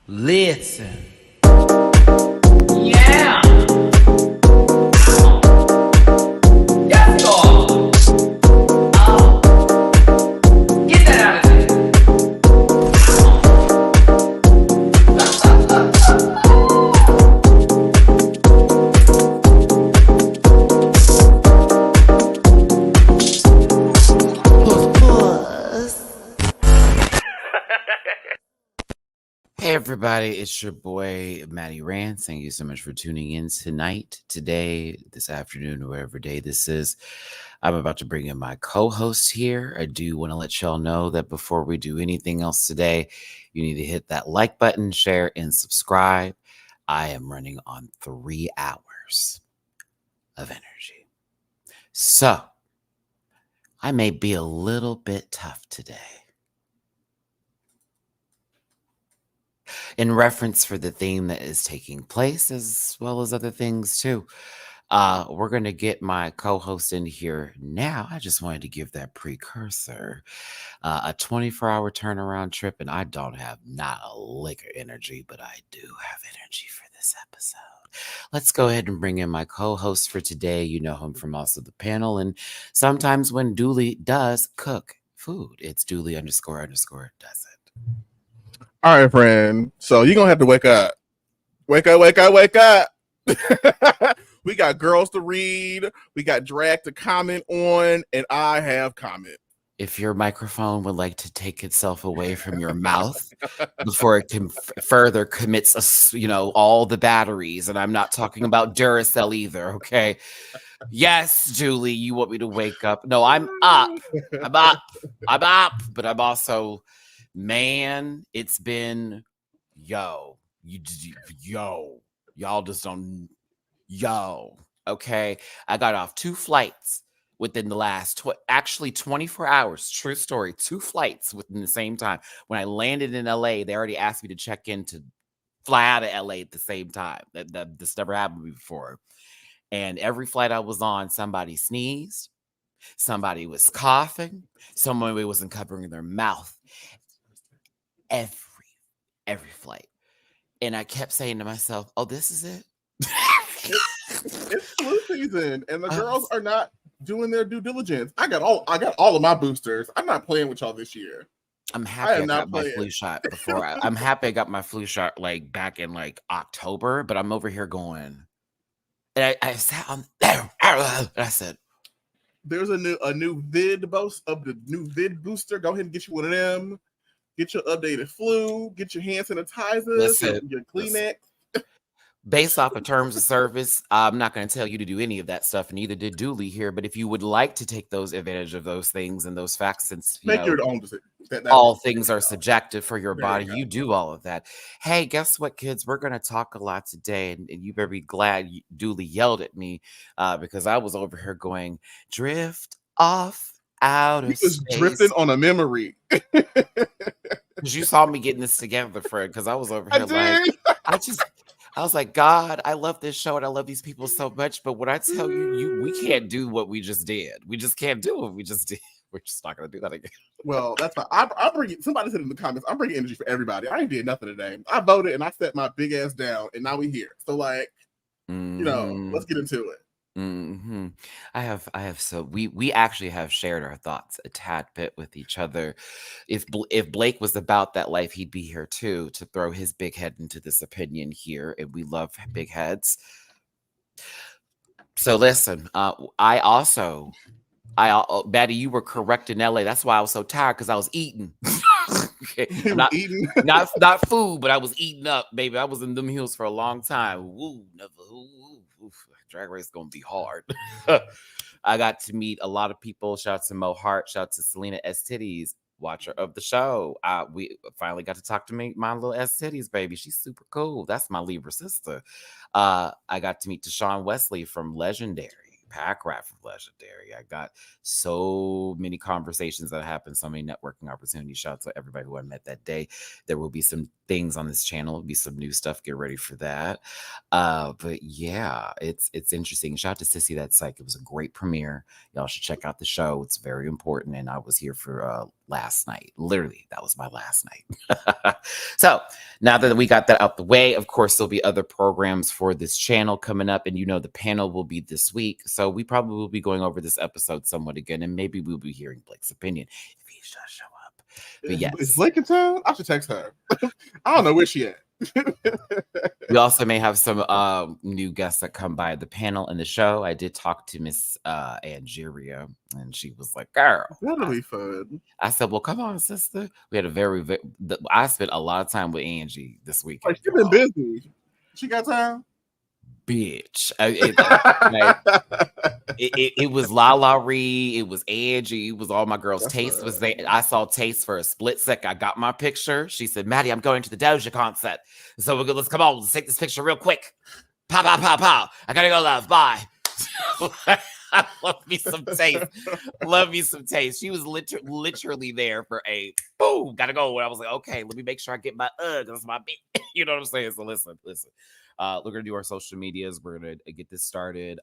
Listen. Yeah. Yes, God. Get that out of there. Hey everybody, it's your boy Matty Rants. Thank you so much for tuning in tonight, today, this afternoon, or whatever day this is. I'm about to bring in my co-host here. I do want to let y'all know that before we do anything else today, you need to hit that like button, share, and subscribe. I am running on 3 hours of energy. So, I may be a little bit tough today. In reference for the theme that is taking place, as well as other things too. We're going to get my co-host in here now. I just wanted to give that precursor. A 24-hour turnaround trip, and I don't have not a lick of energy, but I do have energy for this episode. Let's go ahead and bring in my co-host for today. You know him from also the panel, and sometimes when Dooley does cook food, it's Dooley __ does it. All right, friend. So you're going to have to wake up. Wake up, wake up, wake up. We got girls to read. We got drag to comment on, and I have comment. If your microphone would like to take itself away from your mouth before it can further commits all the batteries, and I'm not talking about Duracell either, okay? Yes, Julie, you want me to wake up? No, I'm up. I'm up, but I'm also, man, it's been, y'all just don't, okay? I got off 2 flights within the last 24 hours. True story. 2 flights within the same time. When I landed in LA, they already asked me to check in to fly out of LA at the same time. This never happened to me before. And every flight I was on, somebody sneezed, somebody was coughing, somebody wasn't covering their mouth. Every flight. And I kept saying to myself, oh, this is it? It's flu season, and the girls are not doing their due diligence. I got all of my boosters. I'm not playing with y'all this year. I'm happy I got my flu shot before. I'm happy I got my flu shot like back in like October, but I'm over here going. And I sat on there. And I said, "There's a new vid booster. Go ahead and get you one of them. Get your updated flu. Get your hand sanitizer. Your Kleenex." Based off of terms of service, I'm not going to tell you to do any of that stuff, and neither did Dooley here. But if you would like to take advantage of those things and those facts, since make your own decision. All things are subjective for your body. You do all of that. Hey, guess what, kids? We're going to talk a lot today, and you better be glad Dooley yelled at me because I was over here going, drift off out of space. Drifting on a memory. Because you saw me getting this together, Fred, because I was over here I was like, God, I love this show and I love these people so much. But when I tell you, we can't do what we just did. We just can't do what we just did. We're just not going to do that again. Well, that's fine. I bring it. Somebody said in the comments, I'm bringing energy for everybody. I ain't did nothing today. I voted and I set my big ass down, and now we here. So let's get into it. Mm-hmm. I have. So we actually have shared our thoughts a tad bit with each other. If Blake was about that life, he'd be here too to throw his big head into this opinion here, and we love big heads. So listen, Betty, you were correct in LA. That's why I was so tired, because I was eating. Okay. Eating. not food, but I was eating up, baby. I was in them hills for a long time. Woo, never. Drag race is gonna be hard. I got to meet a lot of people. Shout out to Mo Hart. Shout out to Selena S. Titties, watcher of the show. We finally got to talk to my little S. Titties, baby. She's super cool. That's my Libra sister. I got to meet Deshaun Wesley from Legendary pack rat from Legendary. I got so many conversations that happened, so many networking opportunities. Shout out to everybody who I met that day. There will be some things on this channel. There'll be some new stuff. Get ready for that. But yeah, it's interesting. Shout out to Sissy That Psych. It was a great premiere. Y'all should check out the show. It's very important. And I was here for last night. Literally, that was my last night. So now that we got that out the way, of course, there'll be other programs for this channel coming up. And the panel will be this week. So we probably will be going over this episode somewhat again. And maybe we'll be hearing Blake's opinion if he does show up. But yes. Is Blake in town? I should text her. I don't know where she at. We also may have some new guests that come by the panel and the show. I did talk to Miss Angeria, and she was like, "Girl, that'll be fun." I said, "Well, come on, sister." We had I spent a lot of time with Angie this week. Like, she's been busy. She got time. Bitch. It was Lala Ree, it was Angie, it was all my girls. Taste was there. I saw Taste for a split second. I got my picture. She said, "Matty, I'm going to the Doja concert. So we're good. Let's come on. Let's take this picture real quick. Pow, pow, pow, pow. I gotta go, love. Bye." I love me some Taste. Love me some Taste. She was literally there for a boom. Gotta go. And I was like, okay, let me make sure I get my that's my bitch. You know what I'm saying? So listen. We're going to do our social medias. We're going to get this started.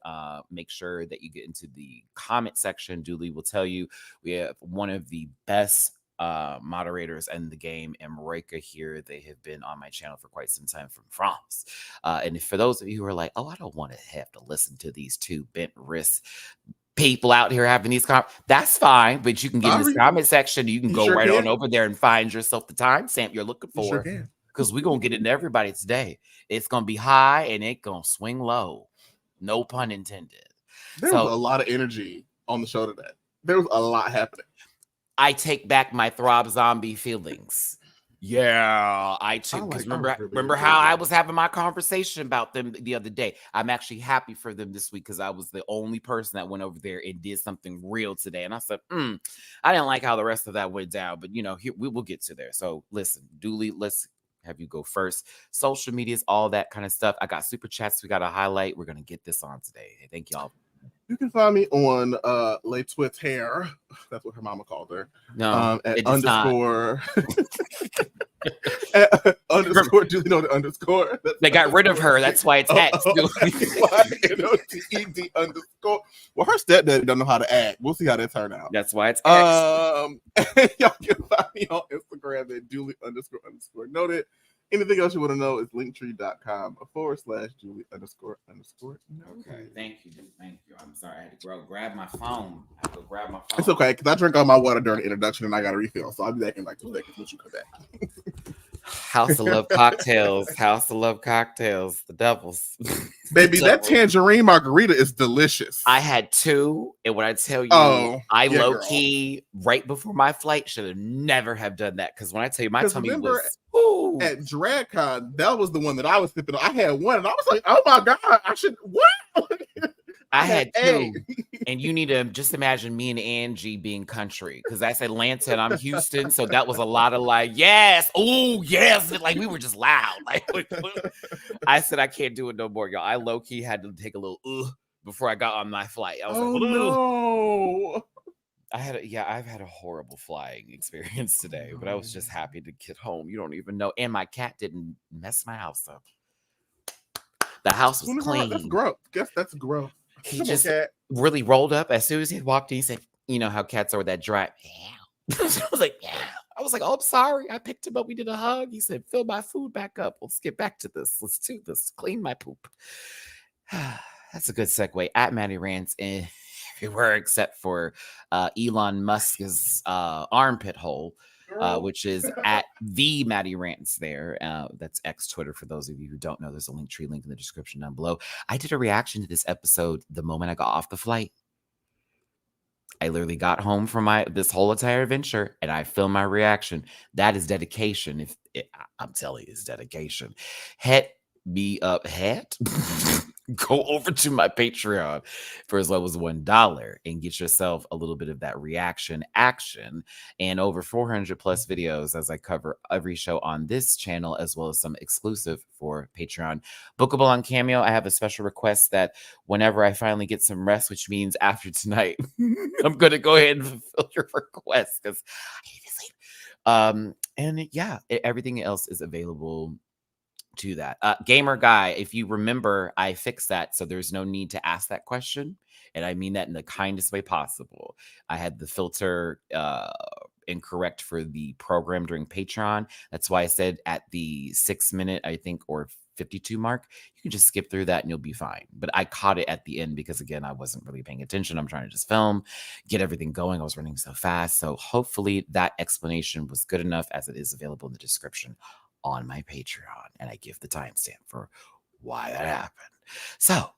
Make sure that you get into the comment section. Dooley will tell you we have one of the best moderators in the game, and Marika here. They have been on my channel for quite some time from France. And for those of you who are like, oh, I don't want to have to listen to these two bent wrists people out here having these that's fine, but you can get in this comment section. You can go right on over there and find yourself the timestamp you're looking for. Because we're going to get into everybody today. It's going to be high and it's going to swing low. No pun intended. There was a lot of energy on the show today. There was a lot happening. I take back my Throb Zombie feelings. Yeah, I too. Because remember how I was having my conversation about them the other day. I'm actually happy for them this week because I was the only person that went over there and did something real today. And I said, I didn't like how the rest of that went down. But, here, we will get to there. So listen, Dooley, let's have you go first. Social medias, all that kind of stuff. I got super chats we got to highlight. We're going to get this on today. Thank y'all. You can find me on Le Twitter. That's what her mama called her. No, at underscore underscore Julie know the underscore. They got rid of her. That's why it's X. N-O-T-E-D underscore. Well, her stepdaddy don't know how to act. We'll see how that turn out. That's why it's X. Y'all can find me on Instagram at Julie underscore noted. Anything else you want to know is linktree.com/Julie underscore. Okay, thank you. I'm sorry, I had to grab my phone. It's okay, because I drank all my water during the introduction and I got a refill, so I'll be back in like 2 seconds once you come back. House of Love cocktails. The Devils. Baby, that tangerine margarita is delicious. I had 2, and when I tell you, low-key, right before my flight, should have never have done that, because when I tell you, my tummy was... Ooh. At DragCon, that was the one that I was sipping on. I had one, and I was like, oh my God, I should... What? I had 2, and you need to just imagine me and Angie being country, because that's Atlanta and I'm Houston, so that was a lot of like, yes, oh yes, like we were just loud. Like I said, I can't do it no more, y'all. I low key had to take a little before I got on my flight. I was like, no. I've had a horrible flying experience today, but I was just happy to get home. You don't even know, and my cat didn't mess my house up. The house was clean. That's gross. Guess that's gross. He just really rolled up as soon as he walked in. He said, "You know how cats are with that dry." Yeah. I was like, "Yeah." I was like, "Oh, I'm sorry." I picked him up. We did a hug. He said, "Fill my food back up. Let's get back to this. Let's do this. Clean my poop." That's a good segue. At Matty Rants everywhere except for Elon Musk's armpit hole. Which is at the Matty Rants there. That's X Twitter for those of you who don't know. There's a link in the description down below. I did a reaction to this episode the moment I got off the flight. I literally got home from this whole entire adventure and I filmed my reaction. That is dedication. I'm telling you, it's dedication. Het me up, het. go over to my Patreon for as low as $1 and get yourself a little bit of that reaction action and over 400 plus videos as I cover every show on this channel, as well as some exclusive for Patreon. Bookable on Cameo. I have a special request that whenever I finally get some rest, which means after tonight, I'm going to go ahead and fulfill your request because I need to sleep. And yeah, everything else is available to that. Gamer guy, if you remember, I fixed that, so there's no need to ask that question, and I mean that in the kindest way possible. I had the filter incorrect for the program during Patreon. That's why I said at the 6 minute, I think, or 52 mark, you can just skip through that and you'll be fine. But I caught it at the end because, again, I wasn't really paying attention. I'm trying to just film, get everything going. I was running so fast. So hopefully that explanation was good enough, as it is available in the description on my Patreon, and I give the timestamp for why that happened. So,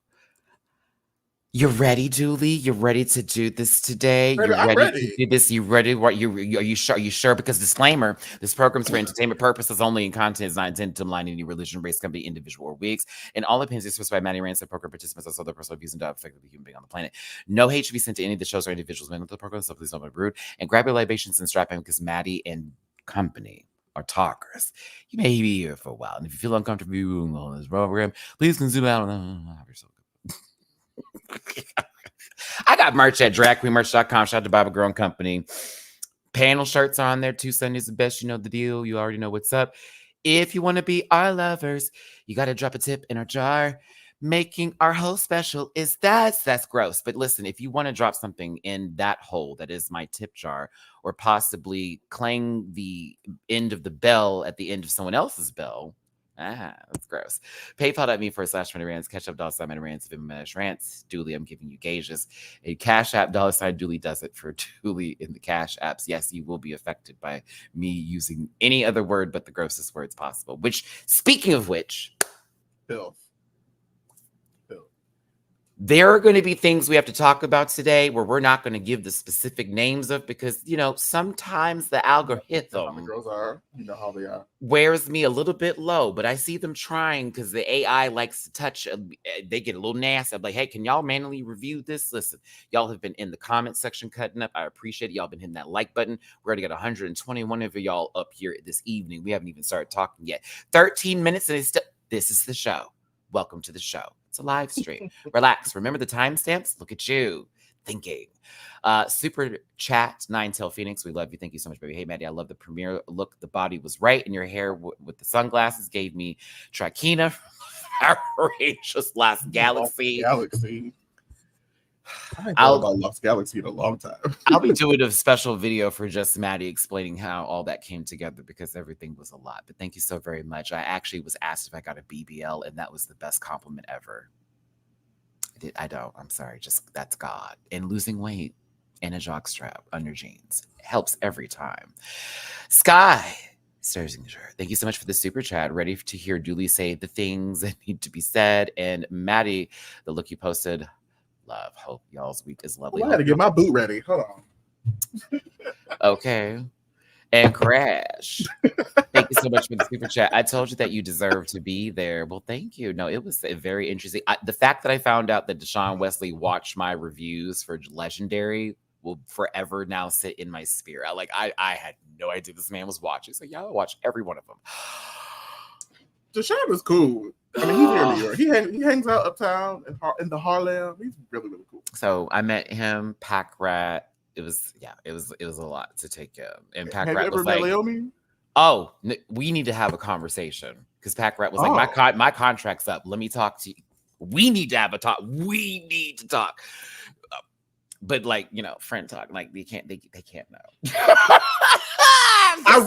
you ready, Julie? You ready to do this today? Ready, You I'm ready ready. to do this? You ready? What are you sure? Are you sure? Because disclaimer: this program's for entertainment purposes only, and content is not intended to malign any religion, race, company, individual, or wigs. And all opinions expressed by Matty Rants and program participants, also their personal views and don't affect the human being on the planet. No hate should be sent to any of the shows or individuals made into the program. So please don't be rude and grab your libations and strap in, because Matty and company are talkers. You may be here for a while, and if you feel uncomfortable on this program, please consider out. Have yourself. I got merch at dragqueenmerch.com. Shout out to Bible Girl and Company. Panel shirts on there. 2 Sundays the best. You know the deal. You already know what's up. If you want to be our lovers, you got to drop a tip in our jar. Making our hole special is that's gross. But listen, if you want to drop something in that hole that is my tip jar, or possibly clang the end of the bell at the end of someone else's bell, that's gross. PayPal.me/MattyRants, Catch up $MattyRants, MattyRants. Dooley, I'm giving you gauges. A Cash App $Dooley does it for Dooley in the Cash Apps. Yes, you will be affected by me using any other word but the grossest words possible. Which, speaking of which, Filth. there are going to be things we have to talk about today where we're not going to give the specific names of, because, you know, sometimes the algorithm, The girls are, you know how they are, wears me a little bit low, but I see them trying because the AI likes to touch. They get a little nasty. I'm like, hey, can y'all manually review this? Listen, y'all have been in the comment section cutting up. I appreciate it. Y'all been hitting that like button. We're going to get 121 of y'all up here this evening. We haven't even started talking yet. 13 minutes and it's still, this is the show. Welcome to the show. It's a live stream. Relax. Remember the timestamps? Look at you thinking. Super chat, 9tail Phoenix. We love you. Thank you so much, baby. Hey, Matty, I love the premiere look. The body was right, and your hair with the sunglasses gave me Trakina from Power Rangers Lost Galaxy. I ain't thought about Lost Galaxy in a long time. I'll be doing a special video for just Matty explaining how all that came together, because everything was a lot. But thank you so very much. I actually was asked if I got a BBL, and that was the best compliment ever. I don't. I'm sorry. Just that's God. And losing weight and a jockstrap under jeans helps every time. Sky Sturzinger, thank you so much for the super chat. Ready to hear Dooley say the things that need to be said. And Matty, the look you posted. Love. Hope y'all's week is lovely. Well, I had to get my boot ready. Hold on. Okay. And Crash, thank you so much for the super chat. I told you that you deserve to be there. Well, thank you. No, it was very interesting. The fact that I found out that Deshaun Wesley watched my reviews for Legendary will forever now sit in my spirit. I had no idea this man was watching. So yeah, I watched every one of them. Deshaun is cool. I mean, he's here in New York. He hangs out uptown in the Harlem. He's really, really cool. So I met him, Pack Rat. It was a lot to take in. And Pack Rat was like, "Oh, we need to have a conversation," because Pack Rat was like, "My contract's up. Let me talk to you. We need to have a talk. We need to talk." But like, you know, friend talk, like they can't know.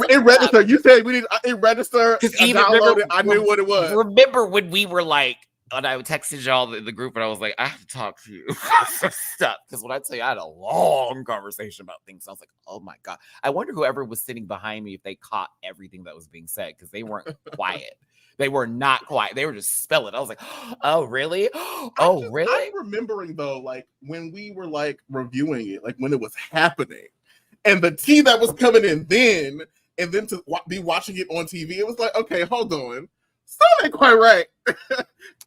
It registered. You said we need it registered. I knew what it was. Remember when we were like, and I texted y'all in the group, and I was like, I have to talk to you for stuff. Because when I tell you, I had a long conversation about things. I was like, oh my God. I wonder whoever was sitting behind me if they caught everything that was being said, because they weren't quiet. They were not quiet. They were just spelling. I was like, oh, really? Oh, really? I'm remembering, though, like when we were like reviewing it, like when it was happening, and the tea that was coming in then, and then to be watching it on TV, it was like, okay, hold on. Still ain't quite right.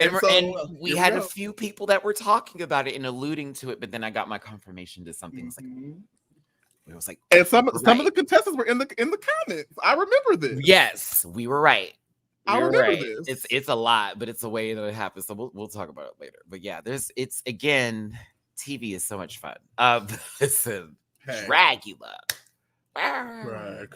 And So, we here had a go. few people that were talking about it and alluding to it, but then I got my confirmation to something. It's like, Mhm. it was like, And some of the right. contestants were in the comments. I remember this. Yes, we were right. I We were remember right. this. It's a lot, but it's a way that it happens. So we'll talk about it later. But yeah, it's again, TV is so much fun. Listen, Hey. Dragula. Drag.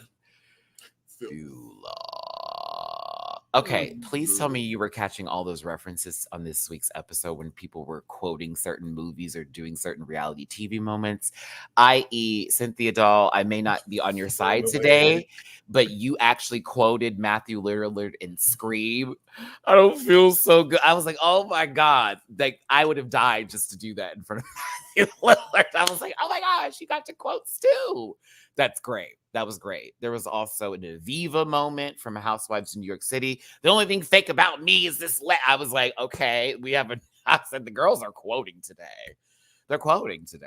Okay, please tell me you were catching all those references on this week's episode when people were quoting certain movies or doing certain reality TV moments, i.e., Cynthia Doll. I may not be on your side today, but you actually quoted Matthew Lillard in Scream. I don't feel so good. I was like, oh my God. Like, I would have died just to do that in front of Matthew Lillard. I was like, oh my gosh, you got your quotes too. That's great. That was great. There was also an Aviva moment from Housewives in New York City. The only thing fake about me is this. I was like, okay, we have a. I said the girls are quoting today. They're quoting today.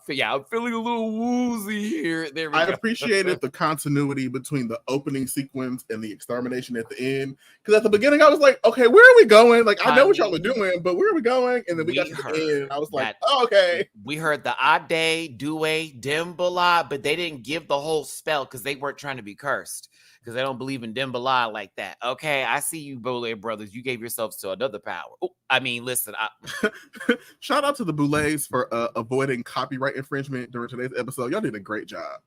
Yeah, I'm feeling a little woozy here. There we I go. appreciated the continuity between the opening sequence and the extermination at the end. Because at the beginning, I was like, okay, where are we going? Like, I know what y'all are doing, but where are we going? And then we got to the end, and I was like, oh, okay. We heard the Ade, Due, Dimbala, but they didn't give the whole spell because they weren't trying to be cursed. Because they don't believe in Dimbala like that. Okay, I see you, Boulay brothers. You gave yourselves to another power. Ooh, I mean, listen. Shout out to the Boulets for avoiding copyright infringement during today's episode. Y'all did a great job.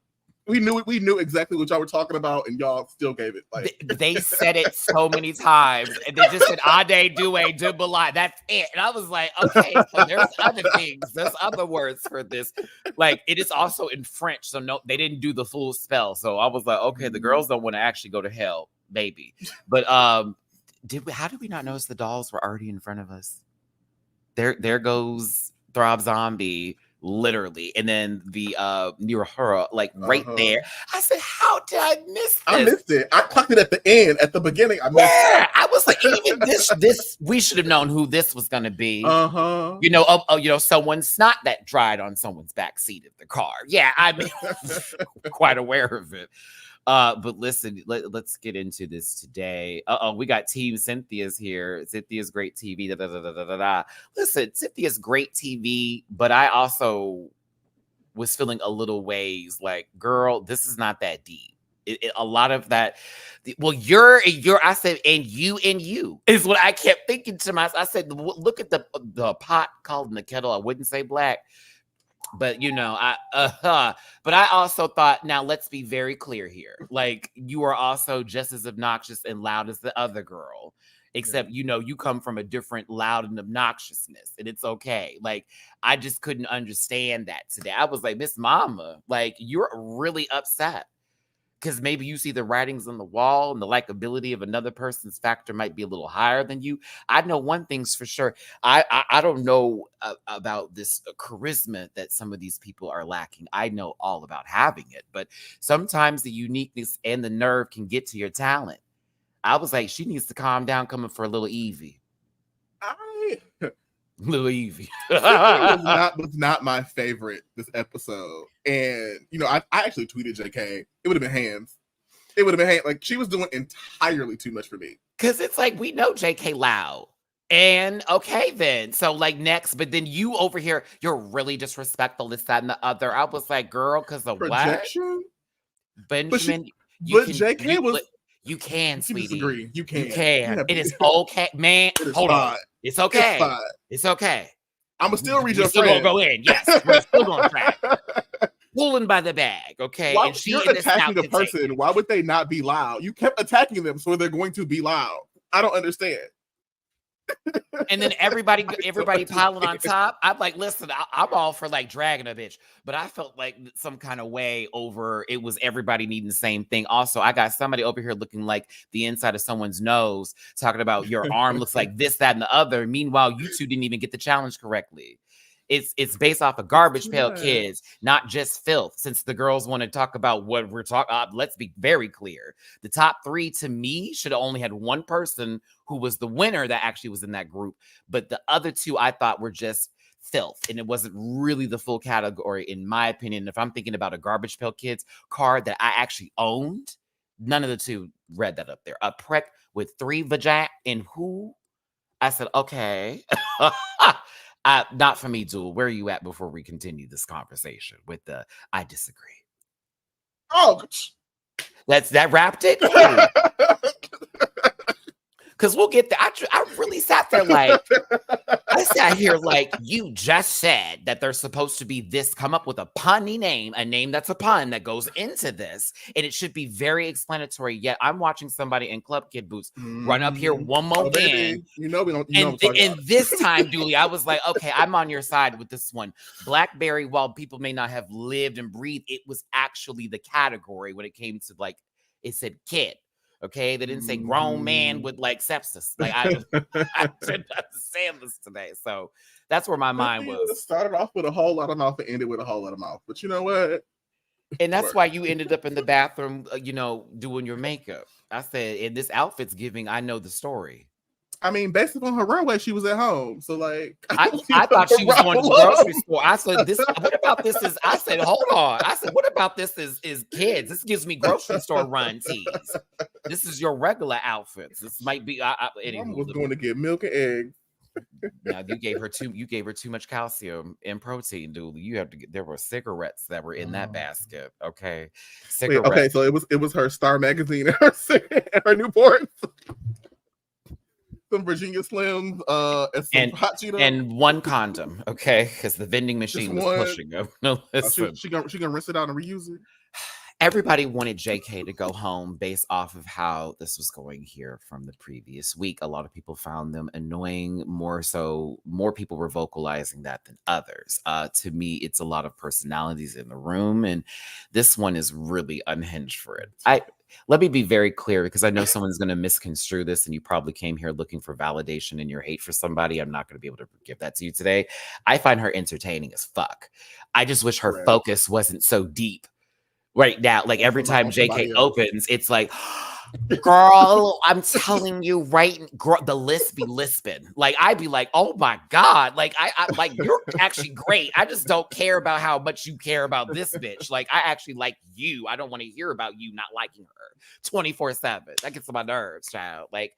We knew exactly what y'all were talking about, and y'all still gave it. Like they said it so many times, and they just said Ade, Due, Dimbala. That's it. And I was like, okay, so there's other things. There's other words for this. Like, it is also in French, so no, they didn't do the full spell. So I was like, okay, the girls don't want to actually go to hell, maybe. But how did we not notice the dolls were already in front of us? There goes Throb Zombie. Literally, and then the Nirahura, like right there. I said, "How did I miss this?" I missed it. I clocked it at the end, at the beginning. I missed it. I was like, even this, we should have known who this was going to be. You know, someone's snot that dried on someone's back seat of the car. Yeah, I mean, quite aware of it. But listen, let's get into this today. We got Team Cynthia's here. Cynthia's great TV. Listen, Cynthia's great TV, but I also was feeling a little ways like, girl, this is not that deep. A lot of that. Well, you're. I said, and you is what I kept thinking to myself. I said, look at the pot called in the kettle. I wouldn't say black. But but I also thought, now let's be very clear here. Like, you are also just as obnoxious and loud as the other girl, except you come from a different loud and obnoxiousness, and it's okay. Like, I just couldn't understand that today. I was like, Miss Mama, like, you're really upset because maybe you see the writings on the wall and the likability of another person's factor might be a little higher than you. I know one thing's for sure. I don't know about this charisma that some of these people are lacking. I know all about having it, but sometimes the uniqueness and the nerve can get to your talent. I was like, she needs to calm down coming for a little Evie. Little Evie was not my favorite this episode, and I actually tweeted JK. It would have been hands. It would have been hands. Like, she was doing entirely too much for me. Because it's like, we know JK loud, and okay then. So like, next, but then you over here, you're really disrespectful, this, that, and the other. I was like, girl, because of Projection? What? Benjamin, JK was. You can, sweetie. Disagree. You can. It is okay, man. Hold on. It's okay. It's okay. I'm gonna still read your still friend. Gonna go in. Yes, we're still gonna track. Pulling by the bag, okay. Why, and you're attacking a person. Why would they not be loud? You kept attacking them, so they're going to be loud. I don't understand. And then everybody piling on top. I'm like, listen, I'm all for like dragging a bitch, but I felt like some kind of way over. It was everybody needing the same thing. Also, I got somebody over here looking like the inside of someone's nose, talking about your arm looks like this, that, and the other. Meanwhile, you two didn't even get the challenge correctly. It's based off of Garbage Pail Kids, not just filth. Since the girls want to talk about what we're talking about, let's be very clear. The top three, to me, should have only had one person who was the winner that actually was in that group. But the other two, I thought, were just filth. And it wasn't really the full category, in my opinion. If I'm thinking about a Garbage Pail Kids card that I actually owned, None of the two read that up there. A prick with 3 vagina and who? I said, okay. Not for me, Duel. Where are you at before we continue this conversation with the I disagree? Oh, That wrapped it? Because we'll get there. I really sat there like, I sat here like, you just said that there's supposed to be this, come up with a punny name, a name that's a pun that goes into this, and it should be very explanatory. Yet I'm watching somebody in Club Kid boots run up here one more again. You know we don't. And this time, Dooley, I was like, okay, I'm on your side with this one. Blackberry, while people may not have lived and breathed, it was actually the category when it came to like, it said kid. Okay, they didn't say grown man with like sepsis. Like I didn't understand this today, so that's where my mind was. It started off with a whole lot of mouth and ended with a whole lot of mouth. But you know what? And that's why you ended up in the bathroom, doing your makeup. I said, and this outfit's giving. I know the story. I mean, based upon her runway, she was at home. So, like, I thought she was going to the grocery store. I said, what about this is, I said, hold on. I said, what about this is kids? This gives me grocery store run tees. This is your regular outfits. This might be, Mama was going to get milk and eggs. Now you gave her too much calcium and protein, dude. You have to get, there were cigarettes that were in that basket. Okay. Wait, okay, so it was her Star magazine and her Newport. Some Virginia Slims, and some hot Cheetos, and one condom, okay, because the vending machine was pushing them. No, listen. She gonna rinse it out and reuse it. Everybody wanted JK to go home based off of how this was going here from the previous week. A lot of people found them annoying. More people were vocalizing that than others. To me, it's a lot of personalities in the room, and this one is really unhinged for it. Let me be very clear, because I know someone's going to misconstrue this, and you probably came here looking for validation in your hate for somebody. I'm not going to be able to give that to you today. I find her entertaining as fuck. I just wish her focus wasn't so deep right now. Like every time JK opens, it's like, girl, I'm telling you, right? Girl, the list be lisping. Like I'd be like, oh my God, like I like you're actually great. I just don't care about how much you care about this bitch. Like I actually like you. I don't want to hear about you not liking her 24/7. That gets on my nerves, child. Like,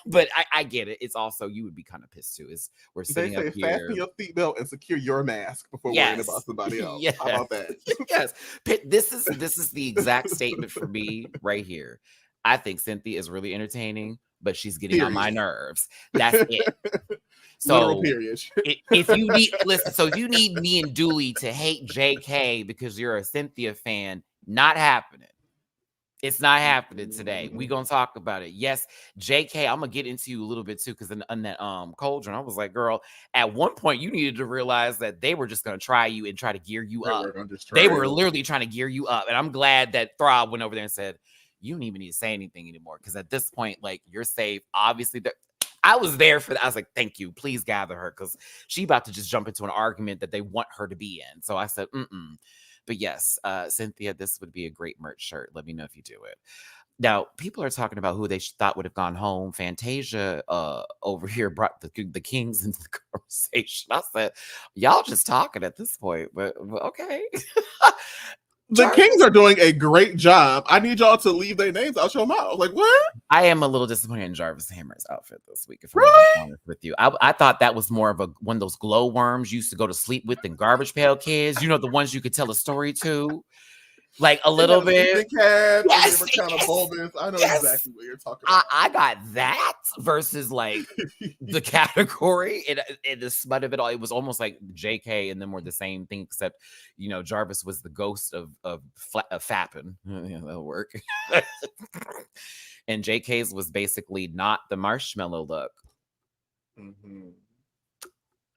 but I get it. It's also, you would be kind of pissed too. Is we're sitting up here. Fasten your seatbelt and secure your mask before worrying about somebody else. Yes. How about that? Yes. This is the exact statement for me right here. I think Cynthia is really entertaining, but she's getting on my nerves. That's it. So if you need if you need me and Dooley to hate JK because you're a Cynthia fan, not happening. It's not happening today. We're going to talk about it. Yes, JK, I'm going to get into you a little bit too, because in that cauldron, I was like, girl, at one point you needed to realize that they were just going to try you and try to gear you up. They were literally trying to gear you up. And I'm glad that Throb went over there and said, you don't even need to say anything anymore, because at this point, like, you're safe. Obviously, I was there for that. I was like, thank you. Please gather her, because she about to just jump into an argument that they want her to be in. So I said, But yes, Cynthia, this would be a great merch shirt. Let me know if you do it. Now, people are talking about who they thought would have gone home. Fantasia over here brought the Kings into the conversation. I said, y'all just talking at this point, but okay. The Kings are doing a great job. I need y'all to leave their names out your mouth. Like, what? I am a little disappointed in Jarvis Hammer's outfit this week, if really? I'm honest with you. I thought that was more of one of those glow worms you used to go to sleep with in Garbage Pail Kids. You know, the ones you could tell a story to. Like a little bit. Yes, kind of bulbous. I know exactly what you're talking about. I got that versus like the category and the smut of it all. It was almost like JK and them were the same thing, except Jarvis was the ghost of fapping. Yeah, that'll work. And JK's was basically not the marshmallow look.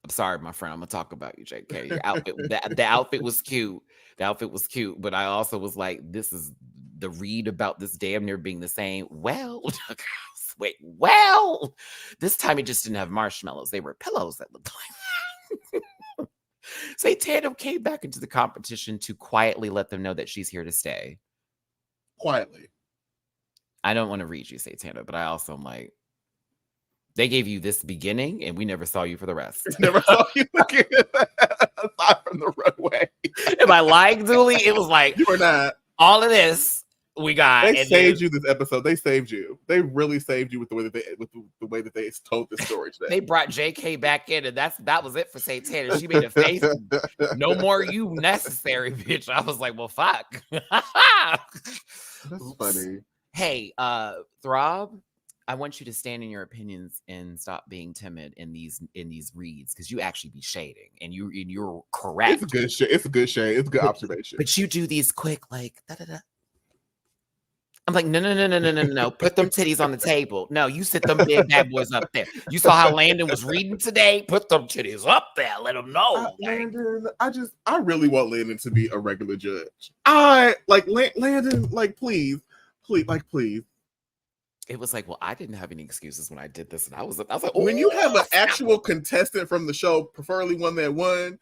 I'm sorry, my friend. I'm gonna talk about you, JK. Your outfit, the outfit was cute. The outfit was cute, but I also was like, this is the read about this damn near being the same. Well, this time it just didn't have marshmallows. They were pillows that looked like that. Say Tandem came back into the competition to quietly let them know that she's here to stay. Quietly. I don't want to read you, Say Tandem, but I also am like, they gave you this beginning, and we never saw you for the rest. Never saw you again, aside from the runway. Am I lying, Dooley? It was like, you were not. All of this, we got. They saved you this episode. They saved you. They really saved you with the way that they told this story today. They brought JK back in, and that was it for Santana. She made a face. No more you necessary, bitch. I was like, well, fuck. That's funny. Hey, Throb, I want you to stand in your opinions and stop being timid in these reads, because you actually be shading, and you're correct. It's a good shade. It's a good shade. It's a good observation. But you do these quick, like da da da. I'm like, no. Put them titties on the table. No, you sit them big bad boys up there. You saw how Landon was reading today. Put them titties up there. Let them know. Landon, I really want Landon to be a regular judge. I like Landon. Like, please. It was like, well, I didn't have any excuses when I did this, and I was like, when you have an actual contestant from the show, preferably one that won,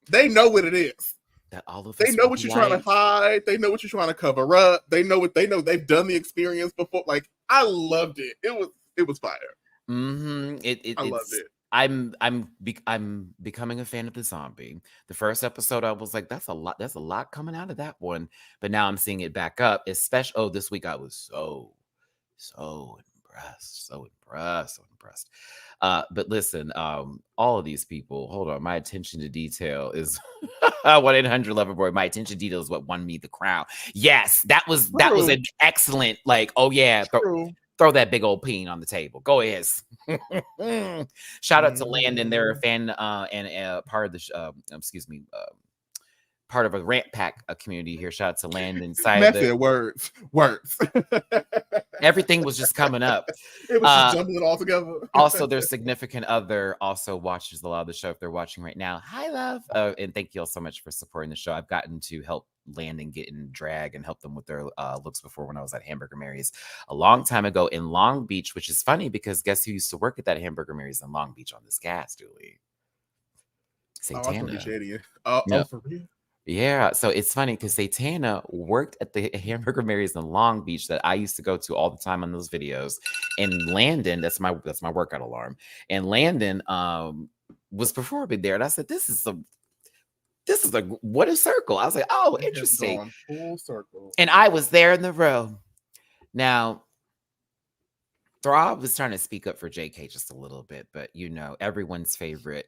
they know what it is. That all of they know what you're trying to hide. They know what you're trying to cover up. They know. They've done the experience before. Like, I loved it. It was fire. Mm-hmm. I loved it. I'm becoming a fan of the zombie. The first episode, I was like, that's a lot coming out of that one. But now I'm seeing it back up. Especially, this week I was so impressed. But listen, all of these people, hold on, my attention to detail is 1-800-Loverboy. My attention to detail is what won me the crown. Yes, that was an excellent, like, oh yeah, throw that big old peen on the table. Go ahead. Shout out to Landon. They're a fan and part of the part of a rant pack community here. Shout out to Landon Cider. That's it. Words. Everything was just coming up. It was just jumbling it all together. Also, their significant other also watches a lot of the show. If they're watching right now, hi, love. And thank you all so much for supporting the show. I've gotten to help Landon get in drag and help them with their looks before when I was at Hamburger Mary's a long time ago in Long Beach, which is funny because guess who used to work at that Hamburger Mary's in Long Beach on this cast, Julie? Santana. Oh, for real? Yeah, so it's funny because Satana worked at the Hamburger Mary's in Long Beach that I used to go to all the time on those videos. And Landon, that's my workout alarm. And Landon was performing there, and I said, "This is what a circle." I was like, "Oh, interesting." Full circle. And I was there in the row. Now, Throb was trying to speak up for JK just a little bit, but everyone's favorite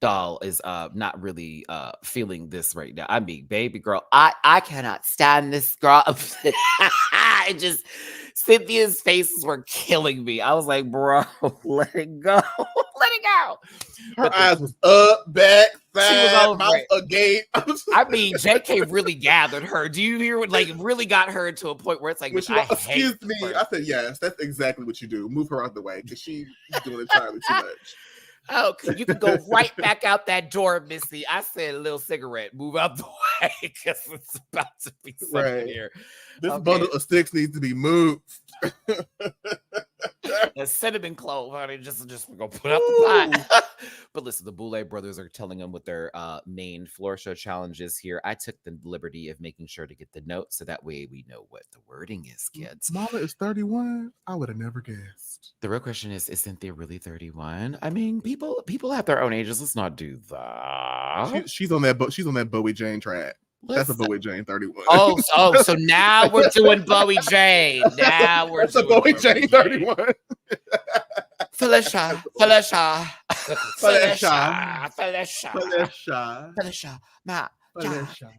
doll is not really feeling this right now. I mean, baby girl, I cannot stand this girl. It just, Cynthia's faces were killing me. I was like, bro, let it go. Let it go. Her eyes was up, back, side, mouth it. agape. I mean, JK really gathered her. Do you hear? Like, really got her to a point where it's like, excuse me. I said, yes, that's exactly what you do. Move her out the way because she's doing entirely too much. Oh, you can go right back out that door, Missy. I said, a little cigarette, move out the way because it's about to be something here. This bundle of sticks needs to be moved. A cinnamon clove, honey, just go put out the pot. But listen, the Boulay brothers are telling them what their main floor show challenge is here. I took the liberty of making sure to get the notes so that way we know what the wording is, kids. Mama is 31. I would have never guessed. The real question is Cynthia really 31? I mean, people have their own ages. Let's not do that. She's on that Bowie Jane track. That's a Bowie Jane 31. Oh, so now we're doing Bowie Jane. Now we're doing Bowie Jane 31. Felicia. Matt,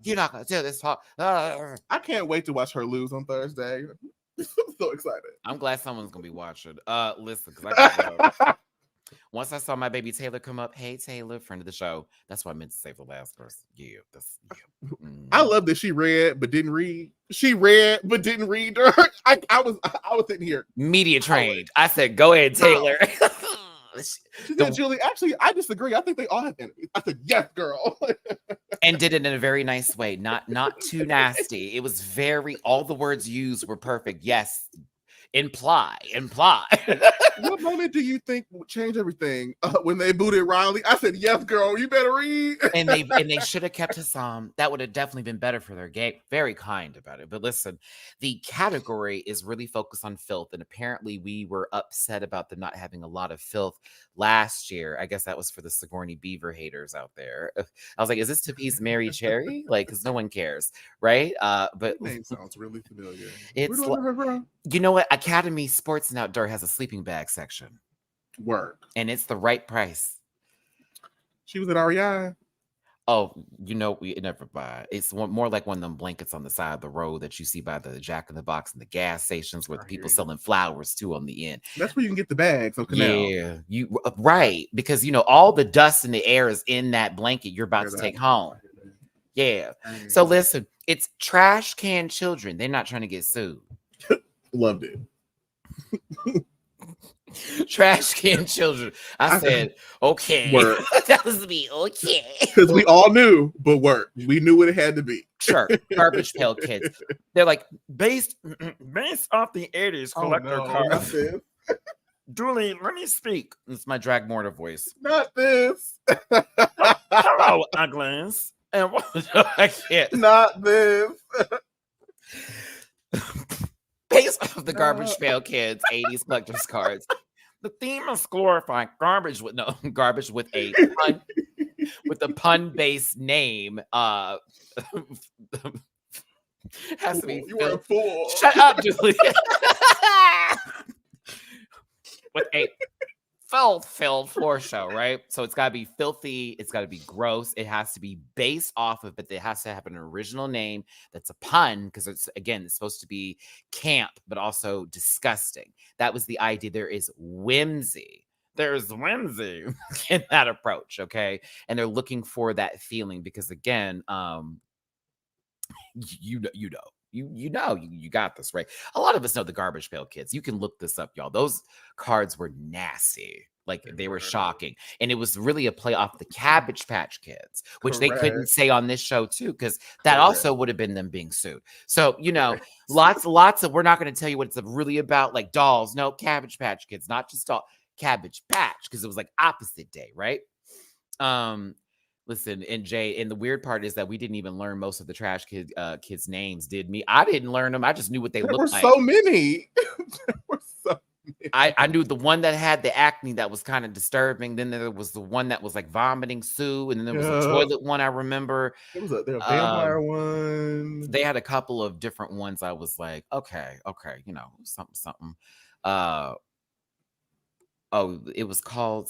you're not gonna do this. I can't wait to watch her lose on Thursday. I'm so excited. I'm glad someone's gonna be watching. Listen, because I gotta go. Once I saw my baby Taylor come up, hey Taylor, friend of the show. That's what I meant to say for the last verse. Yeah. I love that she read but didn't read. She read but didn't read. I was sitting here media trained. I said, "Go ahead, Taylor." She said, Julie, actually, I disagree. I think they all have enemies. I said, yes, girl. And did it in a very nice way, not too nasty. It was all the words used were perfect. Yes. Imply. What moment do you think would change everything? When they booted Riley, I said, "Yes, girl, you better read." and they should have kept Hassan. That would have definitely been better for their game. Very kind about it. But listen, the category is really focused on filth, and apparently we were upset about them not having a lot of filth last year. I guess that was for the Sigourney Beaver haters out there. I was like, is this to appease Mary Cherry? Like, because no one cares, right? But That name sounds really familiar. it's Where do I know her from? you know what? Academy Sports and Outdoor has a sleeping bag section, Work. and it's the right price. She was at REI. Oh, you know, we never buy. It's more like one of them blankets on the side of the road that you see by the Jack in the Box and the gas stations with I people hear you. selling flowers too on the end. That's where you can get the bags on Canal. Yeah, you right, because you know all the dust in the air is in that blanket you're about to take home. Yeah. So listen, it's trash can children. They're not trying to get sued. Loved it. Trash can children. I said, okay. Word. That was me. Okay. Because we all knew, but work. We knew what it had to be. Sure. Garbage Pail Kids. They're like, based off the 80s collector Not this. Julie, let me speak. It's my Drag Mortar voice. Not this. Hello, uglies. And I can't. Not this. Based off the Garbage Pail Kids 80s collector's cards. The theme is glorifying garbage with a pun, with a pun-based name. Has to be You were a fool. Shut up, Julie. With a filled floor show, right? So it's got to be filthy. It's got to be gross. It has to be based off of, but it has to have an original name that's a pun because it's supposed to be camp, but also disgusting. That was the idea. There is whimsy. There's whimsy in that approach, okay? And they're looking for that feeling because again, you got this, right? A lot of us know the Garbage Pail Kids. You can look this up, y'all. Those cards were nasty. Like they were shocking. And it was really a play off the Cabbage Patch Kids, which they couldn't say on this show too, because that also would have been them being sued. So, you know, lots of, we're not going to tell you what it's really about, like dolls. No, Cabbage Patch Kids, not just doll, Cabbage Patch, because it was like opposite day, right? Listen, and Jay, and the weird part is that we didn't even learn most of the trash kids' names, did me? I didn't learn them. I just knew what they looked like. There were so many. There were so many. I knew the one that had the acne that was kind of disturbing. Then there was the one that was like vomiting Sue, and then there was a toilet one I remember. There was a vampire one. They had a couple of different ones. I was like, okay, you know, something. It was called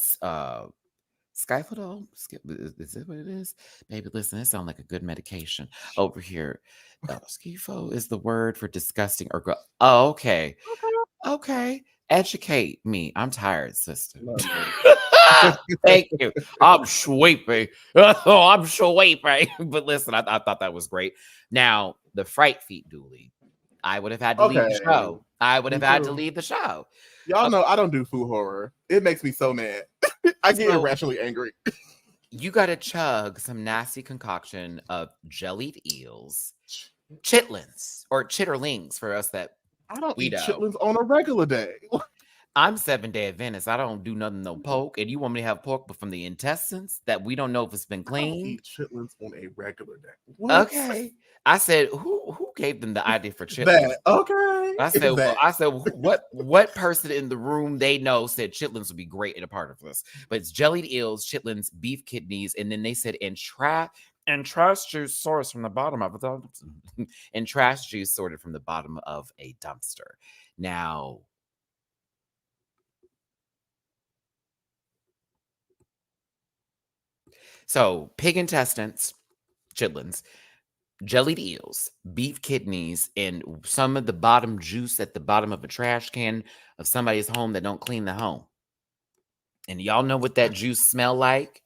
Skyfodol? Is it what it is? Baby, listen, it sounds like a good medication over here. Skifo is the word for disgusting or oh, okay. Educate me. I'm tired, sister. Thank you. I'm sleepy. I'm sleepy. But listen, I thought that was great. Now, the Fright Feet Dooley. I would have had to leave the show. Had to leave the show. Y'all know I don't do food horror. It makes me so mad. I get irrationally angry. You got to chug some nasty concoction of jellied eels, chitlins, or chitterlings for us that I don't eat chitlins on a regular day. I'm 7-day Adventist. I don't do nothing no pork, and you want me to have pork, but from the intestines that we don't know if it's been cleaned. I don't eat chitlins on a regular day. What? Okay. I said, who gave them the idea for chitlins? I said, what person in the room they know said chitlins would be great in a part of this? But it's jellied eels, chitlins, beef kidneys, and then they said and trash juice sourced from the bottom of it, and trash juice sorted from the bottom of a dumpster. Now, so pig intestines, chitlins, jellied eels, beef kidneys, and some of the bottom juice at the bottom of a trash can of somebody's home that don't clean the home. And y'all know what that juice smell like?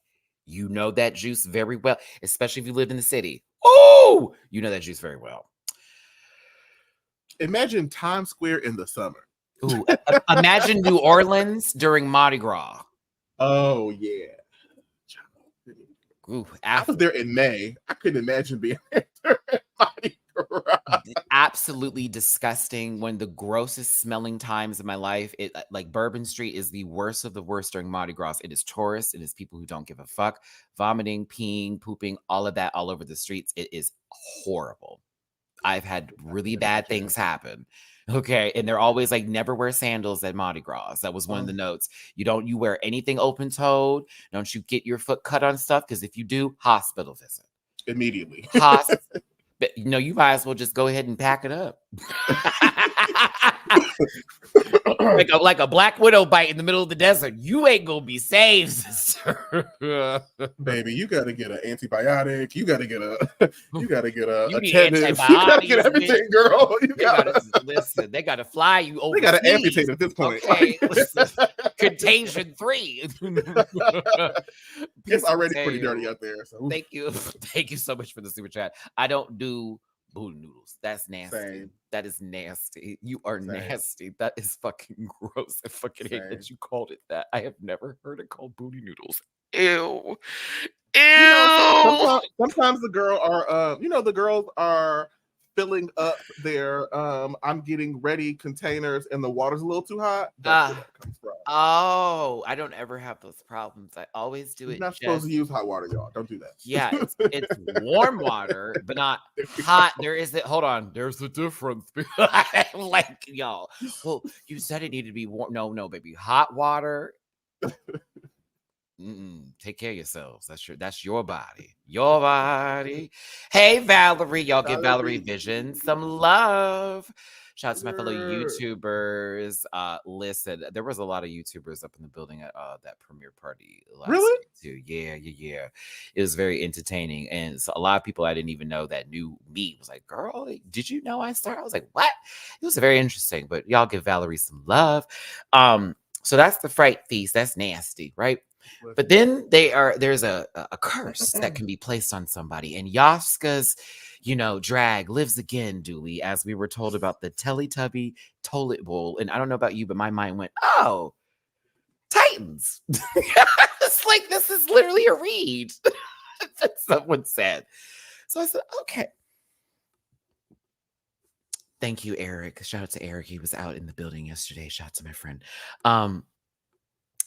You know that juice very well, especially if you live in the city. Oh, you know that juice very well. Imagine Times Square in the summer. Ooh, imagine New Orleans during Mardi Gras. Oh, yeah. Ooh, I was there in May. I couldn't imagine being there during Mardi Gras. absolutely disgusting. One of the grossest smelling times of my life. It like Bourbon Street is the worst of the worst during Mardi Gras. It is tourists. It is people who don't give a fuck, vomiting, peeing, pooping, all of that all over the streets. It is horrible. I've had really bad things happen. Okay. And they're always like, never wear sandals at Mardi Gras. That was one of the notes. You wear anything open toed. Don't you get your foot cut on stuff. Because if you do, hospital visit. Immediately. But, you might as well just go ahead and pack it up. like a black widow bite in the middle of the desert. You ain't gonna be saved, sister. Baby, you gotta get an antibiotic. You gotta get a You need tetanus. You gotta get everything, girl. Listen. They gotta fly you over. They gotta amputate at this point. Okay, Contagion 3. It's already pretty dirty out there. So thank you so much for the super chat. I don't do booty noodles. That's nasty. Same. That is nasty. You are nasty. That is fucking gross. I fucking hate that you called it that. I have never heard it called booty noodles. Ew. Sometimes the girls are filling up their I'm getting ready containers and the water's a little too hot. That's where that comes from. Oh, I don't ever have those problems. I always do it. You're not supposed to use hot water, y'all. Don't do that. Yeah, it's warm water, but not hot. Hold on. There's a difference. Like, y'all. Well, you said it needed to be warm. No, baby. Hot water. Take care of yourselves. That's your body. Your body. Hey, Valerie. Y'all give Valerie Vision some love. Shout out to my fellow YouTubers. Listen, there was a lot of YouTubers up in the building at that premiere party last night too. Yeah. It was very entertaining. And so a lot of people I didn't even know that knew me was like, girl, did you know I started? I was like, what? It was very interesting. But y'all give Valerie some love. So that's the Fright Feast. That's nasty, right? But then there's a curse that can be placed on somebody. And Yaska's, drag lives again, Dooley, as we were told about the Teletubby toilet bowl. And I don't know about you, but my mind went, oh, Titans. It's like, this is literally a read. That someone said. So I said, okay. Thank you, Eric. Shout out to Eric. He was out in the building yesterday. Shout out to my friend.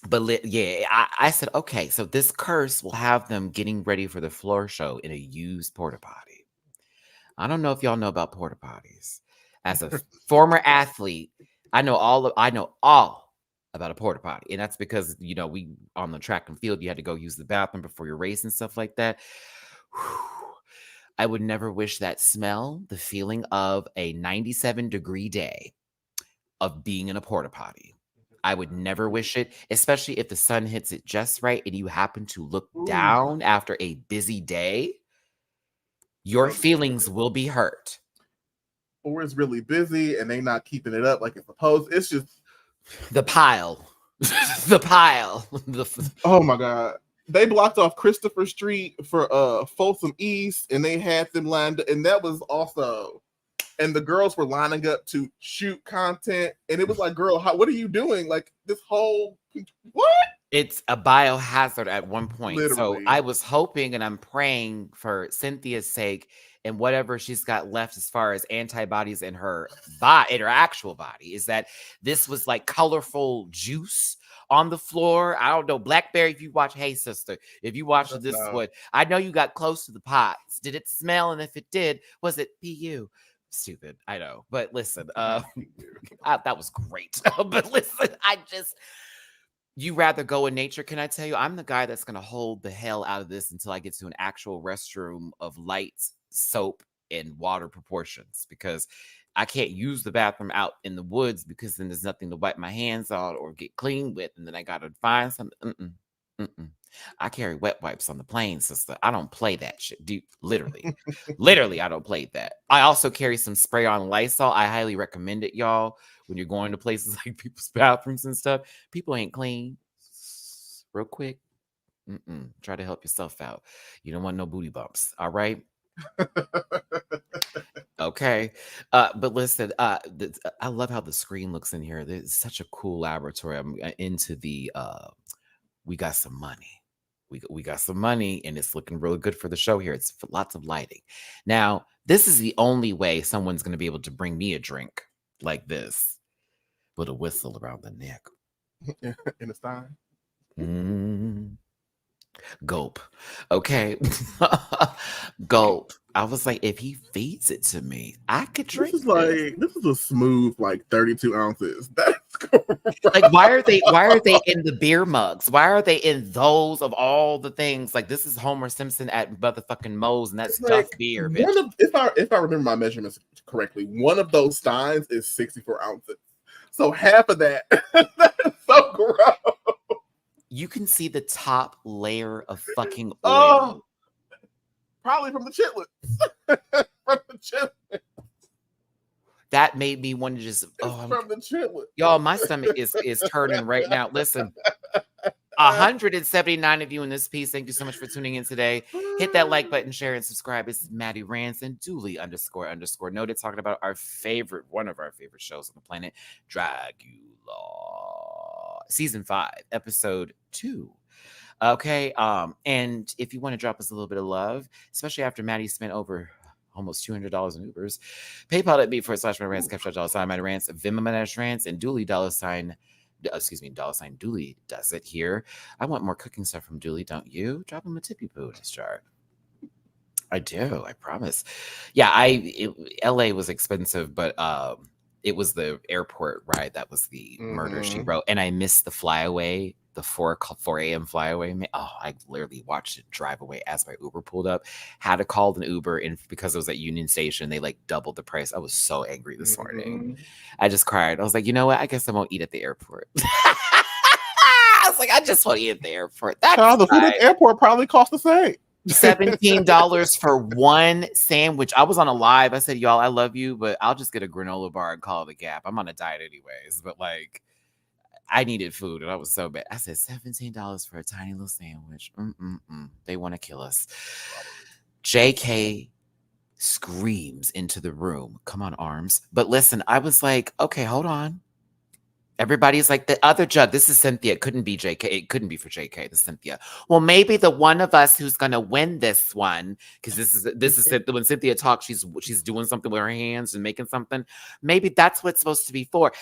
But I said, okay, so this curse will have them getting ready for the floor show in a used porta potty. I don't know if y'all know about porta potties. As a former athlete, I know all about a porta potty, and that's because we on the track and field, you had to go use the bathroom before your race and stuff like that. I would never wish that smell, the feeling of a 97-degree day of being in a porta potty. I would never wish it, especially if the sun hits it just right and you happen to look down after a busy day. Your feelings will be hurt. Or it's really busy and they not keeping it up like it's supposed. It's just the pile. The pile. Oh my God. They blocked off Christopher Street for Folsom East and they had them lined up, and that was also. And the girls were lining up to shoot content. And it was like, girl, what are you doing? Like this whole, what? It's a biohazard at one point. Literally. So I was hoping and I'm praying for Cynthia's sake and whatever she's got left as far as antibodies in her body, in her actual body, is that this was like colorful juice on the floor. I don't know. Blackberry, if you watch, hey sister, if you watch this one, I know you got close to the pots. Did it smell? And if it did, was it PU? Stupid, I know, but listen, that was great. But listen, you rather go in nature. Can I tell you, I'm the guy that's going to hold the hell out of this until I get to an actual restroom of lights, soap, and water proportions, because I can't use the bathroom out in the woods because then there's nothing to wipe my hands on or get clean with, and then I got to find something. I carry wet wipes on the plane, sister. I don't play that shit. Literally, I don't play that. I also carry some spray on Lysol. I highly recommend it, y'all. When you're going to places like people's bathrooms and stuff, people ain't clean. Real quick, try to help yourself out. You don't want no booty bumps. All right. Okay. But listen, I love how the screen looks in here. There's such a cool laboratory. I'm into the we got some money. we got some money, and it's looking really good for the show here. It's lots of lighting. Now, this is the only way someone's going to be able to bring me a drink like this with a whistle around the neck. In the stein. Gulp. Okay. Gulp. I was like, if he feeds it to me, I could drink this is a smooth 32 ounces. That's cool. Like, why are they in the beer mugs? Why are they in those of all the things? Like, this is Homer Simpson at motherfucking Moe's, and that's just beer, bitch. If I remember my measurements correctly, one of those steins is 64 ounces. So half of that, that's so gross. You can see the top layer of fucking oil. Oh, probably from the chitlins. From the chitlins. That made me want to just from the chitlins. Y'all, my stomach is turning right now. Listen, 179 of you in this piece. Thank you so much for tuning in today. Hit that like button, share, and subscribe. It's Matty Rants and Dooley _ noted, talking about one of our favorite shows on the planet, Dragula, season 5, episode 2. Okay, and if you want to drop us a little bit of love, especially after Matty spent over almost $200 in Ubers, PayPal.me /MattyRants, $, MattyRants, Venmo MattyRants, and Dooley $sign Dooley does it here. I want more cooking stuff from Dooley, don't you? Drop him a tippy poo in his jar. I do, I promise. Yeah, LA was expensive, but it was the airport ride that was the murder she wrote, and I missed the flyaway, the 4 a.m. flyaway. Oh, I literally watched it drive away as my Uber pulled up. Had to call an Uber, and because it was at Union Station, they doubled the price. I was so angry this morning. I just cried. I was like, you know what? I guess I won't eat at the airport. I was like, I just want to eat at the airport. That's the food at the airport probably cost the same. $17 for one sandwich. I was on a live. I said, y'all, I love you, but I'll just get a granola bar and call it a Gap. I'm on a diet anyways, but I needed food and I was so bad. I said $17 for a tiny little sandwich. They want to kill us. JK screams into the room. Come on, arms. But listen, I was like, okay, hold on. Everybody's like, the other jug. This is Cynthia. It couldn't be JK. It couldn't be for JK. This is Cynthia. Well, maybe the one of us who's gonna win this one, because this is when Cynthia talks, she's doing something with her hands and making something. Maybe that's what it's supposed to be for.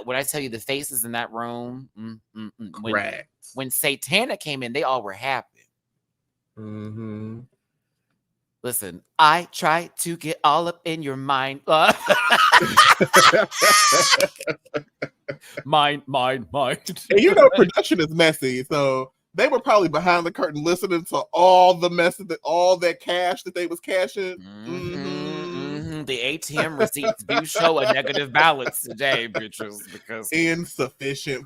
When I tell you the faces in that room, when Satana came in, they all were happy. Listen, I try to get all up in your mind. Mine. And production is messy, so they were probably behind the curtain listening to all the mess, all that cash that they was cashing. The ATM receipts do show a negative balance today, bitches, because insufficient.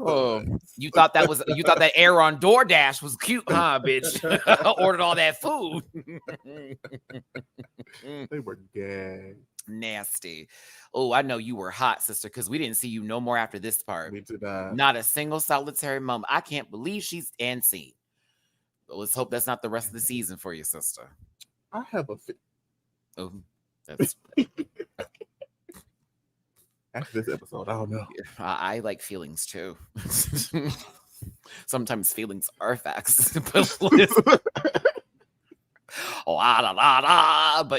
You thought that air on DoorDash was cute, huh, bitch? Ordered all that food. They were gagged. Nasty. Oh, I know you were hot, sister, because we didn't see you no more after this part. We did not. Not a single solitary moment. I can't believe she's seen. But let's hope that's not the rest of the season for you, sister. I have a that's after this episode, I don't know. I like feelings too. Sometimes feelings are facts. But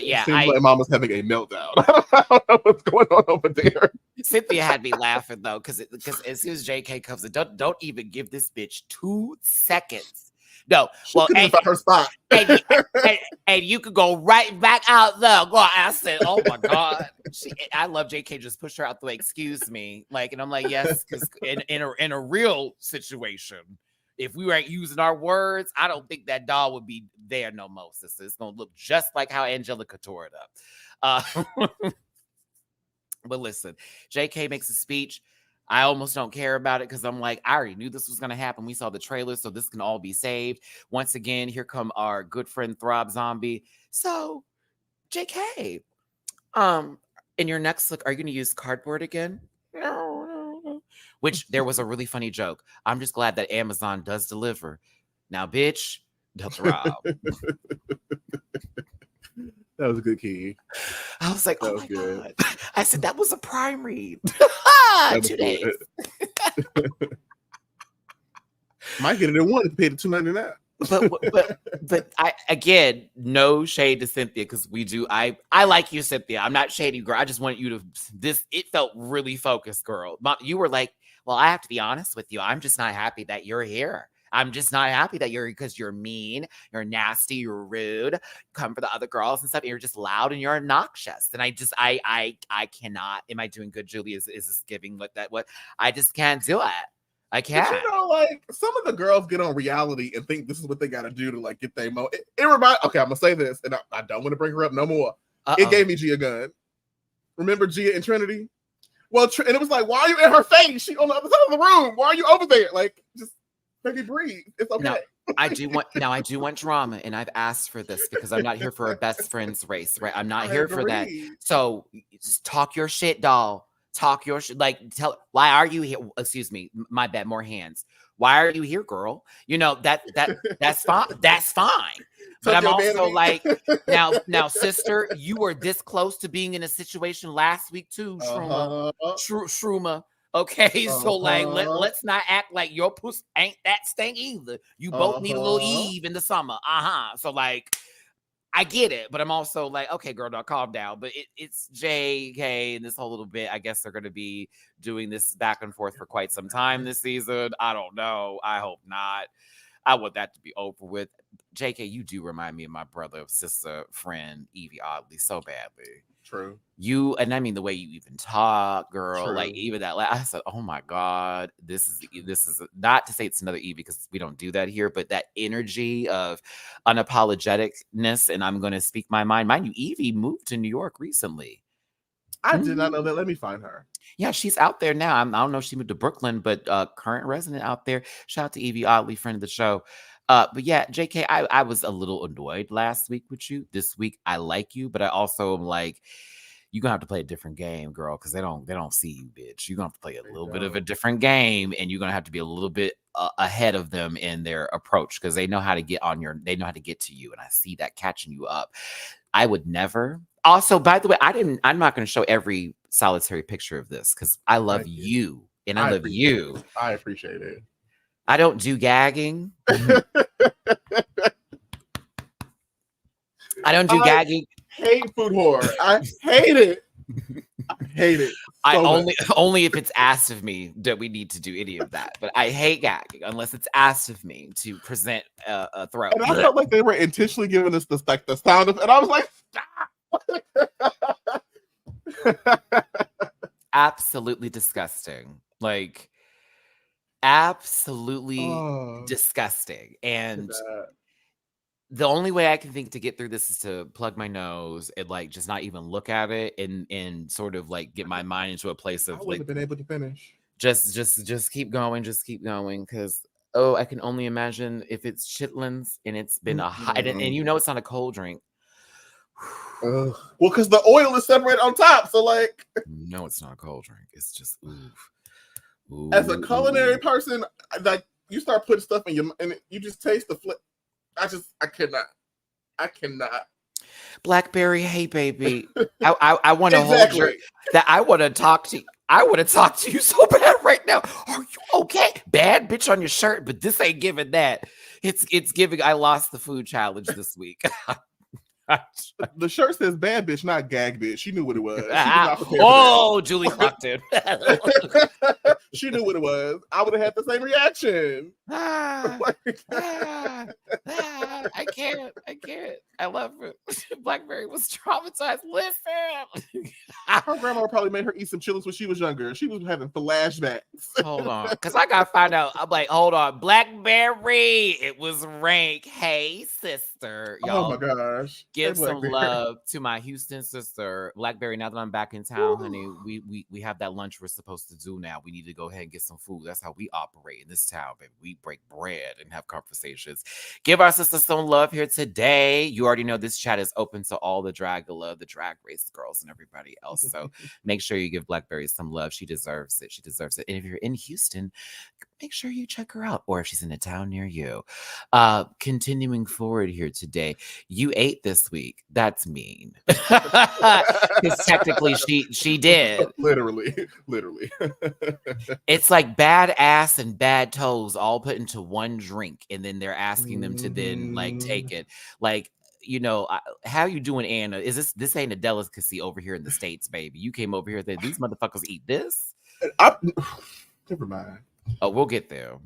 yeah, like Mama's having a meltdown. I don't know what's going on over there. Cynthia had me laughing though, because as soon as JK comes in, don't even give this bitch 2 seconds. No, well, and her spot. and you could go right back out there. I said, oh my God. I love JK just pushed her out the way. Excuse me. And I'm like, yes, because in a real situation, if we weren't using our words, I don't think that doll would be there no more, sister. It's going to look just like how Angelica tore it up. But listen, JK makes a speech. I almost don't care about it because I'm like, I already knew this was going to happen. We saw the trailer, so this can all be saved. Once again, here come our good friend Throb Zombie. So, JK, in your next look, are you going to use cardboard again? No. Which there was a really funny joke. I'm just glad that Amazon does deliver. Now, bitch, that's Rob. That was a good key. I was like, oh my God. I said, that was a prime read. 2 days. Might get it in one if you paid the $2.99. But I again, no shade to Cynthia because we do. I like you, Cynthia. I'm not shady, girl. I just want you to It felt really focused, girl. You were like, well, I have to be honest with you. I'm just not happy that you're here. I'm just not happy that because you're mean, you're nasty, you're rude. Come for the other girls and stuff. You're just loud and you're obnoxious. And I cannot. Am I doing good, Julie? Is this giving what? I just can't do it. I can't. But you know, like some of the girls get on reality and think this is what they got to do to like get their mo. It reminds. Okay, I'm gonna say this, and I don't want to bring her up no more. It gave me Gia Gunn. Remember Gia and Trinity? Well, and it was like, why are you in her face? She on the other side of the room. Why are you over there? Like, just maybe breathe. It's okay. Now, I do want drama, and I've asked for this because I'm not here for a best friends race, right? I'm not here for that. So just talk your shit, doll. Talk your shit. Like, why are you here? Excuse me, my bad. More hands. Why are you here, girl? You know that's fine. That's fine. But I'm also like, now, sister, you were this close to being in a situation last week too, Shruma. Okay, so like, let's not act like your puss ain't that stink either. You both need a little Eve in the summer. So like, I get it, but I'm also like, okay, girl, now calm down. But it's JK and this whole little bit. I guess they're going to be doing this back and forth for quite some time this season. I don't know. I hope not. I want that to be over with. JK, you do remind me of my brother, sister, friend, Evie Oddly so badly. True. You, and I mean the way you even talk, girl. True. Like even that, I said, oh my God, this is not to say it's another Evie because we don't do that here, but that energy of unapologeticness, and I'm going to speak my mind. Mind you, Evie moved to New York recently. I did not know that. Let me find her. Yeah, she's out there now. I don't know if she moved to Brooklyn, but current resident out there. Shout out to Evie Oddly, friend of the show. But yeah, JK, I was a little annoyed last week with you. This week, I like you, but I also am like, you're gonna have to play a different game, girl, because they don't see you, bitch. You're gonna have to play a little bit of a different game, and you're gonna have to be a little bit ahead of them in their approach because they know how to get they know how to get to you, and I see that catching you up. I would never. Also, by the way, I'm not gonna show every solitary picture of this because I love you and I love you. I appreciate it. I don't do gagging. I don't do gagging. Hate food horror. I hate it. I hate it. Only if it's asked of me that we need to do any of that. But I hate gagging unless it's asked of me to present a throw. And I felt like they were intentionally giving us the sound of, and I was like, stop. Absolutely disgusting. Like absolutely disgusting. And the only way I can think to get through this is to plug my nose and like just not even look at it and sort of like get my mind into a place of like been able to finish. Just keep going, because I can only imagine if it's chitlins and it's been a hot and you know it's not a cold drink. Well, because the oil is separated on top, so like no, it's not a cold drink. It's just ooh. As a culinary person, like you start putting stuff in your and you just taste the flip. I cannot. Blackberry, hey baby, I want to hold your that. I want to talk to you. I want to talk to you so bad right now. Are you okay? Bad bitch on your shirt, but this ain't giving that. It's giving. I lost the food challenge this week. The shirt says bad bitch, not gag bitch. She knew what it was. Julie clocked in. She knew what it was. I would have had the same reaction. I can't. I love it. Blackberry was traumatized. Listen. Her grandma probably made her eat some chitlins when she was younger. She was having flashbacks. Hold on. Because I got to find out. I'm like, hold on. Blackberry. It was rank. Hey, sister. Y'all, oh, my gosh. Give some love to my Houston sister. Blackberry, now that I'm back in town, honey, we have that lunch we're supposed to do now. We need to go ahead and get some food. That's how we operate in this town, baby. We break bread and have conversations. Give our sister some love here today. You already know this chat is open to all the Dragula, the Drag Race girls, and everybody else. So make sure you give Blackberry some love. She deserves it. She deserves it. And if you're in Houston, make sure you check her out, or if she's in a town near you. Continuing forward here today, you ate this this week. That's mean. Because technically she did. Literally. It's like bad ass and bad toes all put into one drink, and then they're asking them to then like take it. Like, you know, how you doing, Anna? Is this ain't a delicacy over here in the States, baby? You came over here that these motherfuckers eat this? Never mind. Oh, we'll get there.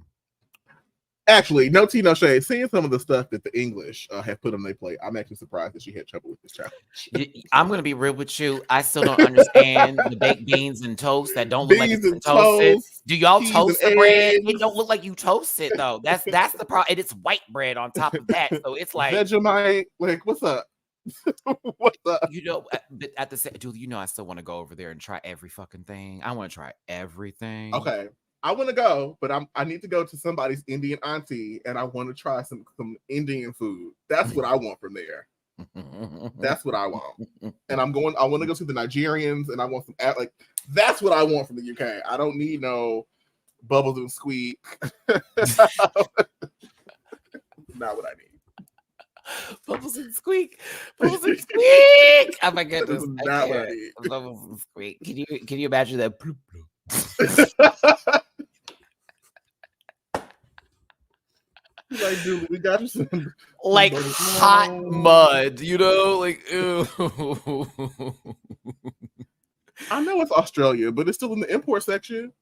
Actually, no tea, no shade. Seeing some of the stuff that the English have put on their plate, I'm actually surprised that she had trouble with this challenge. I'm going to be real with you. I still don't understand the baked beans and toast that don't look like it's been toasted. Do y'all toast the bread? It don't look like you toast it, though. That's the problem. And it's white bread on top of that. So it's like... Vegemite. Like, what's up? What's up? You know, at the same... Dude, you know I still want to go over there and try every fucking thing. I want to try everything. Okay. I want to go, but I need to go to somebody's Indian auntie, and I want to try some Indian food. That's what I want from there. That's what I want. And I want to go to the Nigerians, and I want some like. That's what I want from the UK. I don't need no bubbles and squeak. Not what I need. Bubbles and squeak. Bubbles and squeak. Oh my goodness. Not what I need. Bubbles and squeak. Can you imagine that? Like, dude, we got you some like hot mud, you know, like ew. I know it's Australia, but it's still in the import section.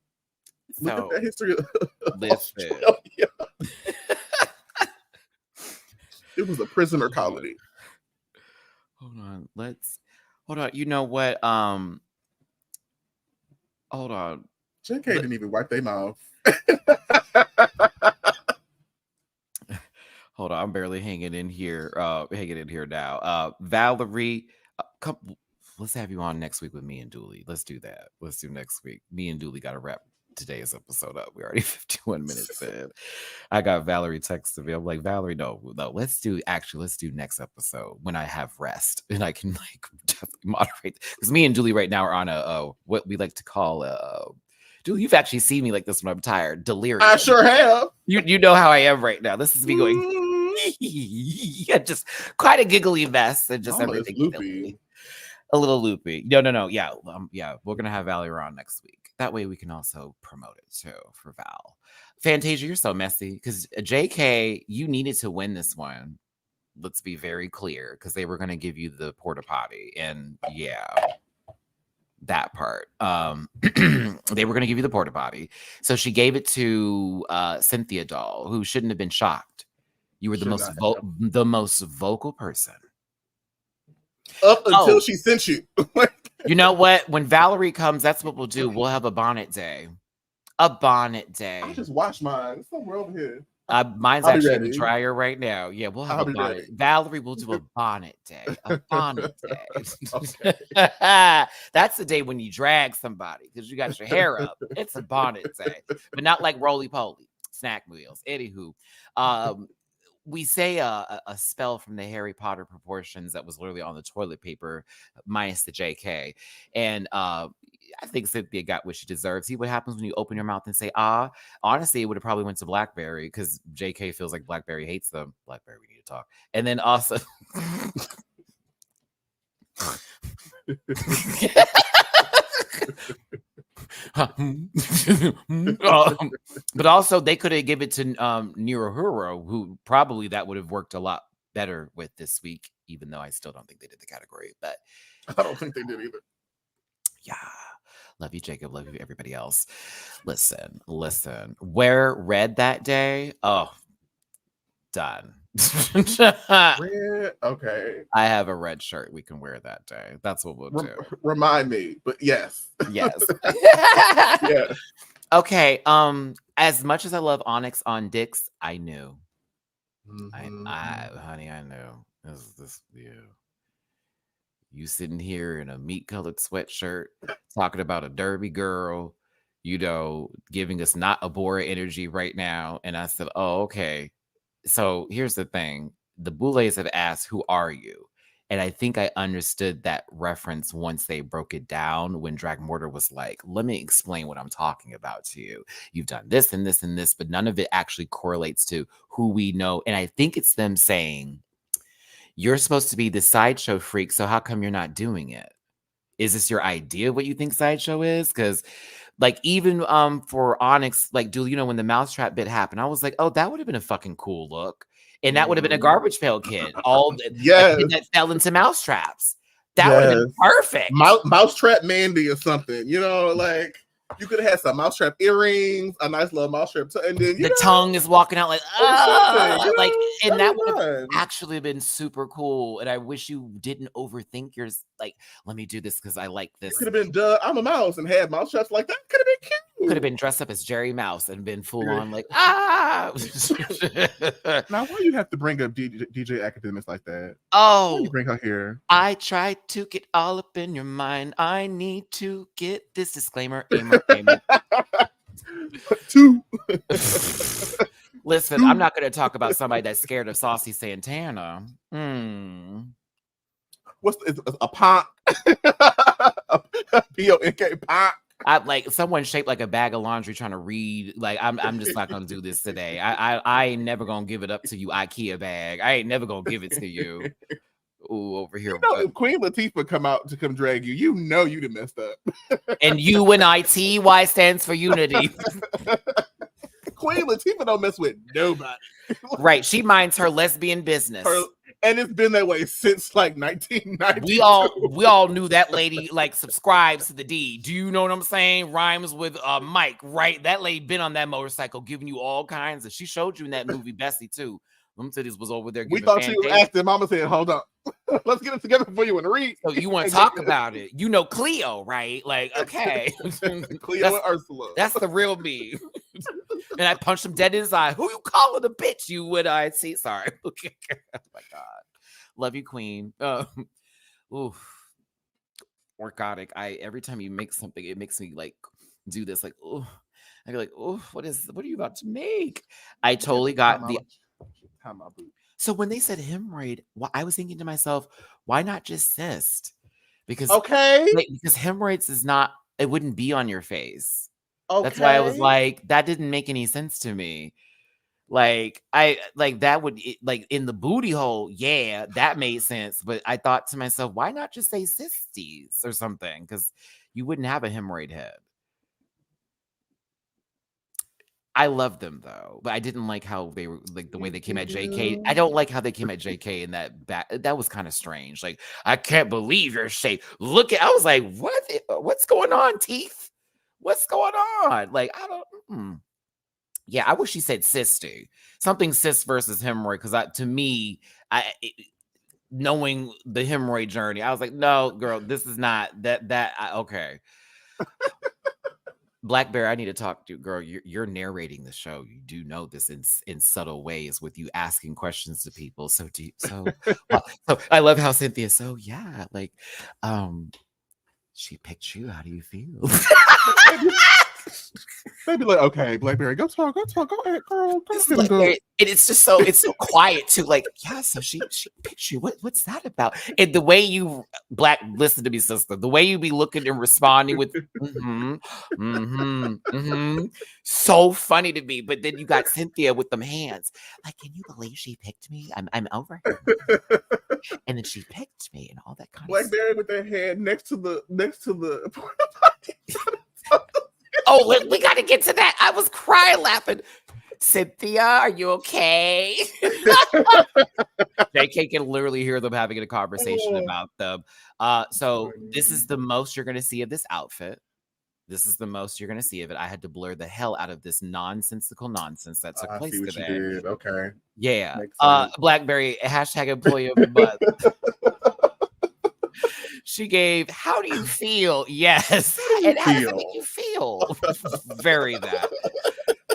Look at that history of Australia. It was a prisoner colony. Hold on. You know what? Hold on. JK didn't even wipe their mouth. Hold on, I'm barely hanging in here now. Valerie, let's have you on next week with me and Dooley. Let's do that. Let's do next week. Me and Dooley got to wrap today's episode up. We're already 51 minutes in. I got Valerie texting me. I'm like, Valerie, no, let's do next episode when I have rest and I can like definitely moderate. Because me and Dooley right now are on what we like to call Dude, you've actually seen me like this when I'm tired. Delirium. I sure have. You know how I am right now. This is me going just quite a giggly mess and just everything loopy. A little loopy. No. Yeah. We're gonna have Valerie on next week. That way we can also promote it too for Val. Fantasia, you're so messy because JK, you needed to win this one. Let's be very clear because they were gonna give you the porta potty and yeah. That part. They were going to give you the porta potty. So she gave it to Cynthia Doll, who shouldn't have been shocked. You were the most vocal person. Up until she sent you. You know what? When Valerie comes, that's what we'll do. We'll have a bonnet day. A bonnet day. I just washed mine. There's somewhere over here. Mine's actually in the dryer right now. Yeah, we'll have a bonnet. Ready. Valerie will do a bonnet day. A bonnet day. That's the day when you drag somebody because you got your hair up. It's a bonnet day, but not like roly poly snack wheels. Anywho, we say a spell from the Harry Potter proportions that was literally on the toilet paper minus the JK, and I think Cynthia got what she deserves. See what happens when you open your mouth and say, ah. Honestly, it would have probably went to Blackberry because JK feels like Blackberry hates them. Blackberry, we need to talk. And then also... but also, they could have given it to Nirohuro, who probably that would have worked a lot better with this week, even though I still don't think they did the category. But I don't think they did either. Yeah. Love you, Jacob. Love you, everybody else. Listen. Wear red that day. Oh, done. Red? Okay. I have a red shirt we can wear that day. That's what we'll do. Remind me, but yes. Yes. Yeah. Okay. As much as I love Onyx on dicks, I knew. Mm-hmm. Honey, I knew. This you. You sitting here in a meat-colored sweatshirt, talking about a derby girl, you know, giving us not a Bora energy right now. And I said, oh, okay. So here's the thing. The Boulets have asked, who are you? And I think I understood that reference once they broke it down when Dragmortar was like, let me explain what I'm talking about to you. You've done this and this and this, but none of it actually correlates to who we know. And I think it's them saying, you're supposed to be the sideshow freak, so how come you're not doing it? Is this your idea of what you think sideshow is? Because like even for Onyx, like dude, when the mousetrap bit happened, I was like, oh, that would have been a fucking cool look. And that would have been a garbage pail kid. A kid that fell into mousetraps. That would have been perfect. Mousetrap Mandy or something. Like you could have had some mousetrap earrings, a nice little mousetrap, and then the tongue is walking out like, like, and that would have actually been super cool. And I wish you didn't overthink yours. Like, let me do this because I like this. Could have been I'm a mouse and had mouse traps like that. Could have been cute. Could have been dressed up as Jerry Mouse and been full on like Now why you have to bring up DJ Academics like that? Oh, why you bring her here? I tried to get all up in your mind. I need to get this disclaimer. Aimer. Two. Listen, I'm not going to talk about somebody that's scared of Saucy Santana. What's a punk? P-O-N-K punk. I like someone shaped like a bag of laundry trying to read. Like I'm just not gonna do this today. I ain't never gonna give it up to you, IKEA bag. I ain't never gonna give it to you. Ooh, over here. If Queen Latifah come drag you, you'd have messed up. And UNITY stands for unity. Queen Latifah don't mess with nobody. Right. She minds her lesbian business. And it's been that way since like 1990. We all knew that lady like subscribes to the D. Do you know what I'm saying? Rhymes with Mike, right? That lady been on that motorcycle giving you all kinds of. She showed you in that movie Bessie too. Them titties was over there. We thought she was acting. Mama said, "Hold on, let's get it together before you want to read." So you want to talk about it? You know Cleo, right? Like, okay, Cleo and Ursula. That's the real me. And I punched him dead in his eye. Who you calling a bitch? You would I see? Sorry. Okay. Oh my God, love you, Queen. Oof, orthotic. Every time you make something, it makes me like do this. Like, oh, I go like, oh, what are you about to make? I totally got the. So when they said hemorrhoid, I was thinking to myself, why not just cyst? Because because hemorrhoids is not, it wouldn't be on your face. Okay. That's why I was like, that didn't make any sense to me. Like that would like in the booty hole, yeah, that made sense. But I thought to myself, why not just say cystes or something? Because you wouldn't have a hemorrhoid head. I love them though, but I didn't like how they were like the way they came at JK. I don't like how they came at JK in that was kind of strange. Like, I can't believe your shape. I was like, what's going on, teeth? What's going on? Like, I don't. Yeah, I wish she said cysty. Something cyst versus hemorrhoid, because to me, knowing the hemorrhoid journey, I was like, no, girl, this is not that. Okay. Blackberry, I need to talk to you, girl. You're narrating the show. You do know this in subtle ways with you asking questions to people. So I love how Cynthia. So yeah, like, she picked you. How do you feel? They'd be like, okay, Blackberry, go talk, go ahead, girl. It's just so quiet too. Like, yeah, so she picked you. What's that about? And the way you listen to me, sister. The way you be looking and responding with so funny to me. But then you got Cynthia with them hands. Like, can you believe she picked me? I'm over here. And then she picked me and all that kind of Blackberry with their hand next to the porta potty. Oh, we got to get to that. I was crying laughing. Cynthia, are you okay? JK can literally hear them having a conversation about them. So this is the most you're going to see of this outfit. This is the most you're going to see of it. I had to blur the hell out of this nonsensical nonsense that took place today. You did. Okay. Yeah. Blackberry, #employee of the month. She gave, how do you feel? Yes. And how does it make you feel? Very that.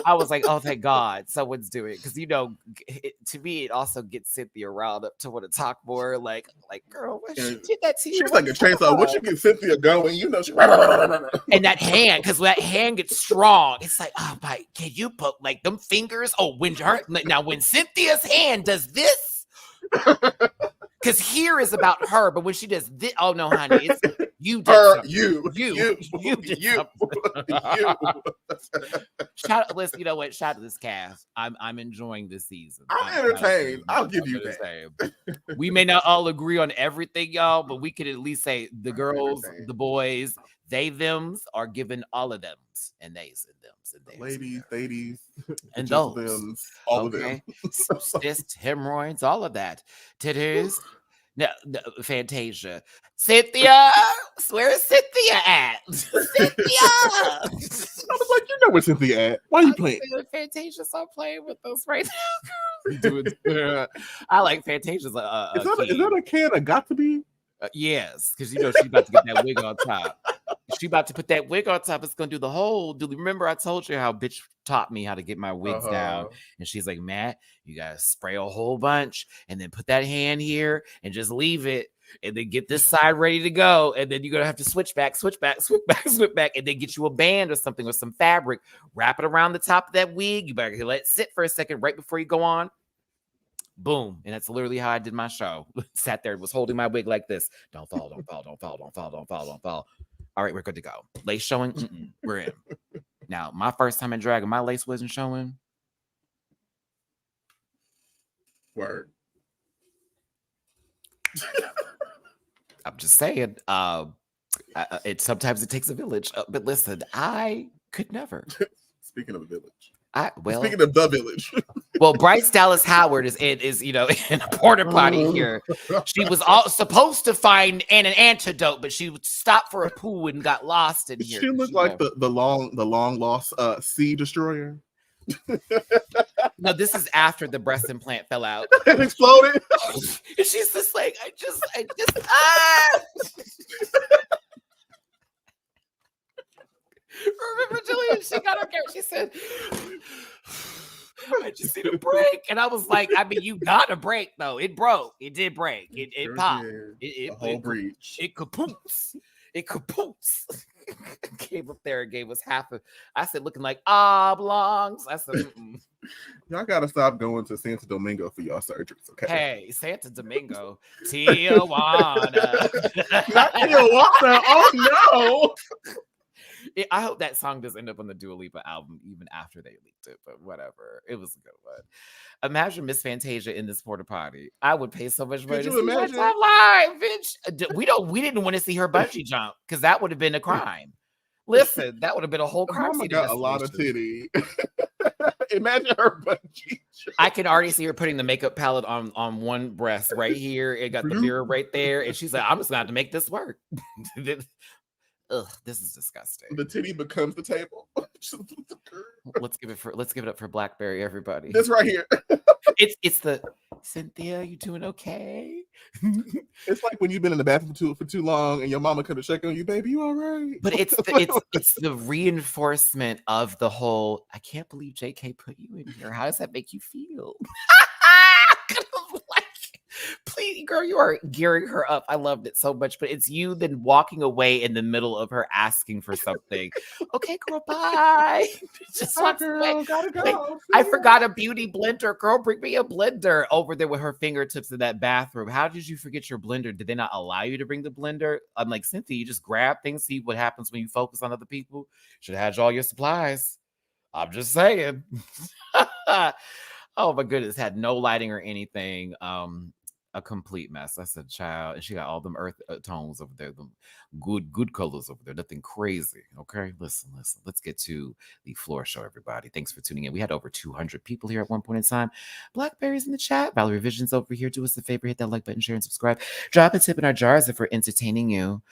I was like, oh, thank God someone's doing it. Because, to me, it also gets Cynthia riled up to want to talk more. Like, girl, what she did that to you? She's like a chainsaw. Once you get Cynthia going, she... And that hand, because when that hand gets strong, it's like, oh, my, can you put, like, them fingers? Oh, when Cynthia's hand does this... Because here is about her, but when she does this, oh no, honey, it's you did Her, something. you did something. Listen, you know what? Shout out to this cast. I'm enjoying this season. I'm entertained. I'll give you that. We may not all agree on everything, y'all, but we could at least say the girls, the boys, they, thems are given all of thems and theys and thems and theys. Ladies, and those. Thems, all of them. Cysts, hemorrhoids, all of that. Titties. No, Fantasia. Cynthia, where's Cynthia at? Cynthia. I was like, you know where Cynthia at? Why are you playing? Fantasia, stop playing with us right now. I like Fantasia's. Is that a can of got to be? Yes, because you know she's about to get that wig on top. She about to put that wig on top. It's gonna do the whole. Remember I told you how bitch taught me how to get my wigs down, and she's like, Matt, you gotta spray a whole bunch, and then put that hand here, and just leave it, and then get this side ready to go, and then you're gonna have to switch back, and then get you a band or something with some fabric, wrap it around the top of that wig. You better let it sit for a second right before you go on. Boom. And that's literally how I did my show. Sat there, was holding my wig like this. Don't fall, don't fall, don't fall, don't fall, don't fall, don't fall. All right, we're good to go. Lace showing? We're in. Now, my first time in drag, my lace wasn't showing. Word. I'm just saying. Sometimes it takes a village. But listen, I could never. Speaking of a village. Speaking of the village. Well, Bryce Dallas Howard is in a porta potty here. She was supposed to find an antidote, but she stopped for a poo and got lost in here. She looked like the long lost sea destroyer. No, this is after the breast implant fell out. It exploded. And she's just like, I just Remember, Jillian, she got up there, she said, I just need a break. And I was like, I mean, you got a break, though. It broke. It did break. It popped. A whole breach. It kapoots. It kapoots. Came up there and gave us I said, looking like oblongs. I said, Y'all got to stop going to Santo Domingo for y'all surgeries, okay? Hey, Santo Domingo. Tijuana. Not Tijuana. Oh, no. I hope that song does end up on the Dua Lipa album even after they leaked it, but whatever. It was a good one. Imagine Miss Fantasia in this porta potty. I would pay so much money to see that time live, bitch. We didn't want to see her bungee jump because that would have been a crime. Listen, that would have been a whole crime. Mama got a lot of titty. Imagine her bungee jump. I can already see her putting the makeup palette on one breast right here. It got the mirror right there, and she's like, "I'm just gonna have to make this work." Ugh, this is disgusting. The titty becomes the table. Let's give it up for Blackberry, everybody. This right here. It's the Cynthia, you doing okay? It's like when you've been in the bathroom for too long and your mama could have checked on you, baby, you all right? But it's the reinforcement of the whole, I can't believe JK put you in here. How does that make you feel? Please, girl, you are gearing her up. I loved it so much, but it's you then walking away in the middle of her asking for something. Okay, girl, bye. Just walks away. Gotta go. Like, I forgot a beauty blender. Girl, bring me a blender over there with her fingertips in that bathroom. How did you forget your blender? Did they not allow you to bring the blender? I'm like, Cynthia, you just grab things, see what happens when you focus on other people. Should have had all your supplies. I'm just saying. Oh my goodness, had no lighting or anything. A complete mess. I said, child, and she got all them earth tones over there, the good colors over there, nothing crazy. Okay, listen. Let's get to the floor show, everybody. Thanks for tuning in. We had over 200 people here at one point in time. Blackberry's in the chat. Valerie Vision's over here. Do us a favor, hit that like button, share, and subscribe. Drop a tip in our jars if we're entertaining you.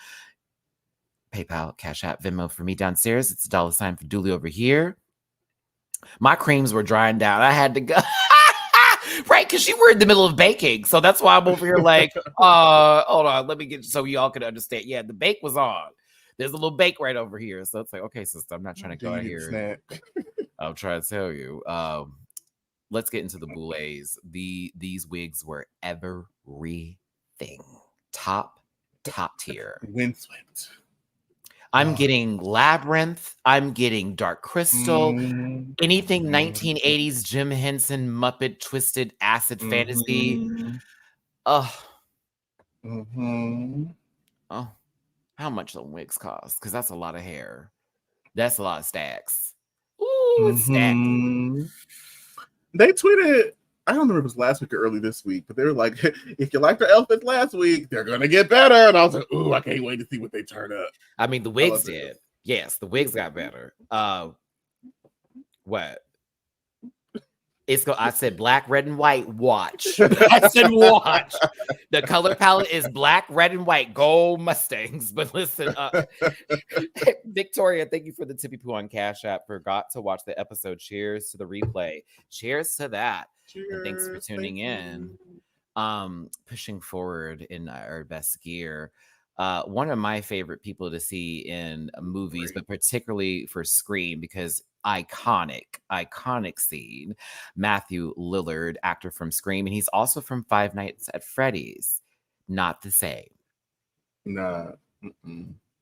PayPal, Cash App, Venmo for me downstairs. It's $sign for Dooley over here. My creams were drying down. I had to go. Right, because you were in the middle of baking. So that's why I'm over here like, hold on, let me get so y'all can understand. Yeah, the bake was on. There's a little bake right over here. So it's like, okay, sister, I'm not trying to go out here. I'm trying to tell you. Let's get into the boulets. These wigs were everything. Top tier. Windswept. I'm getting Labyrinth. I'm getting Dark Crystal. Anything 1980s Jim Henson Muppet Twisted Acid Fantasy. Mm-hmm. Oh, how much the wigs cost? Because that's a lot of hair. That's a lot of stacks. Ooh, it's stacked. Mm-hmm. They tweeted, I don't remember if it was last week or early this week, but they were like, if you liked the outfits last week, they're gonna get better. And I was like, ooh, I can't wait to see what they turn up. I mean, the I wigs love this. did. Yes, the wigs got better. What? I said black, red, and white. Watch. I said watch. The color palette is black, red, and white. Gold Mustangs. But listen, Victoria, thank you for the tippy poo on Cash App. Forgot to watch the episode. Cheers to the replay. Cheers to that. Cheers. And thanks for tuning in. Pushing forward in our best gear. One of my favorite people to see in movies, but particularly for Scream, because iconic scene. Matthew Lillard, actor from Scream, and he's also from Five Nights at Freddy's. Not the same. Nah.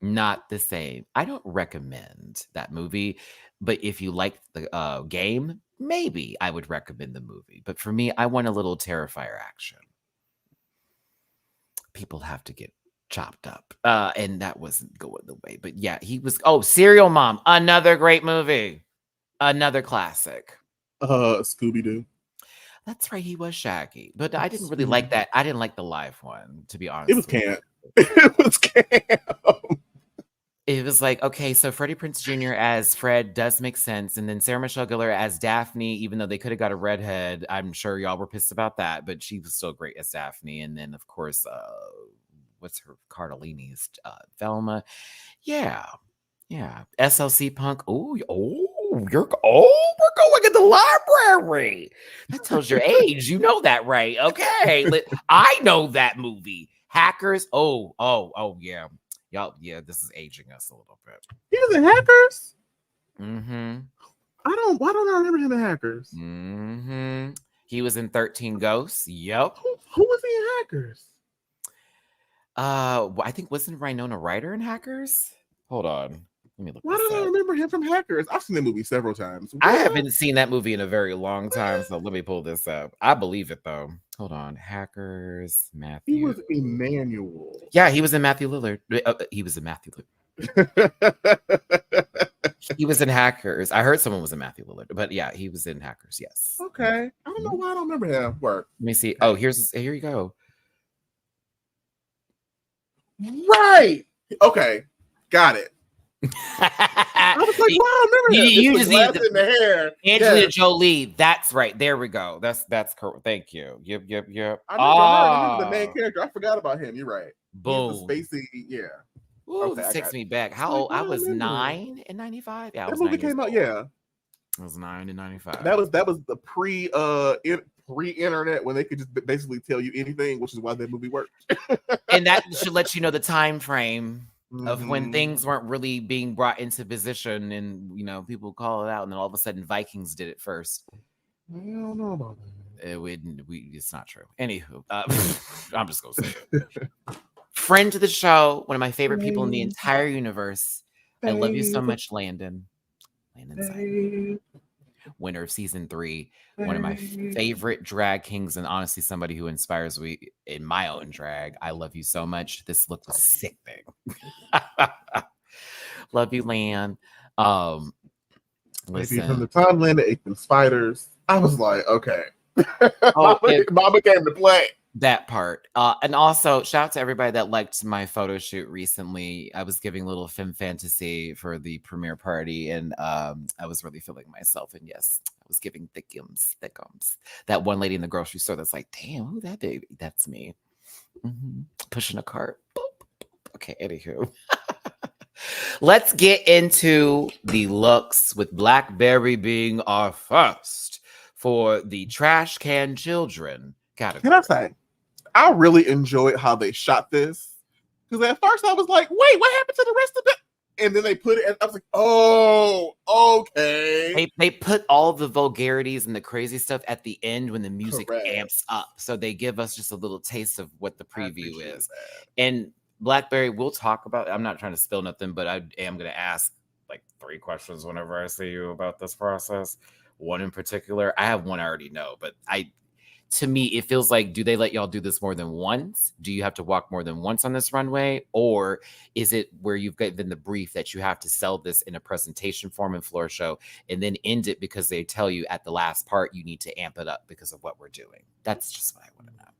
Not the same. I don't recommend that movie, but if you like the game, maybe I would recommend the movie. But for me, I want a little Terrifier action. People have to get chopped up, and that wasn't going the way. But yeah, he was. Oh, Serial Mom, another great movie, another classic. Scooby-Doo. That's right, he was Shaggy, but I didn't really like that. I didn't like the live one, to be honest. It was camp. It was camp. It was like, okay, so Freddie Prinze Jr. as Fred does make sense, and then Sarah Michelle Gellar as Daphne, even though they could have got a redhead. I'm sure y'all were pissed about that, but she was still great as Daphne. And then, of course, what's her Cardellini's Velma? Yeah. SLC Punk. We're going in the library. That tells your age. You know that, right? Okay, I know that movie. Hackers. Oh yeah. Y'all, yeah, this is aging us a little bit. He was in Hackers? Mm-hmm. Why don't I remember him in Hackers? Mm-hmm. He was in 13 Ghosts. Yep. Who was he in Hackers? I think wasn't Rhinona Ryder in Hackers? Hold on. Let me look. Why don't I remember him from Hackers? I've seen that movie several times. I haven't seen that movie in a very long time, so let me pull this up. I believe it though. Hold on. Hackers, Matthew. He was Emmanuel. Yeah, he was in Matthew Lillard. He was in Matthew Lillard. He was in Hackers. I heard someone was in Matthew Lillard, but yeah, he was in Hackers. Yes. Okay. I don't know why I don't remember him. Work. Let me see. Oh, here you go. Right. Okay. Got it. I was like, wow, I remember him. You just need in the hair. Angelina Jolie. That's right. There we go. That's correct. Thank you. Yep. I remember the main character. I forgot about him. You're right. Boom. He's the spacey. Yeah. Ooh, this takes me back. How old? I was 9 in 95. Yeah, that movie came out. Yeah. I was 9 in 95. That was the pre-internet when they could just basically tell you anything, which is why that movie worked. And that should let you know the time frame of when things weren't really being brought into position, and people call it out, and then all of a sudden Vikings did it first. I don't know about that. It's not true. Anywho, I'm just gonna say it. Friend to the show, one of my favorite people in the entire universe. I love you so much, Landon Cider. Winner of season 3, one of my favorite drag kings, and honestly somebody who inspires me in my own drag. I love you so much. This look was sickening. Love you, Land. Listen, from the time Landon ate them spiders, I was like, okay. Mama came to play. That part. And also, shout out to everybody that liked my photo shoot recently. I was giving a little femme fantasy for the premiere party, and I was really feeling myself. And yes, I was giving thickums. That one lady in the grocery store that's like, damn, who that baby? That's me. Pushing a cart. Boop. Okay, anywho. Let's get into the looks, with Blackberry being our first for the Trash Can Children category. Can I say, I really enjoyed how they shot this, because at first I was like, wait, what happened to the rest of it? And then they put it, and I was like, oh, okay. They put all the vulgarities and the crazy stuff at the end when the music Correct. amps up. So they give us just a little taste of what the preview is. And Blackberry, we'll talk about it. I'm not trying to spill nothing, but I am going to ask like 3 questions whenever I see you about this process. One in particular, I have one I already know, but to me, it feels like, do they let y'all do this more than once? Do you have to walk more than once on this runway? Or is it where you've given the brief that you have to sell this in a presentation form and floor show and then end it because they tell you at the last part you need to amp it up because of what we're doing? That's just what I want to know.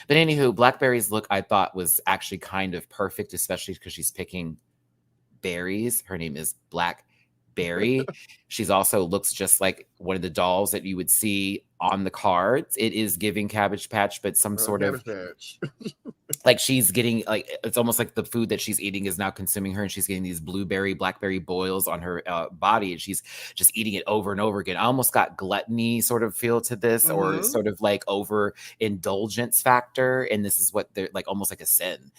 But anywho, Blackberry's look I thought was actually kind of perfect, especially because she's picking berries. Her name is Blackberry. She's also looks just like one of the dolls that you would see on the cards. It is giving Cabbage Patch, but some sort of like she's getting like, it's almost like the food that she's eating is now consuming her, and she's getting these blackberry boils on her body, and she's just eating it over and over again. I almost got gluttony sort of feel to this, or sort of like over indulgence factor, and this is what they're like, almost like a sin.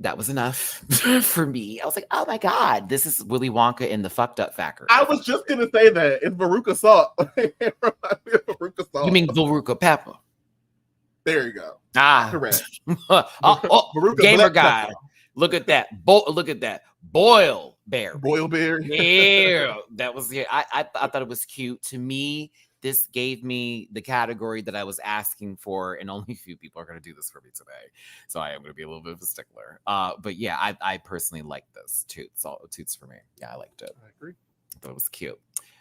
That was enough for me. I was like, oh my God, this is Willy Wonka in the fucked up factory. I was just going to say that. It's Veruca salt. Veruca salt. You mean Veruca pepper? There you go. Ah, correct. Gamer guy. Pepper. Look at that. Look at that. Boil berry. Boil berry. Yeah, that was it. I thought it was cute. To me, this gave me the category that I was asking for, and only a few people are going to do this for me today. So I am going to be a little bit of a stickler. But yeah, I personally like this. Toots for me. Yeah, I liked it. I agree. I thought it was cute.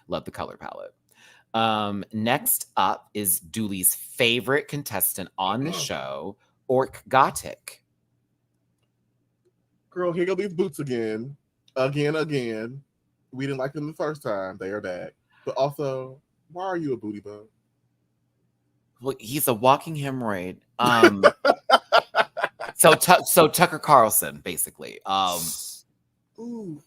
Love the color palette. Next up is Dooley's favorite contestant on the show, Orc Gothic. Girl, here go these boots again. Again. We didn't like them the first time. They are back. But also, why are you a booty bug? Well, he's a walking hemorrhoid. So Tucker Carlson, basically. Ooh.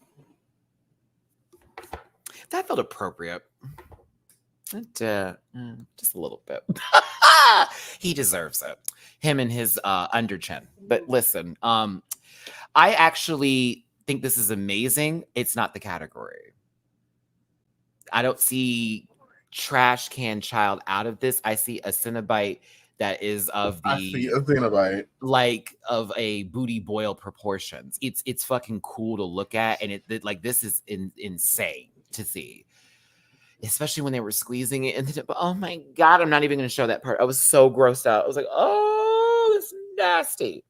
That felt appropriate. Just a little bit. He deserves it. Him and his underchin. But listen, I actually think this is amazing. It's not the category. I don't see trash can child out of this. I see a Cenobite that is of the, I see a Cenobite, like of a booty boil proportions. It's fucking cool to look at, and it like this is insane to see, especially when they were squeezing it. And oh my God, I'm not even going to show that part. I was so grossed out. I was like, oh, this is nasty.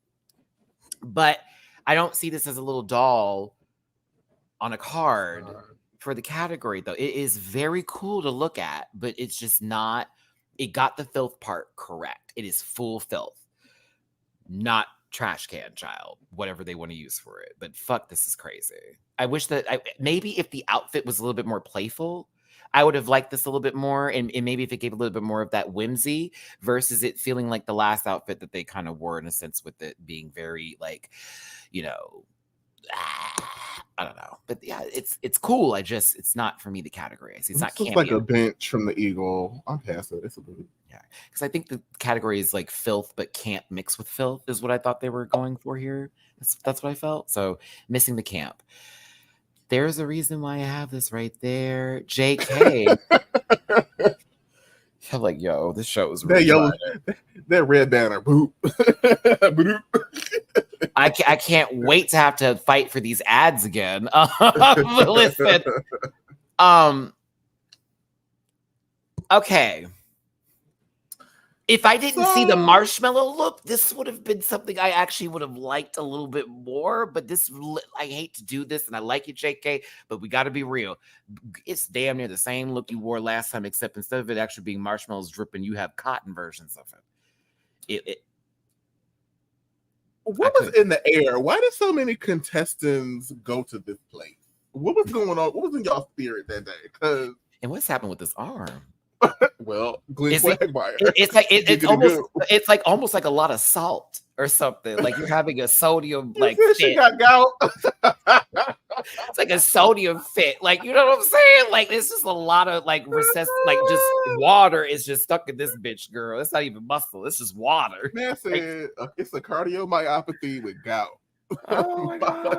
But I don't see this as a little doll on a card. For the category, though, it is very cool to look at, but it's just not, it got the filth part correct. It is full filth, not trash can child, whatever they want to use for it. But fuck, this is crazy. I wish that maybe if the outfit was a little bit more playful, I would have liked this a little bit more. And maybe if it gave a little bit more of that whimsy versus it feeling like the last outfit that they kind of wore, in a sense, with it being very like, you know, I don't know, but yeah, it's cool. It's not for me the category. I see it's not Cameo. Like a bench from the Eagle. I'm past it. It's a booty. Yeah, because I think the category is like filth, but can't mix with filth is what I thought they were going for here. That's what I felt. So missing the camp. There's a reason why I have this right there. JK. I'm like, yo, this show is really that red banner. Boop. Boop. I can't wait to have to fight for these ads again. Listen, okay. If I didn't see the marshmallow look, this would have been something I actually would have liked a little bit more. But this, I hate to do this, and I like you, JK, but we got to be real. It's damn near the same look you wore last time, except instead of it actually being marshmallows dripping, you have cotton versions of it. What was in the air? Why did so many contestants go to this place? What was going on? What was in y'all spirit that day? And what's happened with this arm? Well, Glenn Quagmire. It's like it's like almost like a lot of salt or something. Like you're having a sodium like fit. She got gout. It's like a sodium fit. Like, you know what I'm saying? Like this is a lot of like recessed, like just water is just stuck in this bitch, girl. It's not even muscle. It's just water. Man said it's a cardiomyopathy with gout. Oh my God.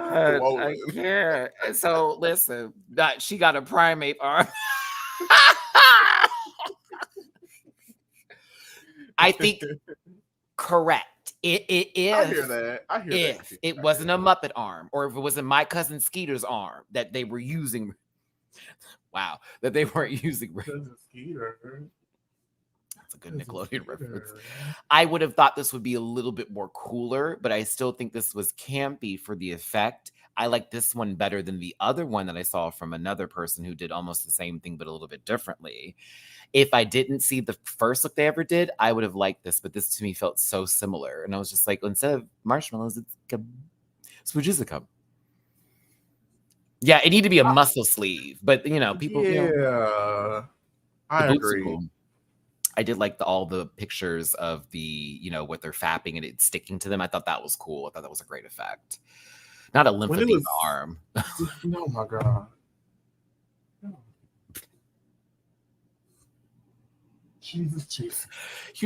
I can't. So listen, she got a primate arm. I think correct. I hear that. If it wasn't a Muppet arm, or if it wasn't my cousin Skeeter's arm that they were using. Wow, that they weren't using. Cousin Skeeter. That's a good Nickelodeon reference. I would have thought this would be a little bit more cooler, but I still think this was campy for the effect. I like this one better than the other one that I saw from another person who did almost the same thing, but a little bit differently. If I didn't see the first look they ever did, I would have liked this, but this to me felt so similar. And I was just like, instead of marshmallows, it's Swoojizikum. Yeah, it needed to be a muscle sleeve, but people. Yeah, I agree. Cool. I did like all the pictures of the, what they're fapping and it's sticking to them. I thought that was cool. I thought that was a great effect. Not a lymphedema arm. Oh my God. Jesus.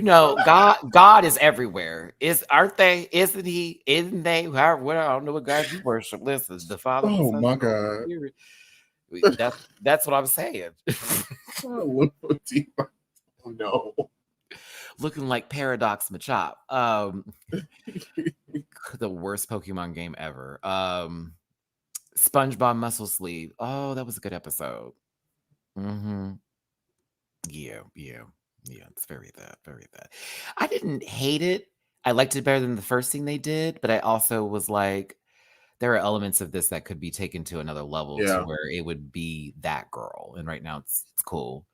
God is everywhere. Aren't they? Isn't he? Isn't they? However, I don't know what God you worship. Listen, the Father. Oh the Son, my God. That's what I'm saying. Oh no. Looking like Paradox Machop. The worst Pokemon game ever. SpongeBob Muscle Sleeve. Oh, that was a good episode. Mm-hmm. Yeah. It's very that. I didn't hate it. I liked it better than the first thing they did, but I also was like, there are elements of this that could be taken to another level to where it would be that girl. And right now it's cool.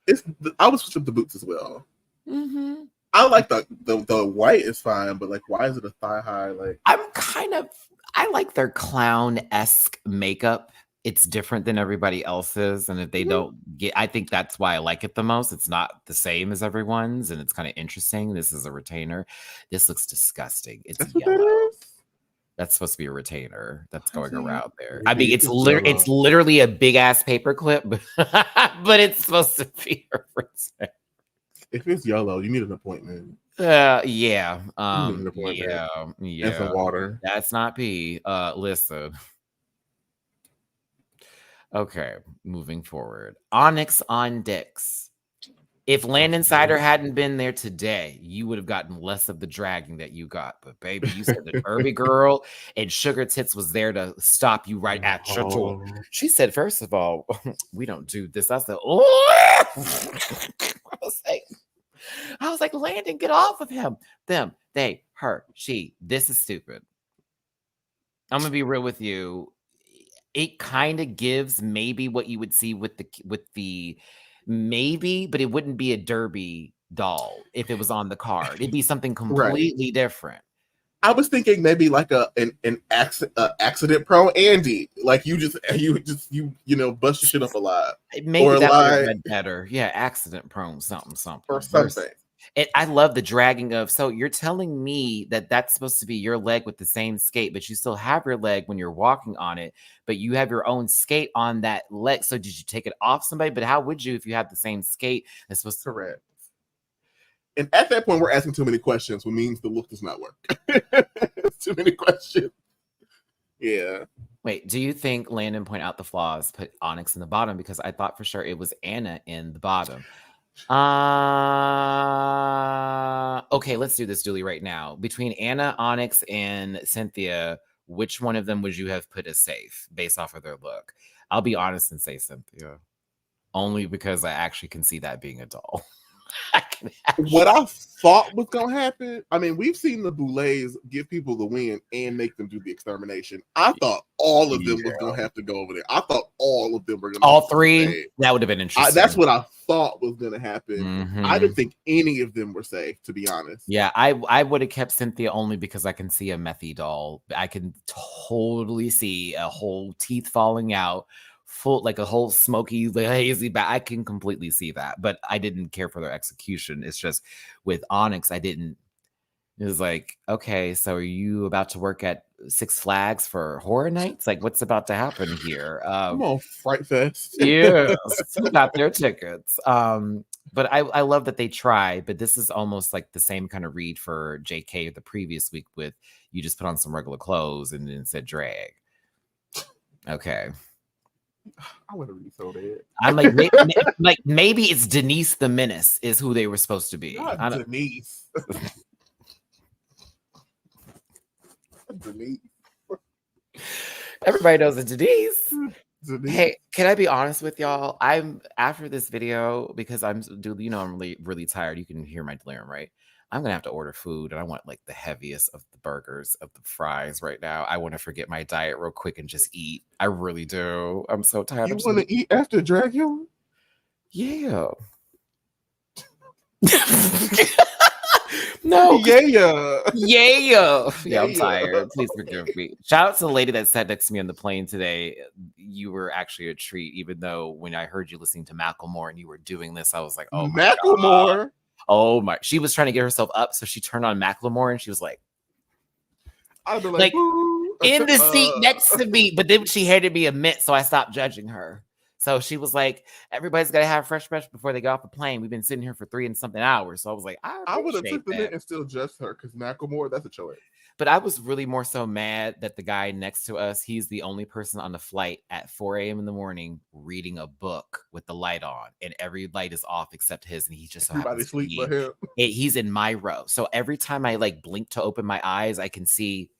I would switch up the boots as well. Mm-hmm. I like the white is fine, but like, why is it a thigh high? Like, I like their clown-esque makeup. It's different than everybody else's. And if they don't get, I think that's why I like it the most. It's not the same as everyone's, and it's kind of interesting. This is a retainer. This looks disgusting. It's yellow. That is? That's supposed to be a retainer that's going around there. I mean, it's literally a big ass paper clip, but it's supposed to be a retainer. If it's yellow, you need an appointment. Yeah. And some water. That's not pee. Listen. Okay, moving forward. Onyx on Dix. If Landon Cider hadn't been there today, you would have gotten less of the dragging that you got. But baby, you said that Irby girl and Sugar Tits was there to stop you right at your door. She said, first of all, we don't do this. I said, oh, I was like, Landon, get off of him. Them, they, her, she. This is stupid. I'm gonna be real with you. It kind of gives maybe what you would see with the maybe, but it wouldn't be a Derby doll if it was on the card. It'd be something completely different. I was thinking maybe like an accident prone Andy, like you bust your shit up a lot. Maybe or that would have been better. Yeah, accident prone something or something. I love the dragging of. So you're telling me that that's supposed to be your leg with the same skate, but you still have your leg when you're walking on it, but you have your own skate on that leg. So did you take it off somebody? But how would you if you had the same skate that's supposed to? Correct. And at that point, we're asking too many questions, which means the look does not work. Too many questions. Yeah. Wait, do you think Landon point out the flaws, put Onyx in the bottom? Because I thought for sure it was Anna in the bottom. Okay, let's do this, Dooley, right now. Between Anna, Onyx, and Cynthia, which one of them would you have put as safe based off of their look? I'll be honest and say Cynthia. Only because I actually can see that being a doll. What I thought was gonna happen, I mean, we've seen the Boulets give people the win and make them do the extermination. I thought all of them was gonna have to go over there. I thought all of them were gonna all three. That would have been interesting. That's what I thought was gonna happen. Mm-hmm. I didn't think any of them were safe, to be honest. Yeah, I would have kept Cynthia only because I can see a Methy doll. I can totally see a whole teeth falling out. Full like a whole smoky hazy back. I can completely see that, but I didn't care for their execution. It's just with Onyx, I didn't. It was like, okay, so are you about to work at Six Flags for horror nights? Like, what's about to happen here? Come on, Fright Fest. Yes, who got their tickets? But I love that they try. But this is almost like the same kind of read for JK the previous week with you just put on some regular clothes and then said drag. Okay. I would have read so bad. I'm like, maybe it's Denise the Menace is who they were supposed to be. Not Denise. Everybody knows it's Denise. Denise. Hey, can I be honest with y'all? I'm after this video because I'm really, really tired. You can hear my delirium, right? I'm gonna have to order food, and I want like the heaviest of the burgers, of the fries right now. I want to forget my diet real quick and just eat. I really do. I'm so tired. You want to eat after Dragula? Yeah. No. Yeah. Yeah, I'm tired. Please forgive me. Shout out to the lady that sat next to me on the plane today. You were actually a treat, even though when I heard you listening to Macklemore and you were doing this, I was like, oh my Macklemore. God. Oh my. She was trying to get herself up, so she turned on Macklemore and she was like, I'd be like in the seat next to me. But then she handed me a mint, so I stopped judging her. So she was like, everybody's got to have fresh before they get off the plane. We've been sitting here for 3 and something hours. So I was like, I would have took the mint mint and still judged her because Macklemore, that's a choice. But I was really more so mad that the guy next to us, he's the only person on the flight at 4 a.m. in the morning reading a book with the light on, and every light is off except his, and he just so everybody sleep but him. He's in my row. So every time I like blink to open my eyes, I can see.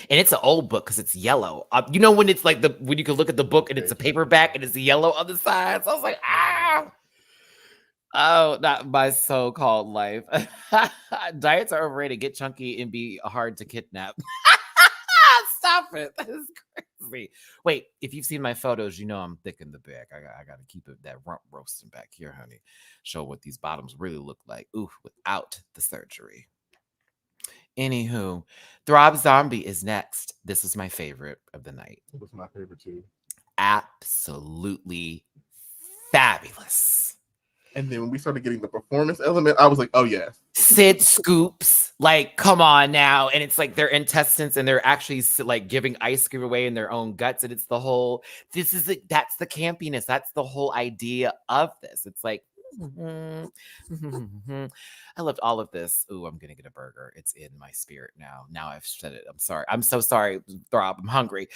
And it's an old book because it's yellow. You know when it's like when you can look at the book and it's a paperback and it's yellow on the side. So I was like, ah. Oh, not my so-called life. Diets are overrated. Get chunky and be hard to kidnap. Stop it. That is crazy. Wait, if you've seen my photos, you know I'm thick in the back. I got to keep that rump roasting back here, honey. Show what these bottoms really look like. Ooh, without the surgery. Anywho, Throb Zombie is next. This was my favorite of the night. It was my favorite too. Absolutely fabulous. And then when we started getting the performance element, I was like, oh, yes. Sid scoops, like, come on now. And it's like their intestines and they're actually like giving ice cream away in their own guts. And it's the whole, that's the campiness. That's the whole idea of this. It's like, I loved all of this. Ooh, I'm going to get a burger. It's in my spirit now. Now I've said it. I'm sorry. I'm so sorry, Throb. I'm hungry.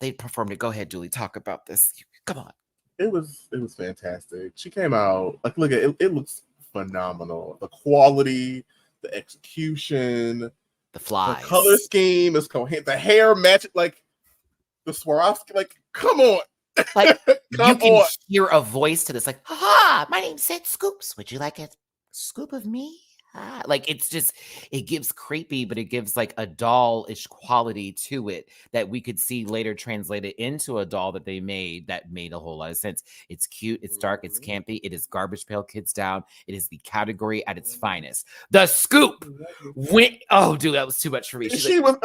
They performed it. Go ahead, Julie. Talk about this. Come on. It was fantastic. She came out, like, look at it. It looks phenomenal. The quality, the execution, the flies, the color scheme is coherent. The hair match, like the Swarovski. Like, come on. Like you can hear a voice to this, like, "Ha! My name's Sid Scoops. Would you like a scoop of me?" Like it's just, it gives creepy, but it gives like a doll-ish quality to it that we could see later translated into a doll that they made that made a whole lot of sense. It's cute, it's dark, it's campy, it is Garbage Pail Kids down. It is the category at its finest. The scoop went, oh dude, that was too much for me. She was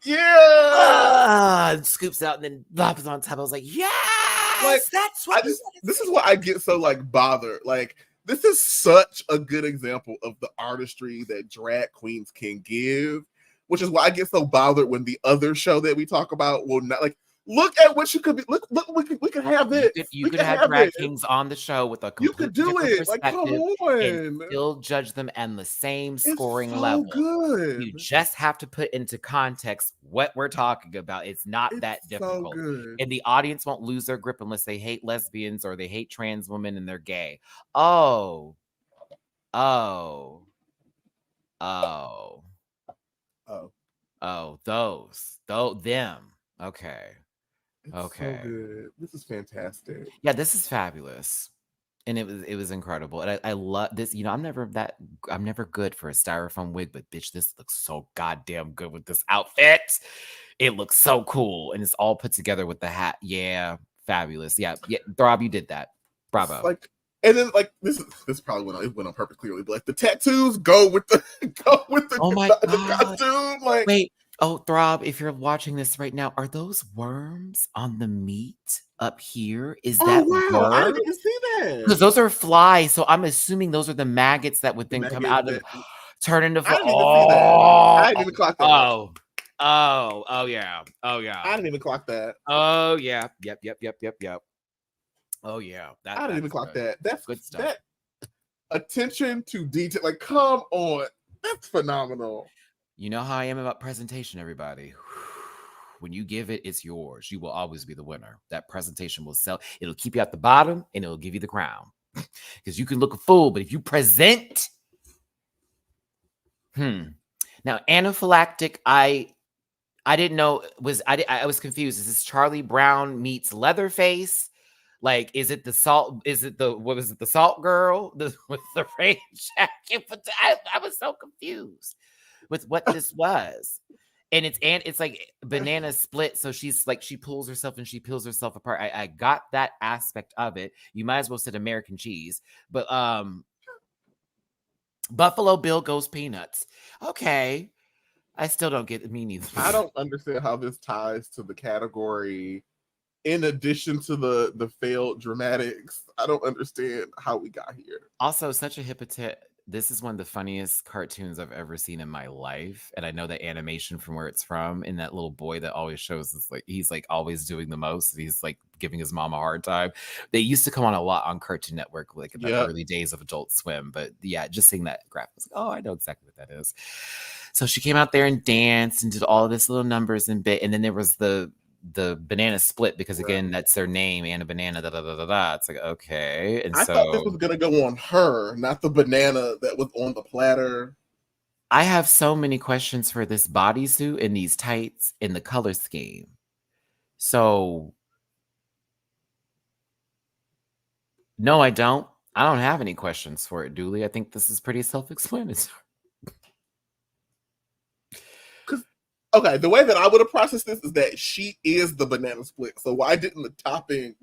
yeah. Scoops out and then Bob on top. I was like, yes, like, that's what this is why I get so like bothered. Like, this is such a good example of the artistry that drag queens can give, which is why I get so bothered when the other show that we talk about will not, like, look at what you could be. Look, we could have this. You could have drag kings on the show with a you could do it. Like, come on, and still judge them and the same scoring so level. Good. You just have to put into context what we're talking about. It's not that difficult, and the audience won't lose their grip unless they hate lesbians or they hate trans women and they're gay. Oh, them. Okay. It's okay. So good. This is fantastic. Yeah, this is fabulous. And it was incredible. And I love this. You know, I'm never good for a styrofoam wig, but bitch, this looks so goddamn good with this outfit. It looks so cool. And it's all put together with the hat. Yeah, fabulous. Yeah, Throb, you did that. Bravo. Like, and then like this probably went on purpose clearly, but like the tattoos go with the oh my the costume. Like, wait. Oh, Throb, if you're watching this right now, are those worms on the meat up here? Is that worm? I didn't even see that. Because those are flies, so I'm assuming those are the maggots that would then come out of turn into flies. I didn't even clock that. Oh yeah. I didn't even clock that. Oh yeah. Yep. Oh yeah. I didn't even clock that. That's good stuff. That attention to detail, like, come on, that's phenomenal. You know how I am about presentation, everybody. When you give it, it's yours. You will always be the winner. That presentation will sell. It'll keep you at the bottom and it'll give you the crown. Because you can look a fool, but if you present. Now, anaphylactic, I I didn't know I was confused. Is this Charlie Brown meets Leatherface? Like, is it the salt? Is it what was it? The salt girl with the rain jacket? But I was so confused with what this was. And it's like banana split. So she's like, she pulls herself and she peels herself apart. I got that aspect of it. You might as well said American cheese, but Buffalo Bill goes peanuts. Okay. I still don't get the meaning. I don't understand how this ties to the category. In addition to the failed dramatics, I don't understand how we got here. Also, such a hypocrite. This is one of the funniest cartoons I've ever seen in my life. And I know the animation from where it's from. And that little boy that always shows is like, he's like always doing the most. He's like giving his mom a hard time. They used to come on a lot on Cartoon Network, like in the early days of Adult Swim. But yeah, just seeing that graphic, was like, oh, I know exactly what that is. So she came out there and danced and did all of this little numbers and bit. And then there was the banana split, because again, that's their name, and a banana, da da da da da. It's like, okay. And I thought this was gonna go on her, not the banana that was on the platter. I have so many questions for this bodysuit and these tights in the color scheme. So no, I don't have any questions for it, Dooley. I think this is pretty self-explanatory. Okay, the way that I would have processed this is that she is the banana split. So why didn't the topping?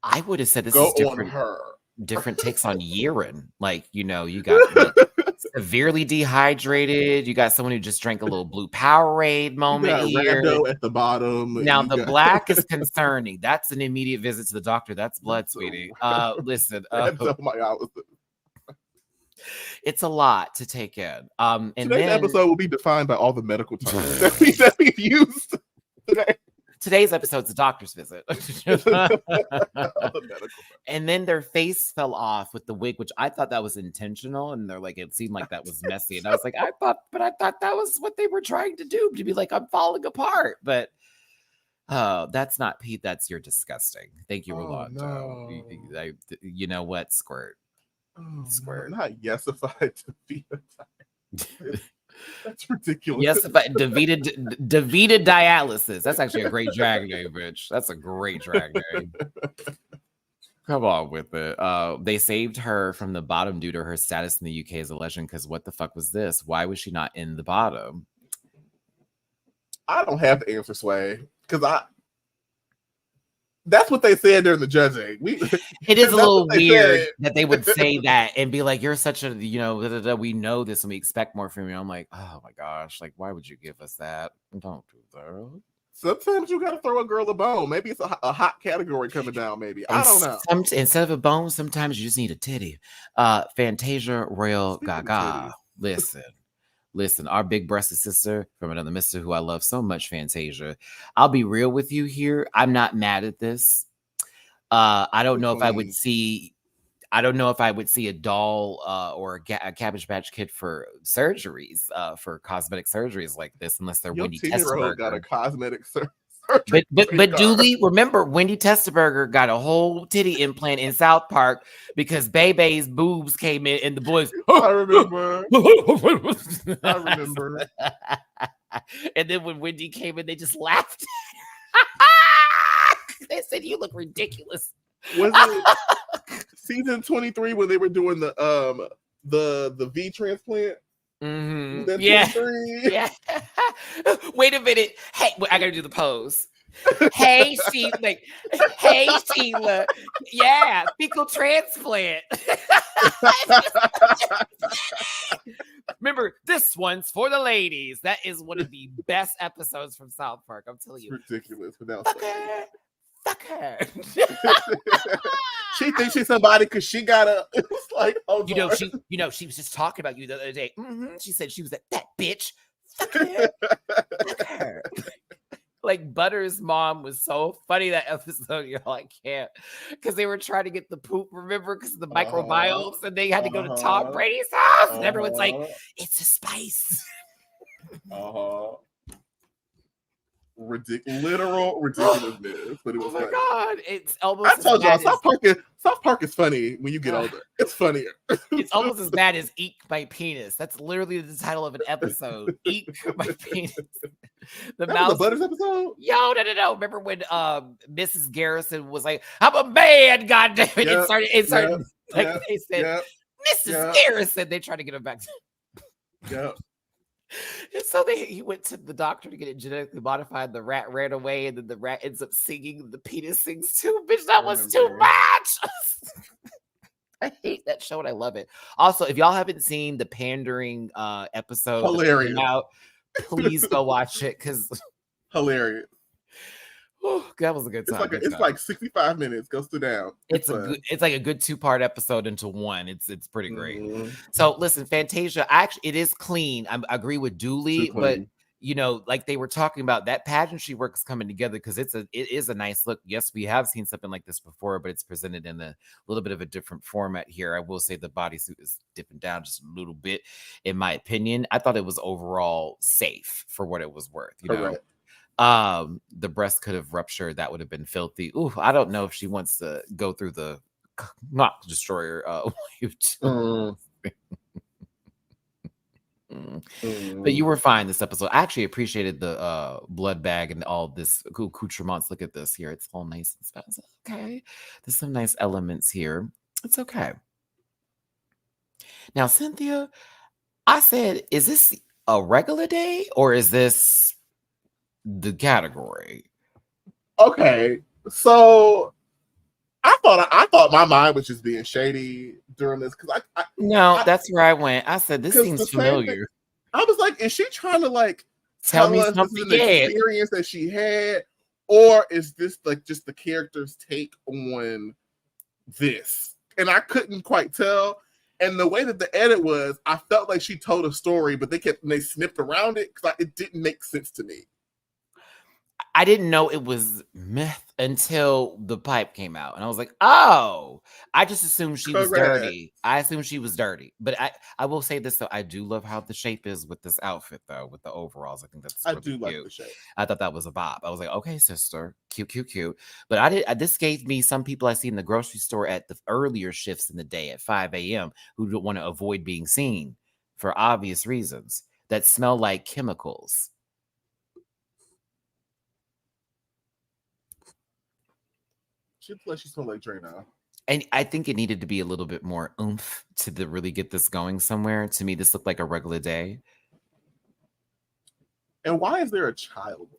I would have said this go is different. On her. Different takes on urine. Like, you know, you got like, severely dehydrated. You got someone who just drank a little blue Powerade moment here. Rando at the bottom. Now the black is concerning. That's an immediate visit to the doctor. That's blood, sweetie. Listen. Oh my God. It's a lot to take in. And today's episode will be defined by all the medical terms that we've used today. Today's episode's a doctor's visit. And then their face fell off with the wig, which I thought that was intentional. And they're like, it seemed like that was messy. And I was like, I thought that was what they were trying to do, to be like, I'm falling apart. But that's not Pete. That's you're disgusting. Thank you, Rolando. No. You know what, Squirt? Squirt. No, not yesified to be a time. That's ridiculous. Yes, but Davida dialysis. That's actually a great drag name, bitch. That's a great drag name. Come on with it. They saved her from the bottom due to her status in the UK as a legend. Because what the fuck was this? Why was she not in the bottom? I don't have the answer, Sway. Because that's what they said during the judging. It is a little weird that they would say that and be like, you're such a, you know, we know this and we expect more from you. I'm like, oh my gosh, like, why would you give us that? Don't do that. Sometimes you got to throw a girl a bone. Maybe it's a hot category coming down, maybe. I don't know. Instead of a bone, sometimes you just need a titty. Fantasia Royal Gaga. Listen, our big breasted sister from another mister who I love so much, Fantasia. I'll be real with you here. I'm not mad at this. I don't know if I would see a doll or a Cabbage Patch Kid for surgeries, for cosmetic surgeries like this, unless they're Wendy Testerberger. Got a cosmetic surgery. But Dooley, remember Wendy Testerberger got a whole titty implant in South Park because Bebe's boobs came in and the boys. I remember. I remember. And then when Wendy came in, they just laughed. They said, "You look ridiculous." Was it season 23 when they were doing the V transplant? Mm-hmm. Yeah. Wait a minute. Hey, I gotta do the pose. Hey, Sheila. Hey, Sheila. Yeah, fecal transplant. Remember, this one's for the ladies. That is one of the best episodes from South Park. I'm telling you. It's ridiculous. Fuck her. She thinks she's somebody because she got a. It's like, oh, she was just talking about you the other day. Mm-hmm. She said she was that bitch. Fuck her. Fuck her. Like Butter's mom was so funny that episode, y'all. I can't, because they were trying to get the poop. Remember, because of the microbiomes, and they had to go to Tom Brady's house, and everyone's like, "It's a spice." literal ridiculousness, but it was Oh my funny. God. It's I almost as told y'all, bad as South Park is funny when you get older. It's funnier. it's almost as bad as Eek My Penis. That's literally the title of an episode. Eek My Penis. The That was a mouse. Butters episode. Yo, no. Remember when Mrs. Garrison was like, I'm a man, goddamn it. Yep, It started yep, like yep, they said, yep, Mrs. yep. Garrison. They tried to get him back. Yep. And so he went to the doctor to get it genetically modified. The rat ran away, and then the rat ends up singing. The penis sings too. Bitch, that was too much. I hate that show and I love it. Also, if y'all haven't seen the pandering episode Hilarious. out, please go watch it because Hilarious. that was a good time. It's like 65 minutes. Go sit down. It's like a good 2-part episode into one. It's pretty great. Mhm. So listen, Fantasia, actually it is clean. I agree with Dooley, but you know, like they were talking about, that pageantry work is coming together because it is a nice look. Yes, we have seen something like this before, but it's presented in a little bit of a different format here. I will say the bodysuit is dipping down just a little bit, in my opinion. I thought it was overall safe for what it was worth. You know, the breast could have ruptured. That would have been filthy. Ooh, I don't know if she wants to go through the not destroyer. But you were fine this episode. I actually appreciated the blood bag and all this accoutrements. Look at this here. It's all nice and stuff. Okay. There's some nice elements here. It's okay. Now, Cynthia, I said, is this a regular day or is this the category? Okay. So I thought my mind was just being shady during this because that's where I went. I said this seems familiar. I was like, is she trying to like tell me us something? This is an experience that she had, or is this like just the character's take on this? And I couldn't quite tell. And the way that the edit was, I felt like she told a story, but they snipped around it because it didn't make sense to me. I didn't know it was myth until the pipe came out. And I was like, oh, I just assumed she was dirty. I assumed she was dirty. But I will say this, though. I do love how the shape is with this outfit, though, with the overalls. I think that's really cute. Like the shape. I thought that was a bop. I was like, okay, sister. Cute. But this gave me some people I see in the grocery store at the earlier shifts in the day at 5 a.m. who don't want to avoid being seen for obvious reasons that smell like chemicals. She smelled like Dre now. And I think it needed to be a little bit more oomph to really get this going somewhere. To me, this looked like a regular day. And why is there a child?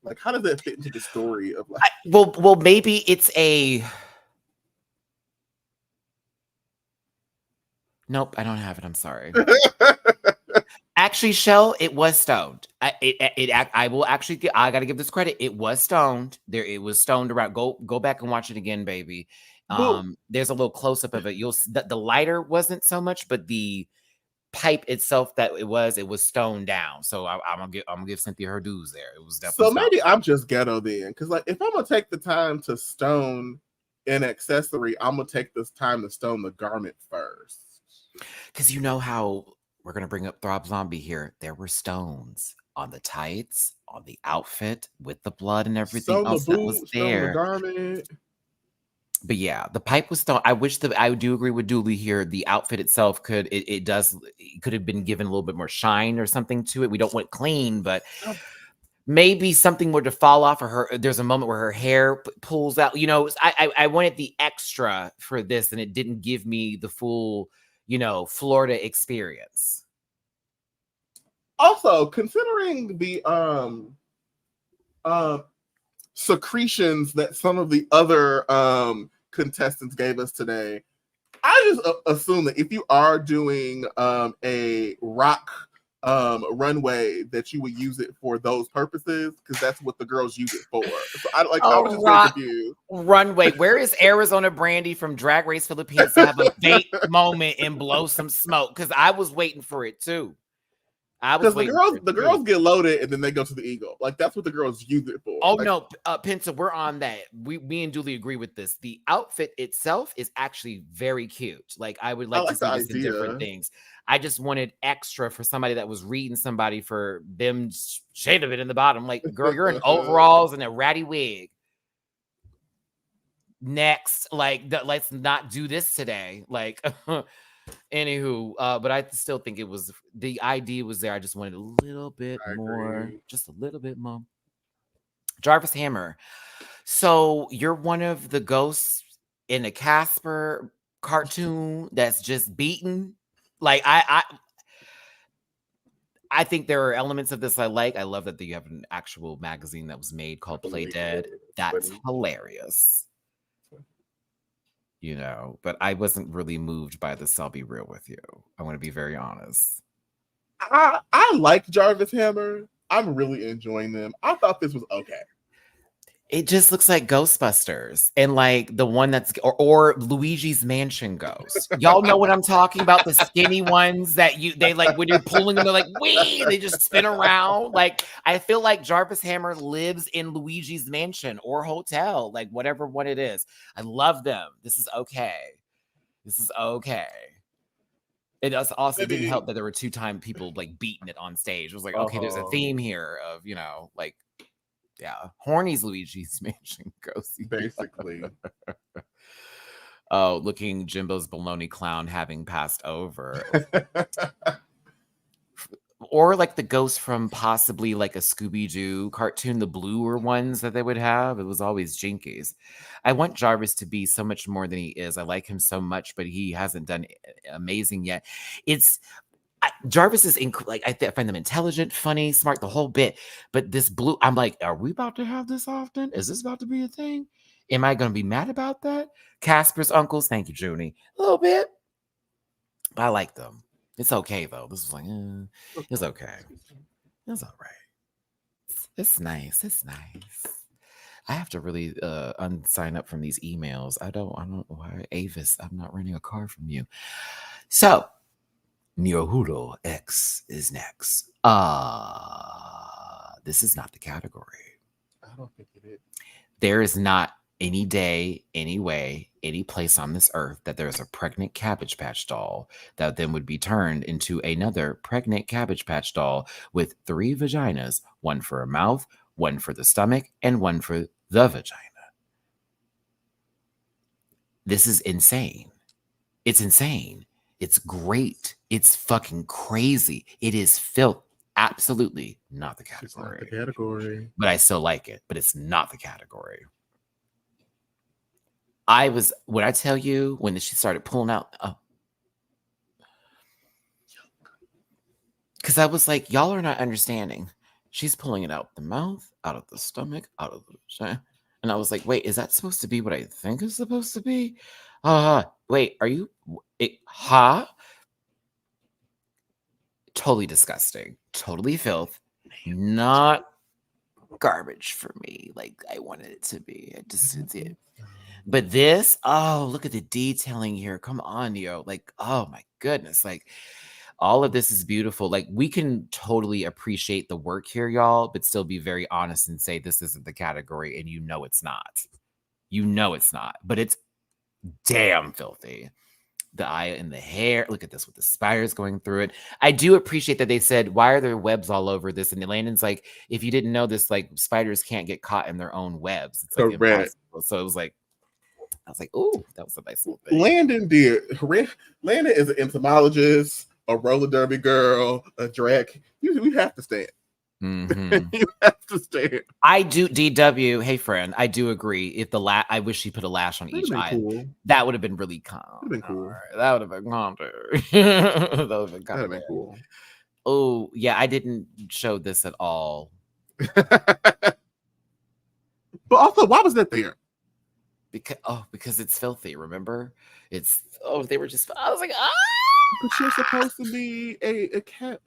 Like, how does that fit into the story of like? Well, maybe it's a. Nope, I don't have it. I'm sorry. Actually, Shell, it was stoned. I will actually. I got to give this credit. It was stoned. It was stoned around. Go back and watch it again, baby. There's a little close up of it. The lighter wasn't so much, but the pipe itself that it was stoned down. So I'm gonna give Cynthia her dues there. It was definitely. So maybe I'm just ghetto then, because like if I'm gonna take the time to stone an accessory, I'm gonna take this time to stone the garment first. Because you know how. We're going to bring up Throb Zombie here. There were stones on the tights, on the outfit, with the blood and everything else that was there. The garment. But yeah, the pipe was stoned. I do agree with Dooley here. The outfit itself could have been given a little bit more shine or something to it. We don't want clean, but maybe something were to fall off of her. There's a moment where her hair pulls out. You know, I wanted the extra for this, and it didn't give me the full, Florida experience. Also, considering the secretions that some of the other contestants gave us today, I just assume that if you are doing a rock runway, that you would use it for those purposes, because that's what the girls use it for. So I was just really confused. Runway. Where is Arizona Brandy from Drag Race Philippines to have a fake moment and blow some smoke? Because I was waiting for it too. I was Because waiting the girls get loaded and then they go to the Eagle. Like that's what the girls use it for. Oh like, no, Pinta, we're on that. Me and Dooley agree with this. The outfit itself is actually very cute. Like I would like to see this in different things. I just wanted extra for somebody that was reading somebody for them shade of it in the bottom. Like, girl, you're in overalls and a ratty wig. Next, like, let's not do this today. Like, anywho, but I still think it was the idea was there. I just wanted a little bit more, just a little bit more. Jarvis Hammer. So you're one of the ghosts in a Casper cartoon that's just beaten. Like I think there are elements of this I like. I love that you have an actual magazine that was made called Play Dead. That's hilarious. You know, but I wasn't really moved by this. I'll be real with you. I want to be very honest. I like Jarvis Hammer. I'm really enjoying them. I thought this was okay. It just looks like Ghostbusters and like the one that's or Luigi's Mansion Ghost. Y'all know what I'm talking about? The skinny ones that they like when you're pulling them, they're like, wee, they just spin around. Like I feel like Jarvis Hammer lives in Luigi's Mansion or hotel, like whatever one it is. I love them. This is okay. This is okay. It also didn't help that there were 2-time people like beating it on stage. It was like, okay, there's a theme here of, you know, like, yeah, horny's Luigi's Mansion Ghost. Basically. Oh, looking Jimbo's baloney clown having passed over. Or like the ghost from possibly like a Scooby-Doo cartoon, the bluer ones that they would have. It was always Jinkies. I want Jarvis to be so much more than he is. I like him so much, but he hasn't done amazing yet. Jarvis is like I find them intelligent, funny, smart, the whole bit. But this blue, I'm like, are we about to have this often? Is this about to be a thing? Am I going to be mad about that? Casper's uncles, thank you, Junie. A little bit, but I like them. It's okay though. This was like, it's okay. It's all right. It's nice. It's nice. I have to really unsign up from these emails. I don't why Avis. I'm not renting a car from you. So. Neohudo X is next. This is not the category. I don't think it is. There is not any day, any way, any place on this earth that there's a pregnant Cabbage Patch doll that then would be turned into another pregnant Cabbage Patch doll with 3 vaginas, one for a mouth, one for the stomach, and one for the vagina. This is insane. It's insane. It's great. It's fucking crazy. It is filth. Absolutely not the category. It's not the category. But I still like it. But it's not the category. When I tell you, when she started pulling out, because I was like, y'all are not understanding. She's pulling it out the mouth, out of the stomach, out of the... And I was like, wait, is that supposed to be what I think it's supposed to be? Wait, are you... Totally disgusting. Totally filth. Not garbage for me. Like I wanted it to be. I just did. But this, oh, look at the detailing here. Come on, yo. Like, oh my goodness. Like all of this is beautiful. Like we can totally appreciate the work here, y'all, but still be very honest and say this isn't the category. And you know it's not. You know it's not. But it's damn filthy. The eye and the hair. Look at this with the spires going through it. I do appreciate that they said, why are there webs all over this? And Landon's like, if you didn't know this, like spiders can't get caught in their own webs. It's like impossible. So it was like, I was like, ooh, that was a nice little thing. Landon is an entomologist, a roller derby girl, a drag. We have to stand. Mm-hmm. You have to stand. I do, DW. Hey, friend, I do agree. If I wish she put a lash on each eye. Cool. That would have been really calm. Would have been cool. That would have been calm. That would have been cool. Oh yeah, I didn't show this at all. But also, why was that there? Because it's filthy. Remember, they were just. I was like, But you're supposed to be a cat.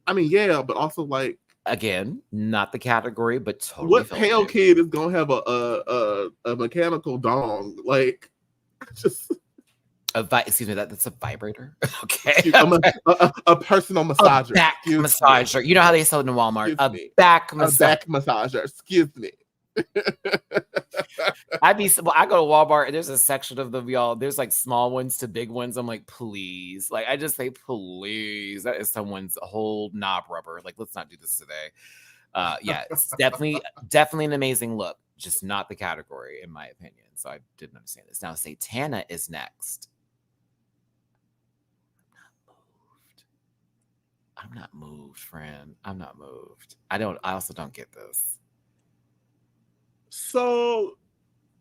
I mean, yeah, but also like again, not the category, but totally. What pale kid is gonna have a mechanical dong? Like, just Excuse me, that's a vibrator. Okay. Excuse- a personal massager. A back Excuse massager. me. You know how they sell it in Walmart? Excuse A me. back A massager. back massager. Excuse me. I go to Walmart and there's a section of them, y'all. There's like small ones to big ones. I'm like, please. Like, I just say, please. That is someone's whole knob rubber. Like, let's not do this today. Yeah, it's definitely an amazing look. Just not the category, in my opinion. So I didn't understand this. Now, Satana is next. I'm not moved, friend. I'm not moved. I also don't get this. So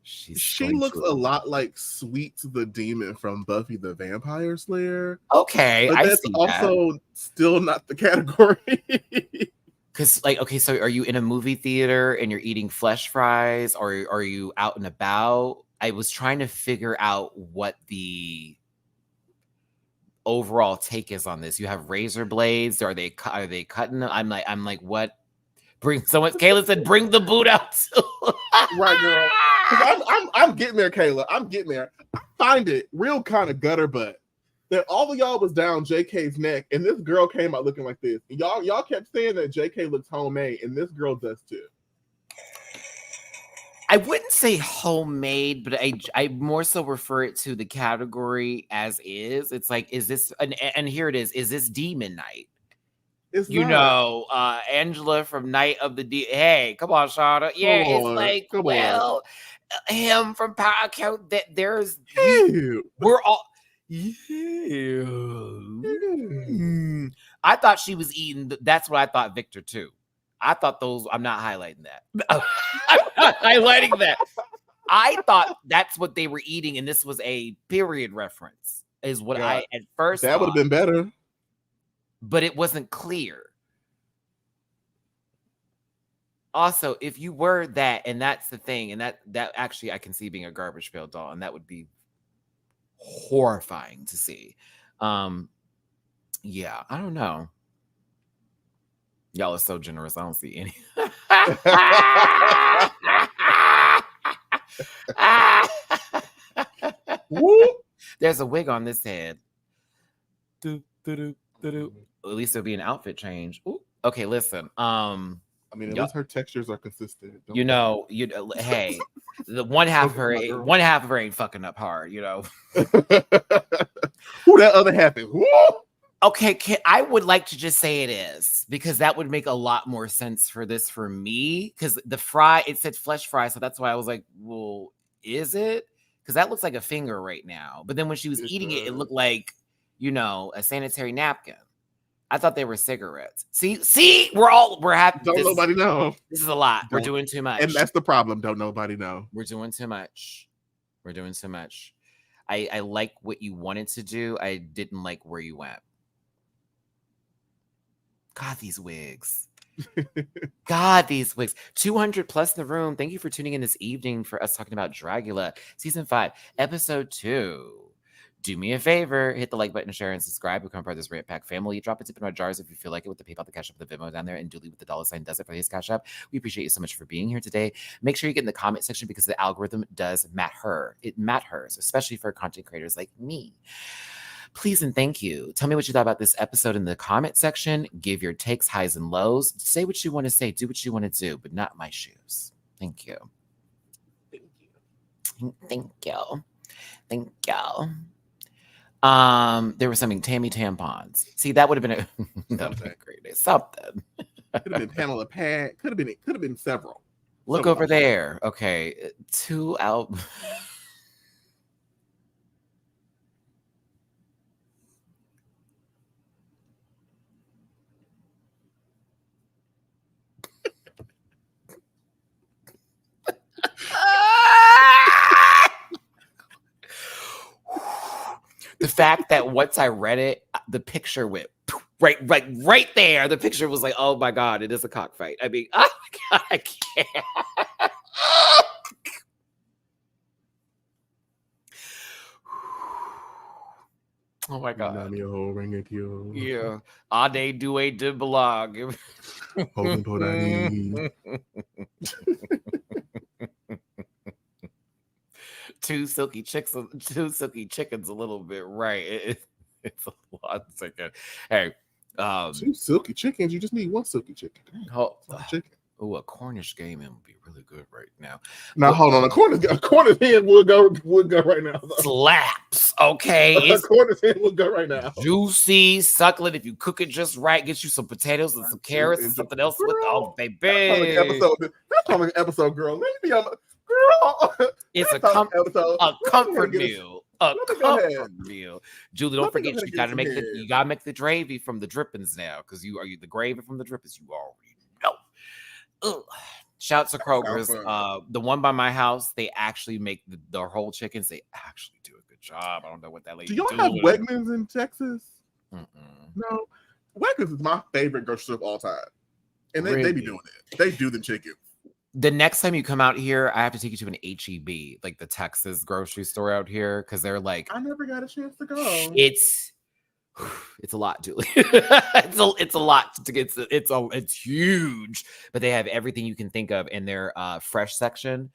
she looks a lot like Sweets the Demon from Buffy the Vampire Slayer. Okay, but that's also still not the category. Because, like, okay, so are you in a movie theater and you're eating flesh fries, or are you out and about? I was trying to figure out what the overall take is on this. You have razor blades. Are they cutting them? I'm like, what? Kayla said, bring the boot out. Right, girl. I'm getting there, Kayla. I'm getting there. I find it real kind of gutter butt that all of y'all was down JK's neck, and this girl came out looking like this. Y'all kept saying that JK looks homemade, and this girl does too. I wouldn't say homemade, but I more so refer it to the category as is. It's like, is this and here it is this Demon Night? It's you not. know, Angela from Night of the Hey, come on, Shauna. Yeah, it's like, well, him from Power Count. That there's we're all. I thought she was eating. That's what I thought, Victor too. I thought those. I'm not highlighting that. I'm not highlighting that. I thought that's what they were eating, and this was a period reference. Is what I at first. That would have been better. But it wasn't clear. Also, if you were that, and that's the thing, and that actually I can see being a garbage pail doll, and that would be horrifying to see. Yeah, I don't know. Y'all are so generous. I don't see any. There's a wig on this head. At least it'll be an outfit change. Ooh. Okay, listen. I mean, at least her textures are consistent. Hey, the one half of her ain't fucking up hard. Who that other half is? Woo! Okay, I would like to just say it is, because that would make a lot more sense for this for me. Because it said flesh fry, so that's why I was like, well, is it? Because that looks like a finger right now. But then when she was eating it, it looked like, a sanitary napkin. I thought they were cigarettes. See, we're happy. Don't nobody know. This is a lot. We're doing too much. And that's the problem. Don't nobody know. We're doing too much. I like what you wanted to do. I didn't like where you went. God, these wigs. 200 plus in the room. Thank you for tuning in this evening for us talking about Dragula, season 5, episode 2. Do me a favor, hit the like button, share, and subscribe. Become part of this Rant Pack family. Drop a tip in our jars if you feel like it with the PayPal, the Cash App, the Venmo down there, and Dooley with the $sign does it for his Cash App. We appreciate you so much for being here today. Make sure you get in the comment section because the algorithm does matters, especially for content creators like me. Please and thank you. Tell me what you thought about this episode in the comment section. Give your takes, highs, and lows. Say what you want to say. Do what you want to do, but not my shoes. Thank you. Thank you. There was something Tammy tampons. See, that would have been a great day. Something. Could have been Pamela Pad. Could have been several. Look over there. Okay, 2 out. The fact that once I read it, the picture went right there. The picture was like, oh my God, it is a cockfight. I mean, oh my God, I can't. Oh my God. Yeah. Ade Due de Blog. two silky chickens a little bit right. It's a lot of chicken. Hey, 2 silky chickens. You just need 1 silky chicken. Chicken. Oh, a Cornish game hen would be really good right now. Now hold on, a Cornish hen would go right now. Though. Slaps, okay. A Cornish hen would go right now. Juicy, succulent. If you cook it just right, get you some potatoes and some carrots and something else with baby. That's coming episode, girl. Let me be on girl. It's a comfort meal. A comfort meal. Julie, don't forget you gotta make the gravy from the drippings now, because the gravy from the drippings you already know. Ugh. Shouts to Kroger's. The one by my house, they actually make the whole chickens. They actually do a good job. I don't know what that lady. Do y'all have Wegmans in Texas? No. Wegmans is my favorite grocery store of all time, and they be doing it. They do the chicken. The next time you come out here, I have to take you to an HEB, like the Texas grocery store out here, because they're like. I never got a chance to go. It's a lot, Julie. it's a lot to get. It's huge, but they have everything you can think of in their fresh section.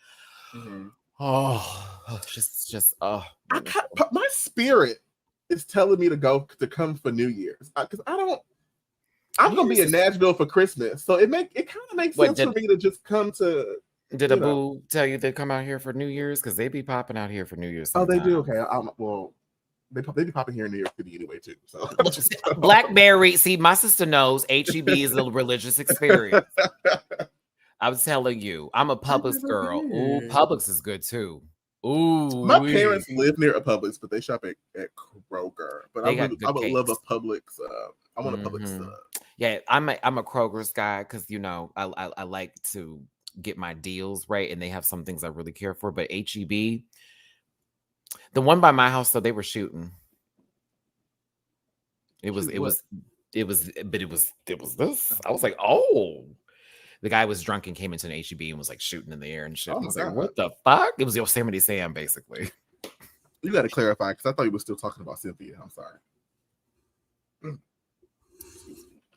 Mm-hmm. My spirit is telling me to come for New Year's, because I'm gonna be in Nashville for Christmas, so it kind of makes sense for me to just come to. Did a boo tell you to come out here for New Year's? Because they be popping out here for New Year's. Sometimes. Oh, they do. Okay, They be popping here in New York City anyway too. So Blackberry. See, my sister knows HEB is a religious experience. I was telling you, I'm a Publix girl. Ooh, Publix is good too. Ooh, my parents live near a Publix, but they shop at Kroger. But I would love a Publix. I want a Publix. Yeah, I'm a Kroger's guy, because I like to get my deals right, and they have some things I really care for. But HEB. The one by my house, though, they were shooting. It was this. I was like, oh. The guy was drunk and came into an HEB and was like shooting in the air and shit. I was like, what the fuck? It was Yosemite Sam, basically. You got to clarify, because I thought you were still talking about Cynthia. I'm sorry.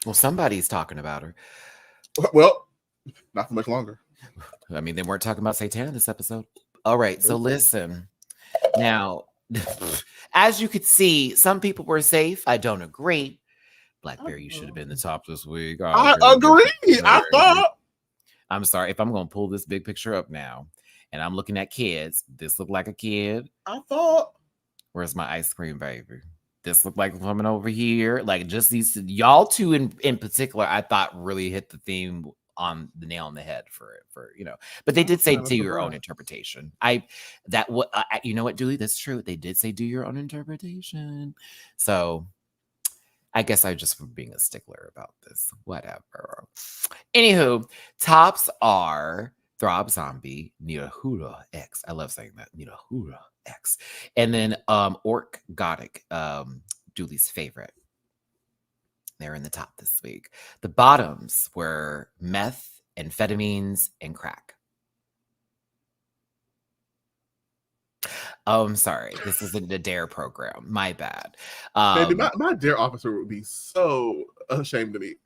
Well, somebody's talking about her. Well, not for much longer. I mean, they weren't talking about Satan this episode. All right, so listen. Now, as you could see, some people were safe. I don't agree. Blackberry, you should have been the top this week. I agree. I thought. I'm sorry. If I'm going to pull this big picture up now, and I'm looking at kids, this looked like a kid. I thought. Where's my ice cream, baby? This looked like coming over here. Like, just these, y'all two in particular, I thought really hit the theme on the nail on the head for but they did say do your own interpretation. You know what, Julie, that's true. They did say do your own interpretation. So I guess I just was being a stickler about this. Whatever. Anywho, tops are Throb Zombie, Nirahura X. I love saying that. Nirahura X. And then Orc Gothic, Julie's favorite. They're in the top this week. The bottoms were meth, amphetamines, and crack. Oh, I'm sorry. This isn't the DARE program. My bad. Baby, my DARE officer would be so ashamed of me.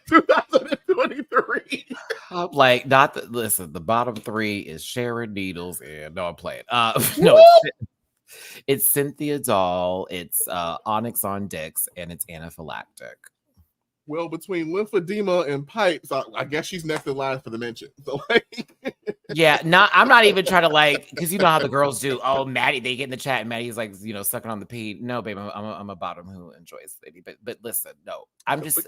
2023. Like, listen, the bottom three is Sharon Needles and no, I'm playing. It's Cynthia Doll, it's Onyx on Dicks, and it's anaphylactic. Well, between lymphedema and pipes, I guess she's next in line for the mention. So, yeah, I'm not even trying to because you know how the girls do. Oh, Matty, they get in the chat, and Matty's like, sucking on the pee. No, babe, I'm a bottom who enjoys lady. But listen, no, I'm just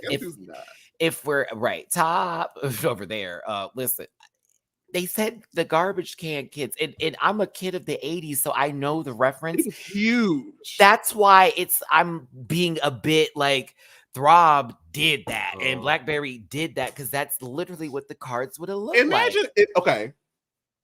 if we're right top over there. Listen. They said the garbage can kids, and I'm a kid of the 80s, so I know the reference. It's huge. That's why I'm being a bit like Throb did that, and Blackberry did that, because that's literally what the cards would have looked like.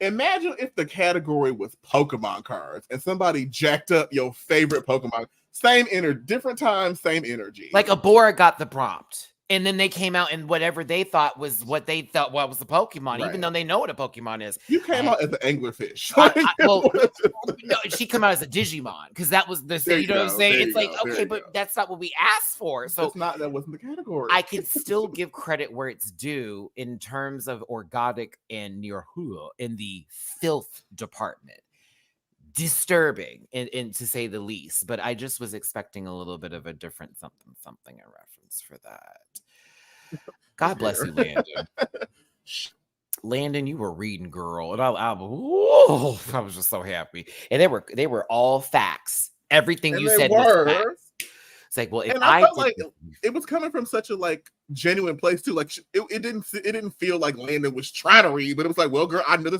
Imagine if the category was Pokemon cards, and somebody jacked up your favorite Pokemon. Same energy, different time, same energy. Like Abora got the prompt. And then they came out and whatever they thought was what they thought was the Pokemon, right. Even though they know what a Pokemon is. You came out as an anglerfish. No, she came out as a Digimon, because that was the thing. You know what I'm saying? It's like, okay, but that's not what we asked for. So that wasn't the category. I can still give credit where it's due in terms of Orgotic and Nirahura in the filth department. disturbing, and to say the least. But I just was expecting a little bit of a different something in reference for that. God bless you, Landon. Landon, you were reading, girl, and I was just so happy. And they were all facts. Everything And you they said was were. facts. It's like, well, if And I felt did like this- it was coming from such a like genuine place too. Like it didn't feel like Landon was trying to read, but it was like, well, girl, I know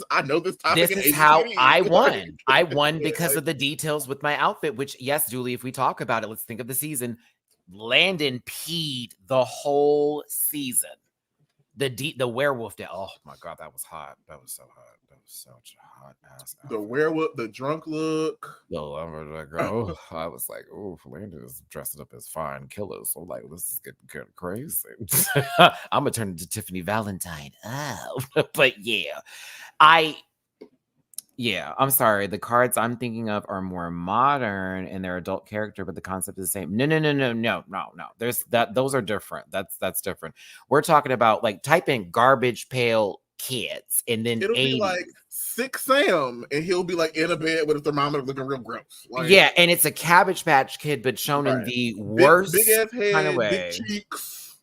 this topic. this in is how ABCD. I Like, won. I won yeah, because like- of the details with my outfit. Which, yes, Julie, if we talk about it, let's think of the season. Landon peed the whole season. The werewolf did. Oh my god, that was hot. That was so hot. That was such a hot ass outfit. the werewolf, the drunk look. No, I was like, oh, Landon is dressing up as fine killers. So like, this is getting kind of crazy. I'm gonna turn into Tiffany Valentine. Oh, but I'm sorry. The cards I'm thinking of are more modern and they're adult character, but the concept is the same. No. There's that. Those are different. That's different. We're talking about like type in garbage pail kids and then It'll 80s. be like Sick Sam, and he'll be like in a bed with a thermometer looking real gross. Like, yeah, and it's a Cabbage Patch Kid, but shown in Right. the worst big ass head, kind of way. big cheeks.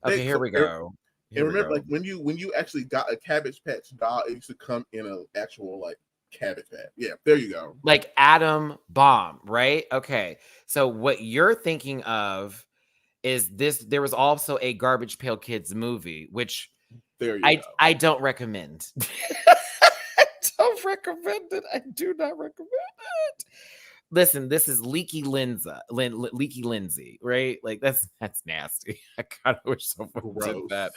Okay, here we go. And remember, like when you actually got a Cabbage Patch doll, it used to come in an actual like Cabbage Patch. Yeah, there you go. Like Atom Bomb, right? Okay. So what you're thinking of is this. There was also a Garbage Pail Kids movie, which There you go. I don't recommend. I don't recommend it. I do not recommend it. Listen, this is Leaky Lindsay, right? Like that's nasty. I kind of wish someone did Gross. that.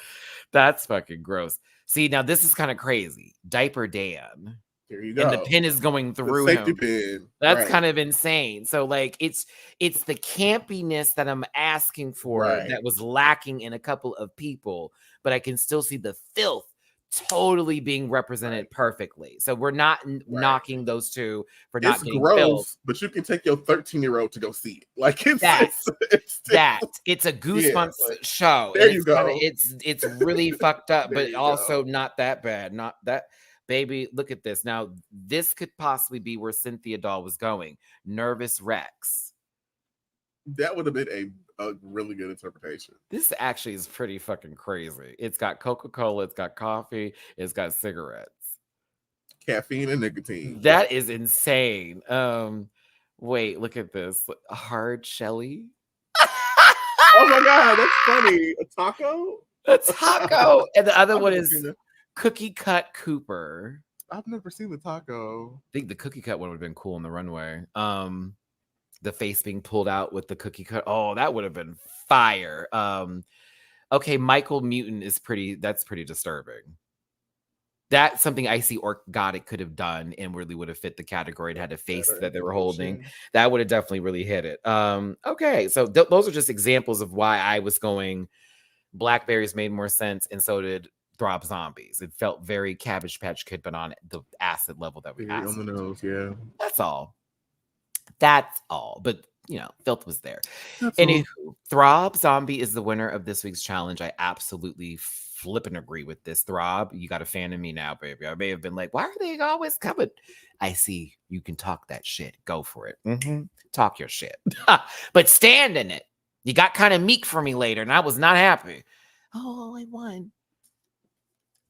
That's fucking gross. See, now this is kind of crazy. Diaper Dan. There you go. And the pin is going The through safety him. pin. That's Right. kind of insane. So like it's the campiness that I'm asking for Right. that was lacking in a couple of people, but I can still see the filth totally being represented perfectly. So we're not knocking those two for not It's getting gross, filth. but you can take your 13-year-old to go see it. Like it's That- it's It's a Goosebumps like, show. there and you it's really fucked up, There but you also go. not that bad. Not that. Baby, look at this. Now, this could possibly be where Cynthia Doll was going. Nervous Rex. that would have been a really good interpretation. This actually is pretty fucking crazy. It's got Coca-Cola, it's got coffee, it's got cigarettes. Caffeine and nicotine. That is insane. Wait, look at this. Hard Shelly. Oh my god, that's funny. A taco? A taco. And the other I've one never is seen that. Cookie Cut Cooper. I've never seen the taco. I think the cookie cut one would have been cool on the runway. The face being pulled out with the cookie cut. Oh, that would have been fire. Okay, Michael Mutant is that's pretty disturbing. That's something Icy Orgotic could have done and really would have fit the category. It had a face Better that they were holding. information. That would have definitely really hit it. Okay, so those are just examples of why I was going Blackberries made more sense, and so did Throb Zombies. It felt very Cabbage Patch Kid, but on the acid level that we Very asked. on the nose, yeah. That's all. That's all. But filth was there. That's all. Anywho, Throb Zombie is the winner of this week's challenge. I absolutely flipping agree with this. Throb, you got a fan of me now, baby. I may have been like, why are they always coming? I see you can talk that shit. Go for it. Talk your shit. But stand in it. You got kind of meek for me later, and I was not happy. Oh, I won.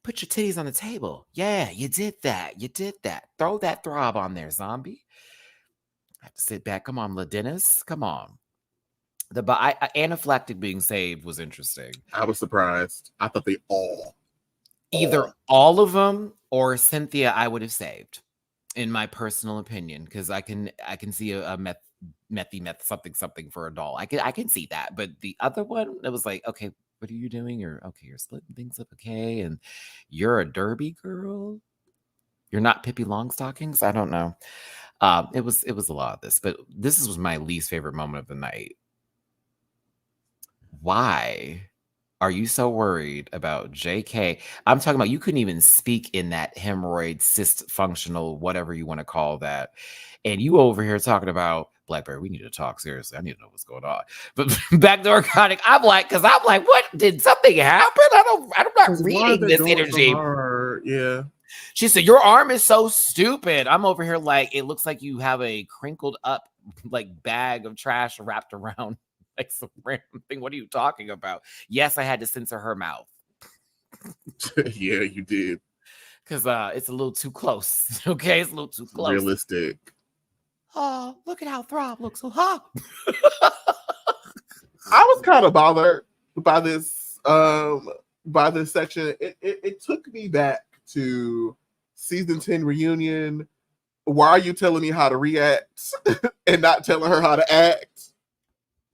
Put your titties on the table. Yeah, you did that. You did that. Throw that throb on there, zombie. I have to sit back. Come on, Dennis. Come on. The anaphylactic being saved was interesting. I was surprised. I thought they Either all of them or Cynthia, I would have saved, in my personal opinion, because I can see a methy something for a doll. I can see that, but the other one, it was like, okay, what are you doing? You're splitting things up, okay, and you're a derby girl. You're not Pippi Longstockings. I don't know. It was a lot of this, but this was my least favorite moment of the night. Why are you so worried about JK? I'm talking about you couldn't even speak in that hemorrhoid cyst functional, whatever you want to call that. And you over here talking about Blackberry, we need to talk seriously. I need to know what's going on. But back to Orgotic, I'm like, what? Did something happen? I'm not reading this energy. Yeah. She said, your arm is so stupid. I'm over here like, it looks like you have a crinkled up like bag of trash wrapped around like some random thing. What are you talking about? Yes, I had to censor her mouth. Yeah, you did. Because it's a little too close. Okay, it's a little too close. Realistic. Oh, look at how Throb looks so hot. I was kind of bothered by this section. It took me back to season 10 reunion. Why are you telling me how to react and not telling her how to act?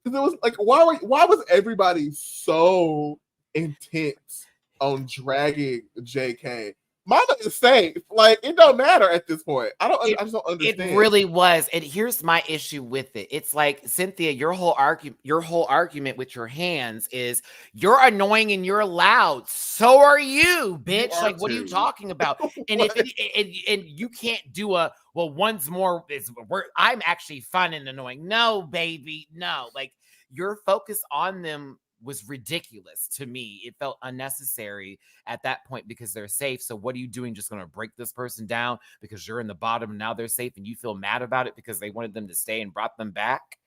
Because it was like, why was everybody so intense on dragging JK? Mama is safe. Like, it don't matter at this point. I just don't understand. It really was. And here's my issue with it. It's like, Cynthia, your whole argument with your hands is you're annoying and you're loud. So are you, bitch. You like, what are you talking about? And and you can't do one's more is I'm actually fun and annoying. No, baby. No. Like, your focus on them was ridiculous to me. It felt unnecessary at that point because they're safe. So what are you doing? Just going to break this person down because you're in the bottom and now they're safe and you feel mad about it because they wanted them to stay and brought them back?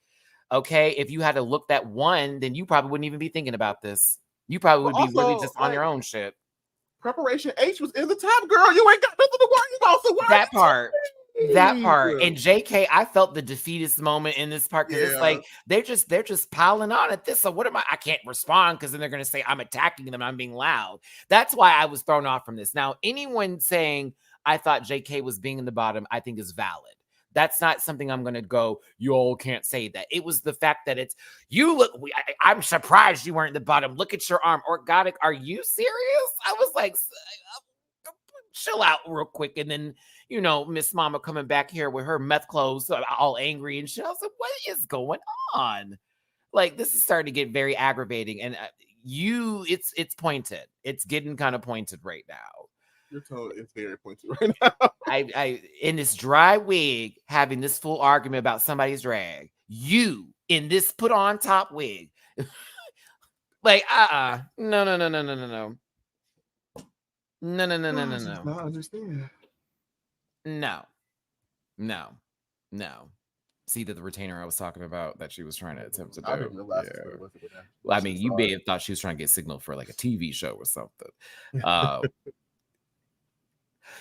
Okay, if you had to look that one, then you probably wouldn't even be thinking about this. You probably would be really just on your own shit. Preparation H was in the top, girl. You ain't got nothing to worry about. So that part. And JK, I felt the defeatist moment in this part because it's like they're just piling on at this. So what am I can't respond because then they're gonna say I'm attacking them, I'm being loud. That's why I was thrown off from this. Now, anyone saying I thought JK was being in the bottom, I think is valid. That's not something I'm gonna go, you all can't say that. It was the fact that it's you look, I'm surprised you weren't in the bottom. Look at your arm. Orgotic, are you serious? I was like, chill out real quick. And then, you know, Miss Mama coming back here with her meth clothes, all angry and shit. I was like, what is going on? Like, this is starting to get very aggravating. And it's pointed. It's getting kind of pointed right now. Your tone is very pointed right now. I in this dry wig, having this full argument about somebody's drag. You in this put on top wig. Like, no. No. I understand. No. See that the retainer I was talking about that she was trying to attempt to do. I didn't realize Well, I mean, you may have thought she was trying to get signal for like a TV show or something.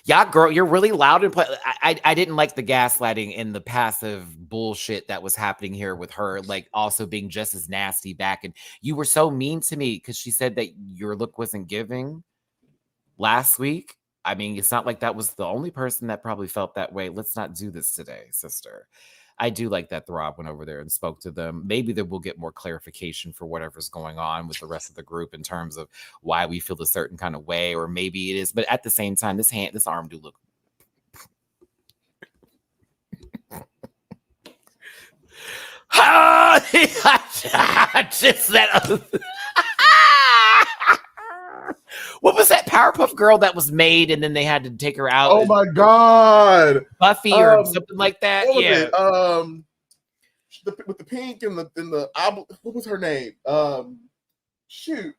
Yeah, girl, you're really loud and I didn't like the gaslighting and the passive bullshit that was happening here with her, like also being just as nasty back. And you were so mean to me because she said that your look wasn't giving last week. I mean, it's not like that was the only person that probably felt that way. Let's not do this today, sister. I do like that Throb went over there and spoke to them. Maybe that we'll get more clarification for whatever's going on with the rest of the group in terms of why we feel a certain kind of way, or maybe it is. But at the same time, this arm do look. Just that. What was that Powerpuff Girl that was made and then they had to take her out? Oh my God. Buffy or something like that. Yeah. With the pink and the what was her name? Shoot.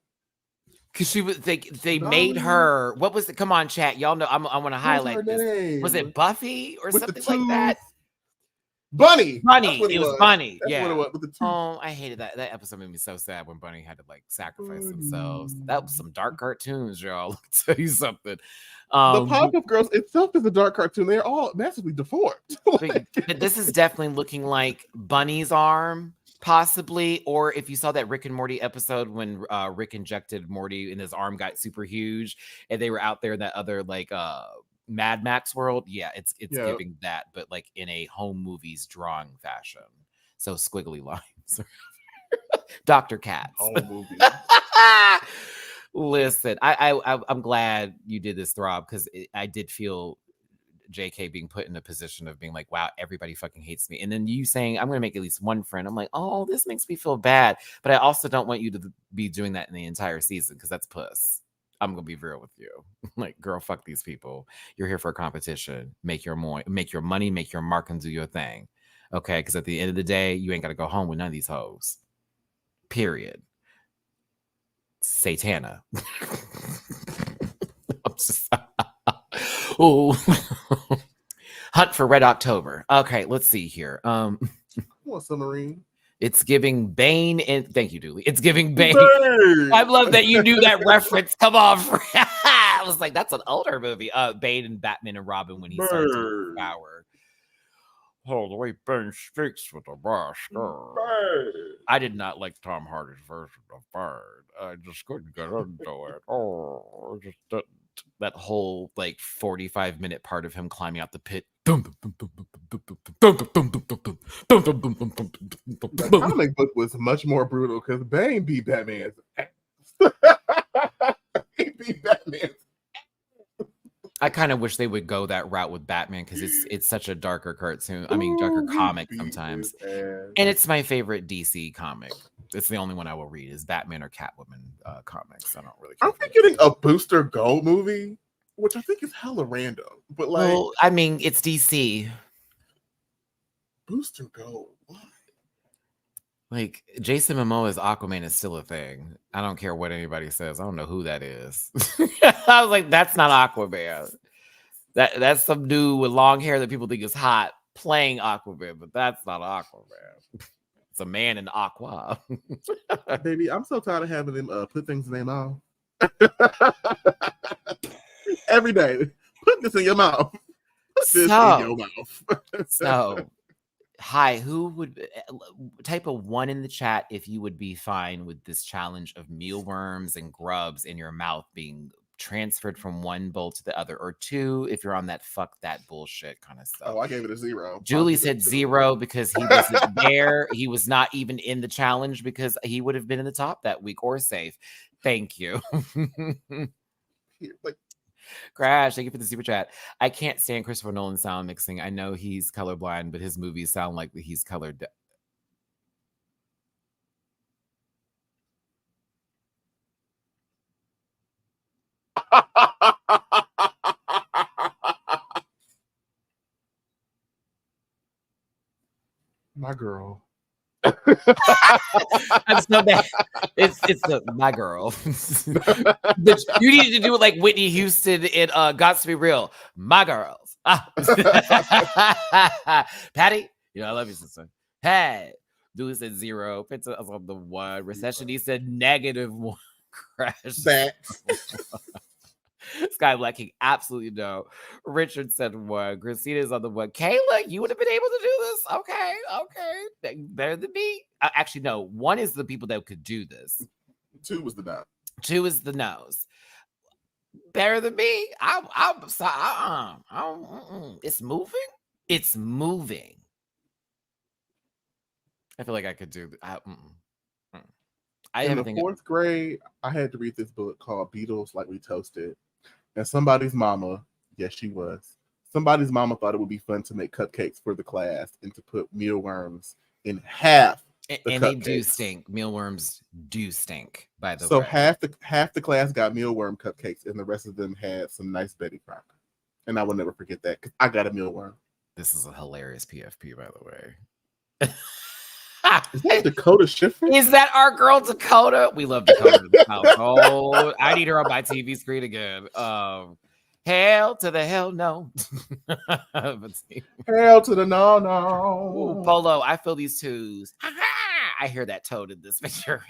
Because she was they made her. What was it? Come on, chat. Y'all know I want to highlight this. Name? Was it Buffy or something like that? Bunny. It was Bunny. That's yeah. what it was, Oh, I hated that. That episode made me so sad when Bunny had to like sacrifice themselves. That was some dark cartoons, y'all. Let me tell you something. The Powerpuff Girls itself is a dark cartoon. They're all massively deformed. But this is definitely looking like Bunny's arm, possibly. Or if you saw that Rick and Morty episode when Rick injected Morty and his arm got super huge, and they were out there in that other like Mad Max world. Yeah, it's giving that, but like in a home movies drawing fashion. So squiggly lines. Dr. Katz. Home movie. Listen, I'm glad you did this, Throb, because I did feel JK being put in a position of being like, wow, everybody fucking hates me. And then you saying, I'm going to make at least one friend. I'm like, oh, this makes me feel bad. But I also don't want you to be doing that in the entire season because that's puss. I'm going to be real with you. Like, girl, fuck these people. You're here for a competition. Make your money, make your mark, and do your thing. Okay? Because at the end of the day, you ain't got to go home with none of these hoes. Period. Satana. Oh, Hunt for Red October. Okay, let's see here. What submarine? It's giving Bane and thank you, Dooley. It's giving Bane. Bird. I love that you knew that reference. Come on, I was like, that's an older movie. Bane and Batman and Robin when he starts with power. Oh, the way Bane speaks with a rash. I did not like Tom Hardy's version of Bird. I just couldn't get into it. Oh, just that whole like 45-minute part of him climbing out the pit. The comic book was much more brutal because Bane beat Batman's ass. He beat Batman's. I kind of wish they would go that route with Batman because it's such a darker cartoon. I mean, darker comic sometimes. And it's my favorite DC comic. It's the only one I will read is Batman or Catwoman comics. I don't really care. Aren't we getting a Booster Gold movie? Which I think is hella random. But like, well, I mean, it's DC. Booster Gold. What? Like Jason Momoa's Aquaman is still a thing. I don't care what anybody says. I don't know who that is. I was like, that's not Aquaman. That's some dude with long hair that people think is hot playing Aquaman, but that's not Aquaman. It's a man in aqua. Baby, I'm so tired of having them put things in their mouth. Every day. Put this in your mouth. Put this in your mouth. So, hi, who would type a 1 in the chat if you would be fine with this challenge of mealworms and grubs in your mouth being transferred from one bowl to the other, or 2 if you're on that fuck that bullshit kind of stuff. Oh, I gave it a 0. Julie said 0 because he wasn't there. He was not even in the challenge because he would have been in the top that week or safe. Thank you. Like, Crash, thank you for the super chat. I can't stand Christopher Nolan sound mixing. I know he's colorblind, but his movies sound like he's colored. My girl. I'm so bad. It's my girl. You needed to do it like Whitney Houston in Got to Be Real. My girls. Patty, I love you, sister. Hey, Dude said 0. Pizza on the 1. Recession, he said -1. Crash. That. Sky Black King, absolutely no. Richard said 1. Christina's on the 1. Kayla, you would have been able to do this. Okay. Better than me. Actually, no. 1 is the people that could do this. 2 was the nose. 2 is the nose. Better than me. I'm sorry. It's moving. It's moving. I feel like I could do. In the 4th grade, I had to read this book called Beatles Like We Toasted. And somebody's mama, yes, she was. Somebody's mama thought it would be fun to make cupcakes for the class and to put mealworms in half. And they do stink. Mealworms do stink, by the way. So half the class got mealworm cupcakes, and the rest of them had some nice Betty Crocker. And I will never forget that because I got a mealworm. This is a hilarious PFP, by the way. Is that Dakota Schiffer? Is that our girl Dakota? We love Dakota in this household. I need her on my TV screen again. Hell to the hell no. Hell to the no. Ooh, Polo, I feel these twos. I hear that toad in this picture.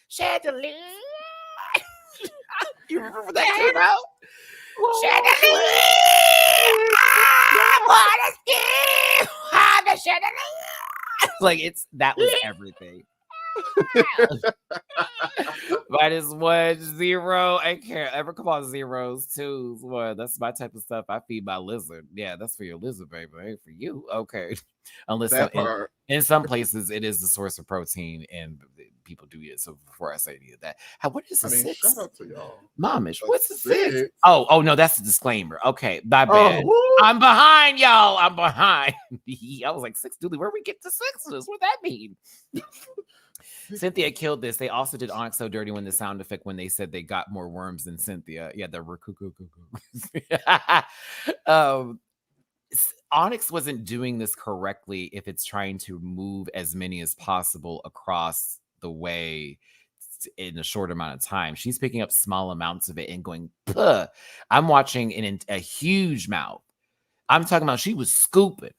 Chandelier. You remember that too, bro? Chandelier. The chandelier. Like that was everything. -1, 0. I can't ever come on 0s, 2s, 1. That's my type of stuff. I feed my lizard. Yeah, that's for your lizard, baby. Ain't for you. Okay. Unless in some places it is the source of protein and people do eat it. So before I say any of that, what is the 6? Shout out to y'all. Momish, what's the 6? Oh, no, that's the disclaimer. Okay, my bad. Oh, I'm behind, y'all. I'm behind. I was like, 6, Dooley, where we get to 6s? What that mean? Cynthia killed this. They also did Onyx so dirty when the sound effect when they said they got more worms than Cynthia. Yeah, the Onyx wasn't doing this correctly if it's trying to move as many as possible across the way in a short amount of time. She's picking up small amounts of it and going, puh. I'm watching a huge mouth. I'm talking about she was scooping.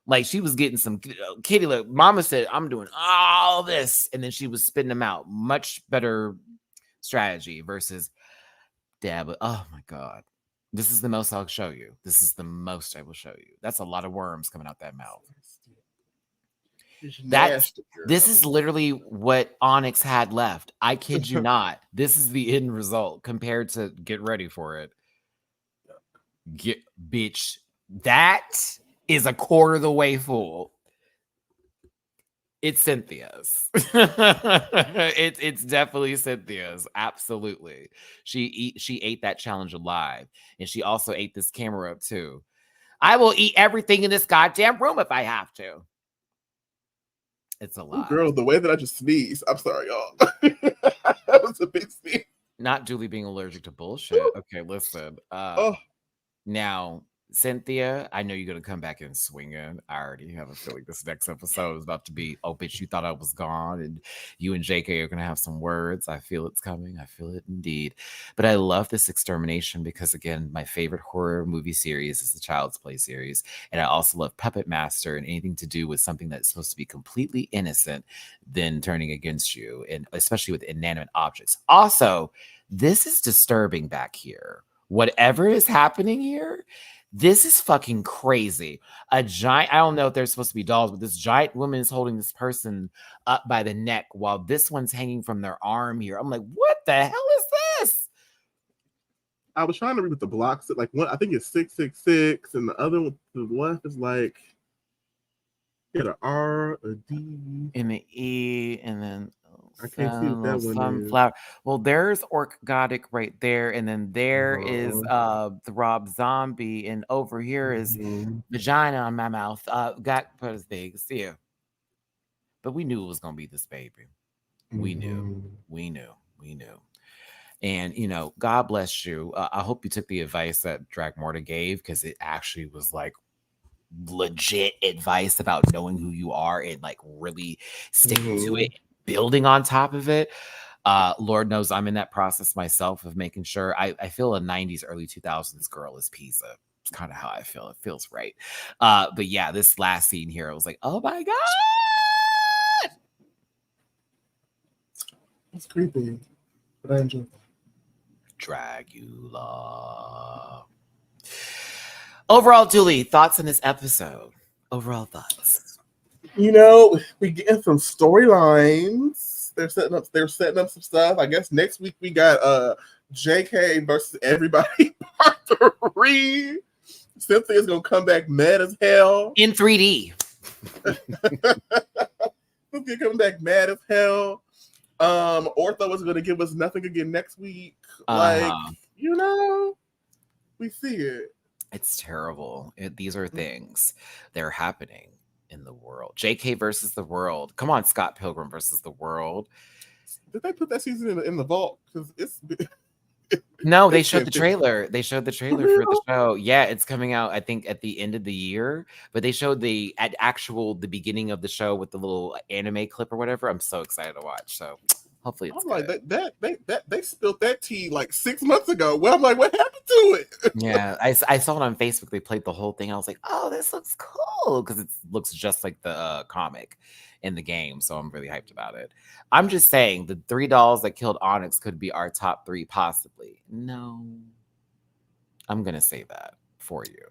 Like she was getting some kitty lick. Mama said, I'm doing all this. And then she was spitting them out. Much better strategy versus dab. Oh my God. This is the most I'll show you. This is the most I will show you. That's a lot of worms coming out that mouth. This is literally what Onyx had left. I kid you not. This is the end result compared to get ready for it. Bitch, that is a quarter of the way full. It's Cynthia's. It's definitely Cynthia's. Absolutely. She ate that challenge alive. And she also ate this camera up too. I will eat everything in this goddamn room if I have to. It's a lot. Ooh, girl, the way that I just sneezed. I'm sorry, y'all. That was a big sneeze. Not Julie being allergic to bullshit. Okay, listen. Now, Cynthia, I know you're going to come back and swing in. I already have a feeling this next episode is about to be, oh, bitch, you thought I was gone. And you and JK are going to have some words. I feel it's coming. I feel it indeed. But I love this extermination because, again, my favorite horror movie series is the Child's Play series. And I also love Puppet Master and anything to do with something that's supposed to be completely innocent then turning against you, and especially with inanimate objects. Also, this is disturbing back here. Whatever is happening here, this is fucking crazy. A giant, I don't know if they're supposed to be dolls, but this giant woman is holding this person up by the neck while this one's hanging from their arm here. I'm like, what the hell is this? I was trying to read what the blocks said. Like one, I think it's 666, and the other one to the left is like an R, a D, and an E, and then I can't see what that one sunflower. Is. Well, there's Orkgotic right there, and then there is the Rob Zombie, and over here is vagina on my mouth. Got put as big. See you. But we knew it was gonna be this baby. We knew. And you know, God bless you. I hope you took the advice that Dragula gave, because it actually was like legit advice about knowing who you are and like really sticking to it. Building on top of it. Lord knows I'm in that process myself of making sure. I feel a 90s, early 2000s girl is Pizza. It's kind of how I feel. It feels right. But yeah, this last scene here, I was like, oh my God. It's creepy, but I enjoy it. Dragula. Overall, Julie, thoughts on this episode? Overall thoughts. You know, we get some storylines. They're setting up some stuff. I guess next week we got JK versus everybody part 3. Cynthia's gonna come back mad as hell in 3D. Cynthia coming back mad as hell. Ortho is gonna give us nothing again next week. Like, you know, we see it. It's terrible. These are things that are happening in the world. JK versus the world. Come on, Scott Pilgrim versus the world. Did they put that season in the vault? Because it's no, they showed the trailer. They showed the trailer for the show. Yeah, it's coming out, I think, at the end of the year. But they showed the beginning of the show with the little anime clip or whatever. I'm so excited to watch. So hopefully it's like good. they spilled that tea like 6 months ago. Well, I'm like, what happened to it? Yeah, I saw it on Facebook. They played the whole thing. I was like, oh, this looks cool, because it looks just like the comic in the game. So I'm really hyped about it. I'm just saying the 3 dolls that killed Onyx could be our top 3 possibly. No, I'm gonna say that for you.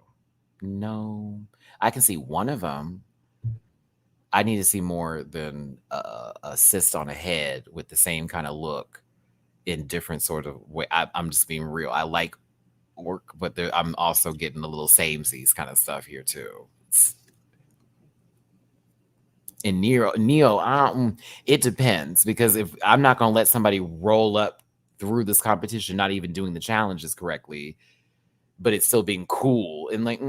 No, I can see one of them. I need to see more than a cyst on a head with the same kind of look in different sort of way. I'm just being real. I like work, but I'm also getting a little samesies kind of stuff here too. In Neo, it depends, because if I'm not going to let somebody roll up through this competition, not even doing the challenges correctly, but it's still being cool and like,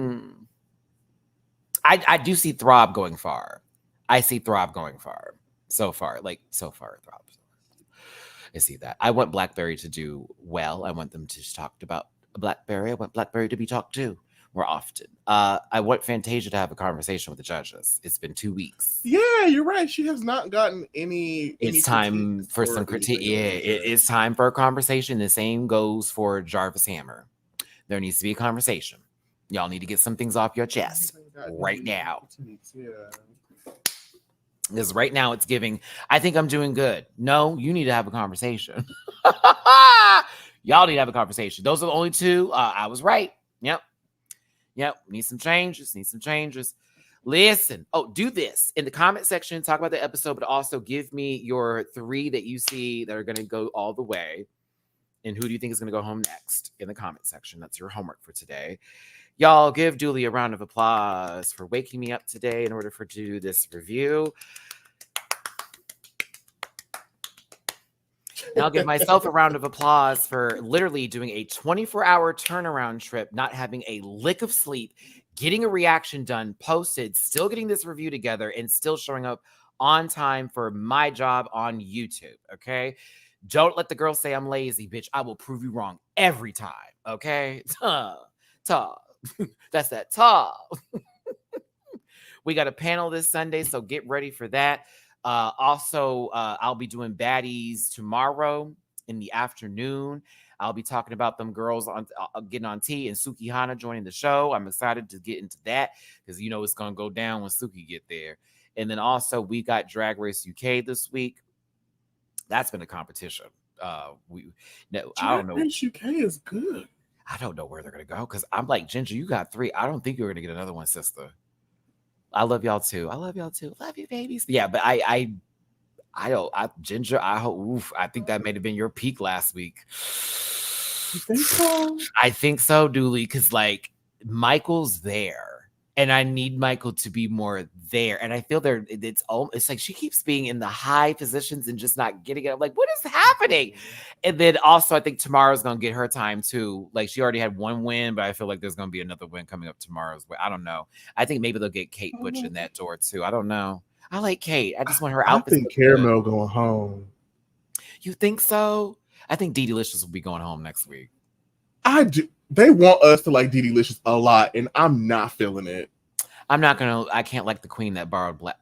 I do see Throb going far. I see Throb going far. So far, Throb. I see that. I want Blackberry to do well. I want them to talk about Blackberry. I want Blackberry to be talked to. more often. I want Fantasia to have a conversation with the judges. It's been 2 weeks. Yeah, you're right. She has not gotten any. It's time for some critique. Yeah, it's time for a conversation. The same goes for Jarvis Hammer. There needs to be a conversation. Y'all need to get some things off your chest right now. Because right now it's giving, I think I'm doing good. No, you need to have a conversation. Y'all need to have a conversation. Those are the only two. I was right. Yep. Need some changes. Listen. Oh, do this in the comment section. Talk about the episode, but also give me your 3 that you see that are going to go all the way. And who do you think is going to go home next in the comment section? That's your homework for today. Y'all give Dooley a round of applause for waking me up today in order for to do this review. And I'll give myself a round of applause for literally doing a 24-hour turnaround trip, not having a lick of sleep, getting a reaction done, posted, still getting this review together, and still showing up on time for my job on YouTube, okay? Don't let the girl say I'm lazy, bitch. I will prove you wrong every time, okay? That's that We got a panel this Sunday, so get ready for that. Also, I'll be doing baddies tomorrow in the afternoon. I'll be talking about them girls on getting on T and Suki Hana joining the show. I'm excited to get into that because you know it's gonna go down when Suki get there. And then also we got Drag Race UK this week. That's been a competition. I don't know. Race UK is good. I don't know where they're gonna go because I'm like, Ginger, you got 3. I don't think you're gonna get another one, sister. I love y'all too. Love you, babies. Yeah, but Ginger, I think that may have been your peak last week. You think so? I think so, Dooley, because like Michael's there. And I need Michael to be more there. And I feel it's like she keeps being in the high positions and just not getting it. I'm like, what is happening? And then also I think Tamara's going to get her time too. Like she already had 1 win, but I feel like there's going to be another win coming up tomorrow's way. I don't know. I think maybe they'll get Kate Butch in that door too. I don't know. I like Kate. I just want her outfit. I think Caramel going home. You think so? I think Dee Delicious will be going home next week. I do. They want us to like Dee Delicious a lot, and I'm not feeling it. I can't like the queen that borrowed black.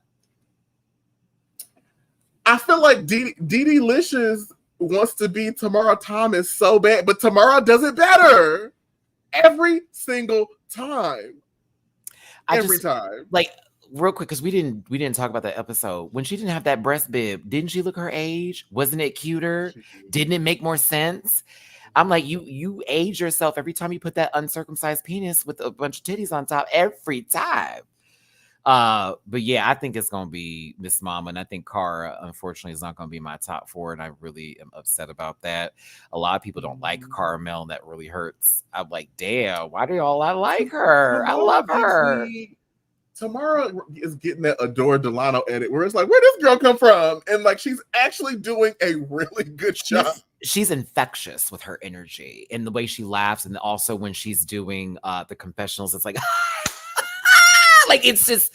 I feel like Dee Delicious wants to be Tamara Thomas so bad, but Tamara does it better every single time. Every time. Like real quick, because we didn't talk about that episode. When she didn't have that breast bib, didn't she look her age? Wasn't it cuter? Didn't it make more sense? I'm like, you age yourself every time you put that uncircumcised penis with a bunch of titties on top every time. But yeah, I think it's gonna be Miss Mama, and I think Cara, unfortunately, is not gonna be my top 4, and I really am upset about that. A lot of people don't like Caramel, and that really hurts. I'm like, damn, why do y'all not like her? I love her. Tamara is getting that Adore Delano edit where it's like, where this girl come from? And like, she's actually doing a really good job. She's infectious with her energy and the way she laughs. And also when she's doing the confessionals, it's like, like, it's just,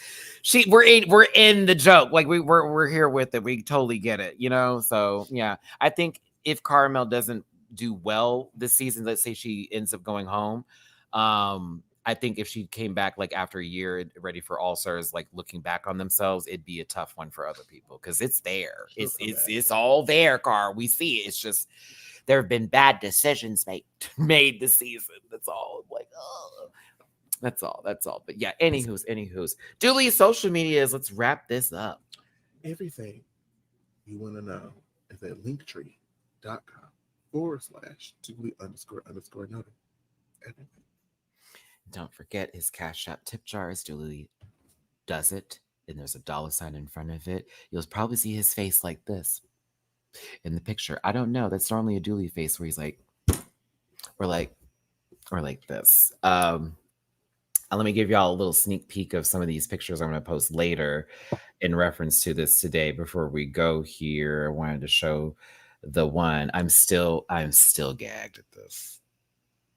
we're in the joke. Like we're here with it. We totally get it, you know? So yeah, I think if Caramel doesn't do well this season, let's say she ends up going home, I think if she came back like after a year ready for All Stars, like looking back on themselves, it'd be a tough one for other people because it's there. It's all there, Car. We see it. It's just there have been bad decisions made this season. That's all. Like, oh, that's all. But yeah, anywho's. Dooley, social medias. Let's wrap this up. Everything you want to know is at linktree.com/Dooley__noted. Everything. Don't forget his Cash App tip jar is Dooley does it, and there's a $sign in front of it. You'll probably see his face like this in the picture. I don't know. That's normally a Dooley face where he's like, or like this. Let me give y'all a little sneak peek of some of these pictures I'm going to post later in reference to this today. Before we go here, I wanted to show the one. I'm still gagged at this.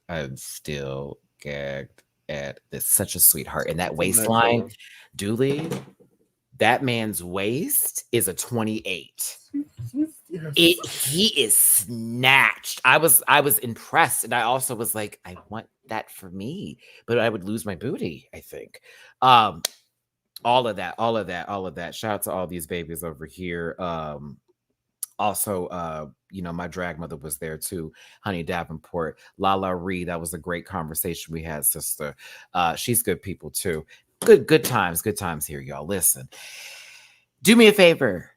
I'm still gagged at this. Such a sweetheart. And that waistline, Dooley, that man's waist is a 28. He is snatched. I was impressed, and I also was like, I want that for me, but I would lose my booty, I think. All of that. Shout out to all these babies over here. Also, my drag mother was there too, Honey Davenport, Lala Reed. That was a great conversation we had, sister. She's good people too. Good times here, y'all. Listen, do me a favor.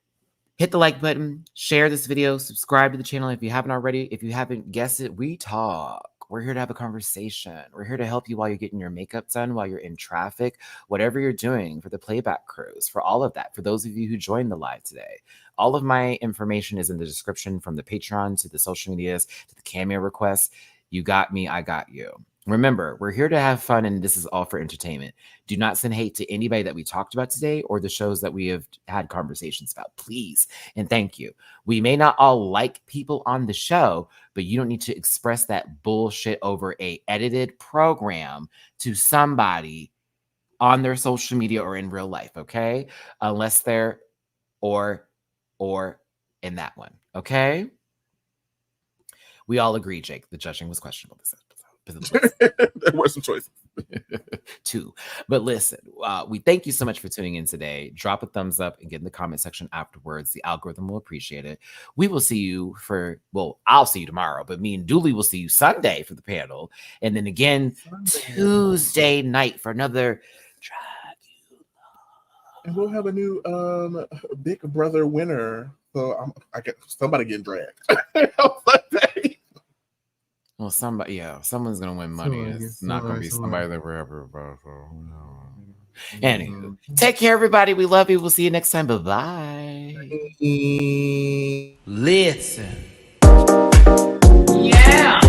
Hit the like button, share this video, subscribe to the channel if you haven't already. If you haven't guessed it, we talk. We're here to have a conversation. We're here to help you while you're getting your makeup done, while you're in traffic, whatever you're doing, for the playback crews, for all of that. For those of you who joined the live today, all of my information is in the description, from the Patreon to the social medias to the Cameo requests. You got me, I got you. Remember, we're here to have fun, and this is all for entertainment. Do not send hate to anybody that we talked about today or the shows that we have had conversations about, please. And thank you. We may not all like people on the show, but you don't need to express that bullshit over a edited program to somebody on their social media or in real life, okay? Unless they're or in that one, okay? We all agree, Jake, the judging was questionable this episode. There were some choices. Too. But listen, we thank you so much for tuning in today. Drop a thumbs up and get in the comment section afterwards. The algorithm will appreciate it. We will see you I'll see you tomorrow, but me and Dooley will see you Sunday for the panel. And then again, Tuesday night for another Dragula. And we'll have a new Big Brother winner. So I get somebody getting dragged on Sunday. Well, someone's gonna win money. It's not gonna be somebody that we're ever about. Anywho, take care, everybody. We love you. We'll see you next time. Bye-bye. Listen. Yeah.